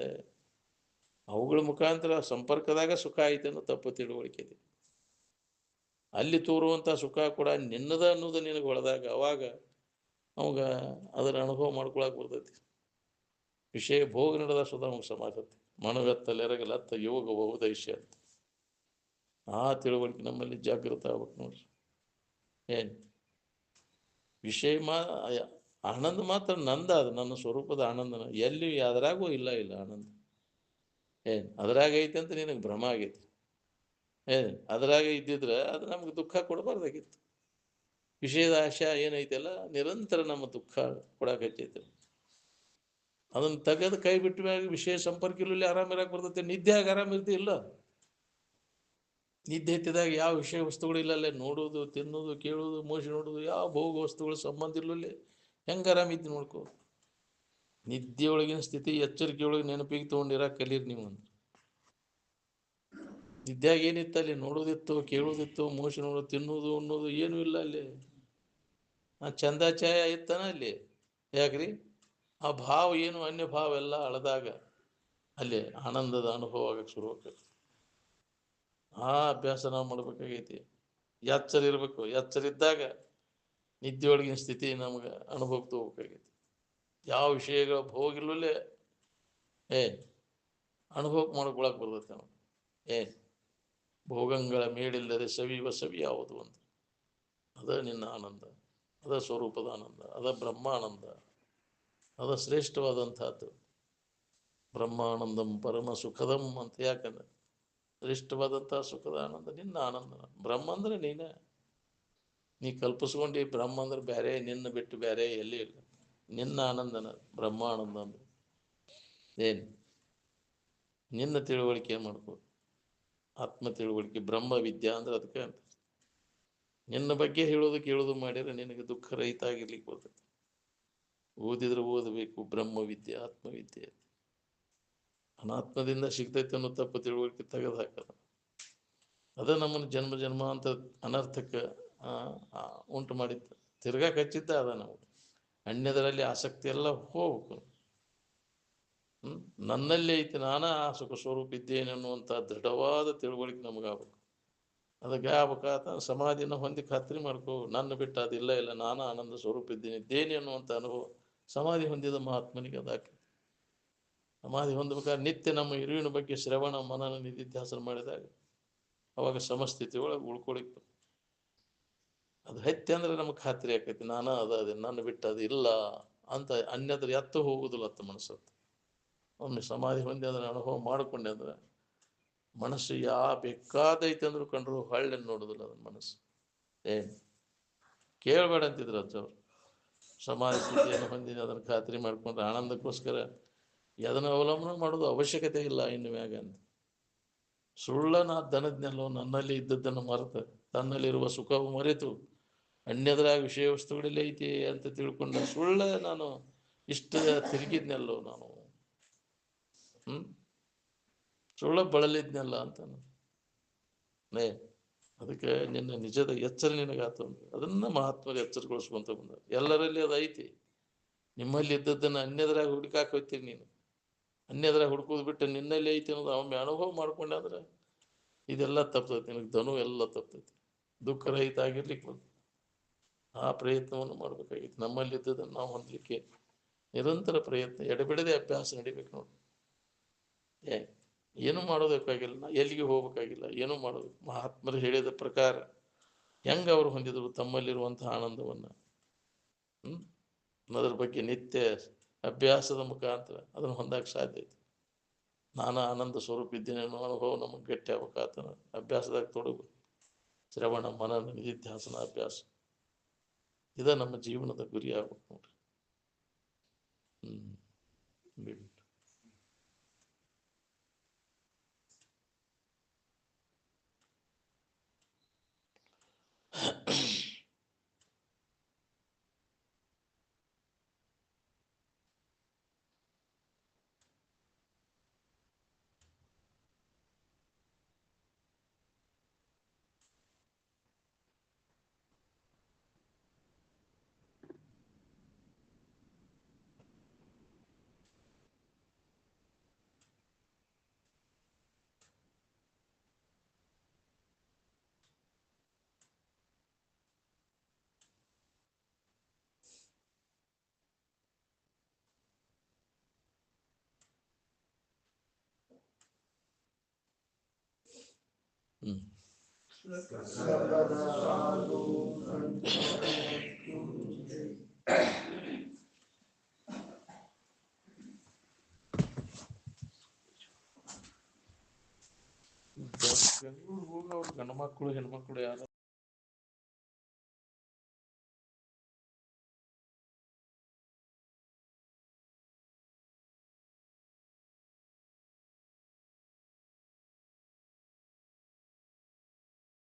ಅವುಗಳ ಮುಖಾಂತರ ಸಂಪರ್ಕದಾಗ ಸುಖ ಐತೆ ಅನ್ನೋ ತಪ್ಪು ತಿಳುವಳಿಕೆ ಇದೆ. ಅಲ್ಲಿ ತೋರುವಂಥ ಸುಖ ಕೂಡ ನಿನ್ನದ ಅನ್ನೋದು ನಿನಗೆ ಹೊಳೆದಾಗ ಅವಾಗ ಅವಾಗ ಅದರ ಅನುಭವ ಮಾಡ್ಕೊಳಕ್ ಬರ್ತೈತಿ. ವಿಷಯ ಭೋಗ ನಡೆದ ಸುಧಾ ಅವಾಗ ಸಮಾಧತಿ ಮನವೆತ್ತಲೆರಗಲತ್ತ ಯೋಗ ಬಹುದೈಶ್ಯ ಅಂತ. ಆ ತಿಳುವಳಿಕೆ ನಮ್ಮಲ್ಲಿ ಜಾಗೃತ ಆಗ್ಬೇಕು ನೋಡ್ರಿ. ವಿಷಯ ಆನಂದ ಮಾತ್ರ ನಂದ, ಅದು ನನ್ನ ಸ್ವರೂಪದ ಆನಂದನ. ಎಲ್ಲಿ ಅದರಾಗೂ ಇಲ್ಲ ಆನಂದ. ಅದ್ರಾಗ ಐತೆ ಅಂತ ನಿನಗೆ ಭ್ರಮ ಆಗೈತಿ. ಅದ್ರಾಗ ಇದ್ದಿದ್ರೆ ಅದು ನಮ್ಗೆ ದುಃಖ ಕೊಡಬಾರ್ದಾಗಿತ್ತು. ವಿಷಯದ ಆಶೆ ಏನೈತೆಲ್ಲ ನಿರಂತರ ನಮ್ಮ ದುಃಖ ಕೊಡಕೈತೈತೆ. ಅದನ್ನು ತೆಗೆದು ಕೈ ಬಿಟ್ಟ ಮ್ಯಾಗ ವಿಷಯ ಸಂಪರ್ಕ ಇಲ್ಲ, ಆರಾಮಿರಾಕ್ ಬರ್ತೈತೆ. ನಿದ್ದೆಯಾಗ ಆರಾಮ ಇರ್ತಿಲ್ಲ. ನಿದ್ದೆ ಎತ್ತಿದಾಗ ಯಾವ ವಿಷಯ ವಸ್ತುಗಳು ಇಲ್ಲಲ್ಲೇ, ನೋಡೋದು, ತಿನ್ನೋದು, ಕೇಳೋದು, ಮೋಸ ನೋಡೋದು, ಯಾವ ಭೋಗ ವಸ್ತುಗಳು ಸಂಬಂಧ ಇಲ್ಲಲ್ಲೇ. ಹೆಂಗೆ ಆರಾಮಿದ್ದು ನೋಡ್ಕೋ. ನಿದ್ದೆಯೊಳಗಿನ ಸ್ಥಿತಿ ಎಚ್ಚರಿಕೆಯೊಳಗೆ ನೆನಪಿಗೆ ತೊಗೊಂಡಿರಾಕ ಕಲೀರಿ ನೀವು. ನಿದ್ದ್ಯಾಗ ಏನಿತ್ತು ಅಲ್ಲಿ? ನೋಡೋದಿತ್ತು, ಕೇಳೋದಿತ್ತು, ಮೋಸ ನೋಡೋದು, ತಿನ್ನೋದು, ಅನ್ನೋದು ಏನೂ ಇಲ್ಲ ಅಲ್ಲಿ. ಚಂದ ಛಾಯ ಇತ್ತಾನ ಅಲ್ಲಿ? ಯಾಕ್ರಿ? ಆ ಭಾವ ಏನು ಅನ್ಯ ಭಾವ ಎಲ್ಲ ಅಳದಾಗ ಅಲ್ಲಿ ಆನಂದದ ಅನುಭವ ಆಗಕ್ಕೆ ಶುರು ಆಗ್ತೈತಿ. ಆ ಅಭ್ಯಾಸ ನಾವು ಮಾಡ್ಬೇಕಾಗೈತಿ. ಎಚ್ಚರ ಇರಬೇಕು. ಎಚ್ಚರ ಇದ್ದಾಗ ನಿದ್ದೆಯೊಳಗಿನ ಸ್ಥಿತಿ ನಮ್ಗೆ ಅನುಭವಕ್ಕೆ ತಗೋಬೇಕಾಗೈತಿ. ಯಾವ ವಿಷಯಗಳ ಭೋಗಿಲ್ಲೇ ಅನುಭವಕ್ಕೆ ಮಾಡ್ಕೊಳಕ್ ಬರ್ತೈತೆ ನಾವು. ಭೋಗಂಗಳ ಮೇಡಿಲ್ಲದೆ ಸವಿಯುವ ಸವಿ ಯಾವುದು ಅಂತ. ಅದ ನಿನ್ನ ಆನಂದ, ಅದ ಸ್ವರೂಪದ ಆನಂದ, ಅದ ಬ್ರಹ್ಮಾನಂದ, ಅದ ಶ್ರೇಷ್ಠವಾದಂಥದ್ದು. ಬ್ರಹ್ಮಾನಂದಂ ಪರಮ ಸುಖದಂ ಅಂತ ಯಾಕಂದ್ರೆ ಶ್ರೇಷ್ಠವಾದಂತಹ ಸುಖದ ಆನಂದ ನಿನ್ನ ಆನಂದ. ಬ್ರಹ್ಮ ಅಂದ್ರೆ ನೀನೇ. ನೀ ಕಲ್ಪಿಸ್ಕೊಂಡು ಬ್ರಹ್ಮ ಅಂದ್ರೆ ಬೇರೆ, ನಿನ್ನ ಬಿಟ್ಟು ಬೇರೆ ಎಲ್ಲಿ ಇಲ್ಲ. ನಿನ್ನ ಆನಂದನ ಬ್ರಹ್ಮಾನಂದ ಅಂದ್ರೆ ಏನು? ನಿನ್ನ ತಿಳುವಳಿಕೆ ಮಾಡ್ಕೋ. ಆತ್ಮ ತಿಳುವಳಿಕೆ ಬ್ರಹ್ಮ ವಿದ್ಯಾ ಅಂದ್ರೆ ಅದಕ್ಕೆ ಅಂತ. ನಿನ್ನ ಬಗ್ಗೆ ಹೇಳೋದು ಕೇಳೋದು ಮಾಡಿದ್ರೆ ನಿನಗೆ ದುಃಖ ರಹಿತ ಆಗಿರ್ಲಿಕ್ಕೆ ಬರ್ತೈತಿ. ಓದಿದ್ರೆ ಓದಬೇಕು ಬ್ರಹ್ಮವಿದ್ಯೆ ಆತ್ಮವಿದ್ಯೆ. ಅನಾತ್ಮದಿಂದ ಸಿಗ್ತೈತೆ ಅನ್ನೋ ತಪ್ಪು ತಿಳುವಳಿಕೆ ತೆಗೆದು ಹಾಕದ. ಅದ ನಮ್ಮನ್ನು ಜನ್ಮ ಜನ್ಮ ಅಂತ ಅನರ್ಥಕ್ಕೆ ಉಂಟು ಮಾಡಿತ್ತು. ತಿರ್ಗಾಕ್ ಹಚ್ಚಿದ್ದ ಅದ ನಾವು. ಅನ್ಯದರಲ್ಲಿ ಆಸಕ್ತಿ ಎಲ್ಲ ಹೋಗ್ಬೇಕು. ನನ್ನಲ್ಲಿ ಐತಿ, ನಾನಾ ಆ ಸುಖ ಸ್ವರೂಪ ಇದ್ದೇನೆ ಅನ್ನುವಂಥ ದೃಢವಾದ ತಿಳುವಳಿಕೆ ನಮಗಾಗಬೇಕು. ಅದಕ್ಕೆ ಆಗ್ಬೇಕಾದ ಸಮಾಧಿನ ಹೊಂದಿ ಖಾತ್ರಿ ಮಾಡ್ಕೋ. ನನ್ನ ಬಿಟ್ಟು ಅದಿಲ್ಲ ಇಲ್ಲ, ನಾನಾ ಆನಂದ ಸ್ವರೂಪ ಇದ್ದೇನೆ ಅನ್ನುವಂಥ ಅನುಭವ ಸಮಾಧಿ ಹೊಂದಿದ ಮಹಾತ್ಮನಿಗೆ ಅದಾಕೆ. ಸಮಾಧಿ ಹೊಂದಬೇಕಾದ್ರೆ ನಿತ್ಯ ನಮ್ಮ ಇರುವಿನ ಬಗ್ಗೆ ಶ್ರವಣ ಮನನ ನಿಧಿಧ್ಯಾಸನ ಮಾಡಿದಾಗ ಅವಾಗ ಸಮಸ್ಥಿತಿ ಒಳಗೆ ಉಳ್ಕೊಳಿಕ್. ಅದು ಹತ್ತಿ ಅಂದ್ರೆ ನಮಗೆ ಖಾತ್ರಿ ಆಕೈತಿ, ನಾನಾ ಅದೇ ನನ್ನ ಬಿಟ್ಟು ಅದು ಇಲ್ಲ ಅಂತ ಅನ್ಯದ್ರ ಎತ್ತ ಹೋಗುದಿಲ್ಲ ಅತ್ತ ಮನಸ್ಸತ್ತು. ಒಮ್ಮೆ ಸಮಾಧಿ ಹೊಂದಿ ಅದನ್ನ ಅನುಭವ ಮಾಡಿಕೊಂಡೆ ಅಂದ್ರೆ ಮನಸ್ಸು ಬೇಕಾದೈತೆ ಅಂದ್ರು ಕಂಡ್ರು ಹೊಳ್ಳಿ ನೋಡುದಿಲ್ಲ ಅದನ್ನ ಮನಸ್ಸು. ಏನು ಕೇಳಬೇಡ ಅಂತಿದ್ರು ಅಜ್ಜವ್ರು. ಸಮಾಧಿ ಸ್ಥಿತಿಯನ್ನು ಹೊಂದಿ ಅದನ್ನು ಖಾತ್ರಿ ಮಾಡ್ಕೊಂಡ್ರೆ ಆನಂದಕ್ಕೋಸ್ಕರ ಅದನ್ನು ಅವಲಂಬನೆ ಮಾಡೋದು ಅವಶ್ಯಕತೆ ಇಲ್ಲ ಇನ್ನು ಮ್ಯಾಗ ಅಂತ. ಸುಳ್ಳನ ದನಜ್ಞಲ್ಲೋ ನನ್ನಲ್ಲಿ ಇದ್ದದ್ದನ್ನು ಮರೆತು ತನ್ನಲ್ಲಿರುವ ಸುಖವು ಮರೆತು ಅನ್ಯದ್ರಾಗ ವಿಷಯ ವಸ್ತುಗಳಲ್ಲಿ ಐತಿ ಅಂತ ತಿಳ್ಕೊಂಡ ಸುಳ್ಳ ನಾನು ಇಷ್ಟ ತಿರುಗಿದ್ನೆಲ್ಲೋ ನಾನು ಸುಳ್ಳ ಬಳಲಿದ್ನೆಲ್ಲ ಅಂತ. ಅದಕ್ಕೆ ನಿನ್ನ ನಿಜದ ಎಚ್ಚರ ನಿನಗಾತು. ಅದನ್ನ ಮಹಾತ್ಮಗೆ ಎಚ್ಚರಗೊಳಿಸ್ಕೊಂತ ಬಂದ. ಎಲ್ಲರಲ್ಲಿ ಅದು ಐತಿ. ನಿಮ್ಮಲ್ಲಿ ಇದ್ದದ್ದನ್ನು ಅನ್ಯದ್ರಾಗ ಹುಡುಕಾಕ್ ಹೋಗ್ತೀನಿ ನೀನು. ಅನ್ಯದ್ರಾಗ ಹುಡುಕೋದು ಬಿಟ್ಟು ನಿನ್ನಲ್ಲಿ ಐತಿ ಅನ್ನೋದು ಒಮ್ಮೆ ಅನುಭವ ಮಾಡ್ಕೊಂಡೆ ಅಂದ್ರೆ ಇದೆಲ್ಲ ತಪ್ತೈತಿ. ನಿನಗೆ ಧನು ಎಲ್ಲ ತಪ್ತೈತಿ. ದುಃಖ ರಹಿತ ಆಗಿರ್ಲಿಕ್ಕೆ ಆ ಪ್ರಯತ್ನವನ್ನು ಮಾಡ್ಬೇಕಾಗಿತ್ತು. ನಮ್ಮಲ್ಲಿ ಇದ್ದದನ್ನು ನಾವು ಹೊಂದಲಿಕ್ಕೆ ನಿರಂತರ ಪ್ರಯತ್ನ, ಎಡೆಬಿಡದೆ ಅಭ್ಯಾಸ ನಡಿಬೇಕು ನೋಡಿ. ಏನು ಮಾಡೋದಕ್ಕಾಗಿಲ್ಲ, ಎಲ್ಲಿಗೆ ಹೋಗ್ಬೇಕಾಗಿಲ್ಲ, ಏನೂ ಮಾಡೋದು. ಮಹಾತ್ಮರು ಹೇಳಿದ ಪ್ರಕಾರ ಹೆಂಗ ಅವರು ಹೊಂದಿದ್ರು ತಮ್ಮಲ್ಲಿರುವಂತಹ ಆನಂದವನ್ನ. ಅದರ ಬಗ್ಗೆ ನಿತ್ಯ ಅಭ್ಯಾಸದ ಮುಖಾಂತರ ಅದನ್ನು ಹೊಂದಕ್ಕೆ ಸಾಧ್ಯ ಐತಿ. ನಾನಾ ಆನಂದ ಸ್ವರೂಪ ಇದ್ದೇನೆ ಅನ್ನೋ ಅನುಭವ ನಮಗೆ ಗಟ್ಟಿ ಆಗ್ಬೇಕಾತನ. ಅಭ್ಯಾಸದಾಗ ತೊಡಗು. ಶ್ರವಣ ಮನನ ನಿಧಿಧ್ಯಾಸನ ಅಭ್ಯಾಸ ಇದ ನಮ್ಮ ಜೀವನದ ಗುರಿ ಆಗ್ಬೇಕು ನೋಡ್ರಿ. ಬೆಂಗಳೂರು ಹೋಗೋರು ಗಂಡು ಮಕ್ಕಳು ಹೆಣ್ಮಕ್ಳು ಯಾರು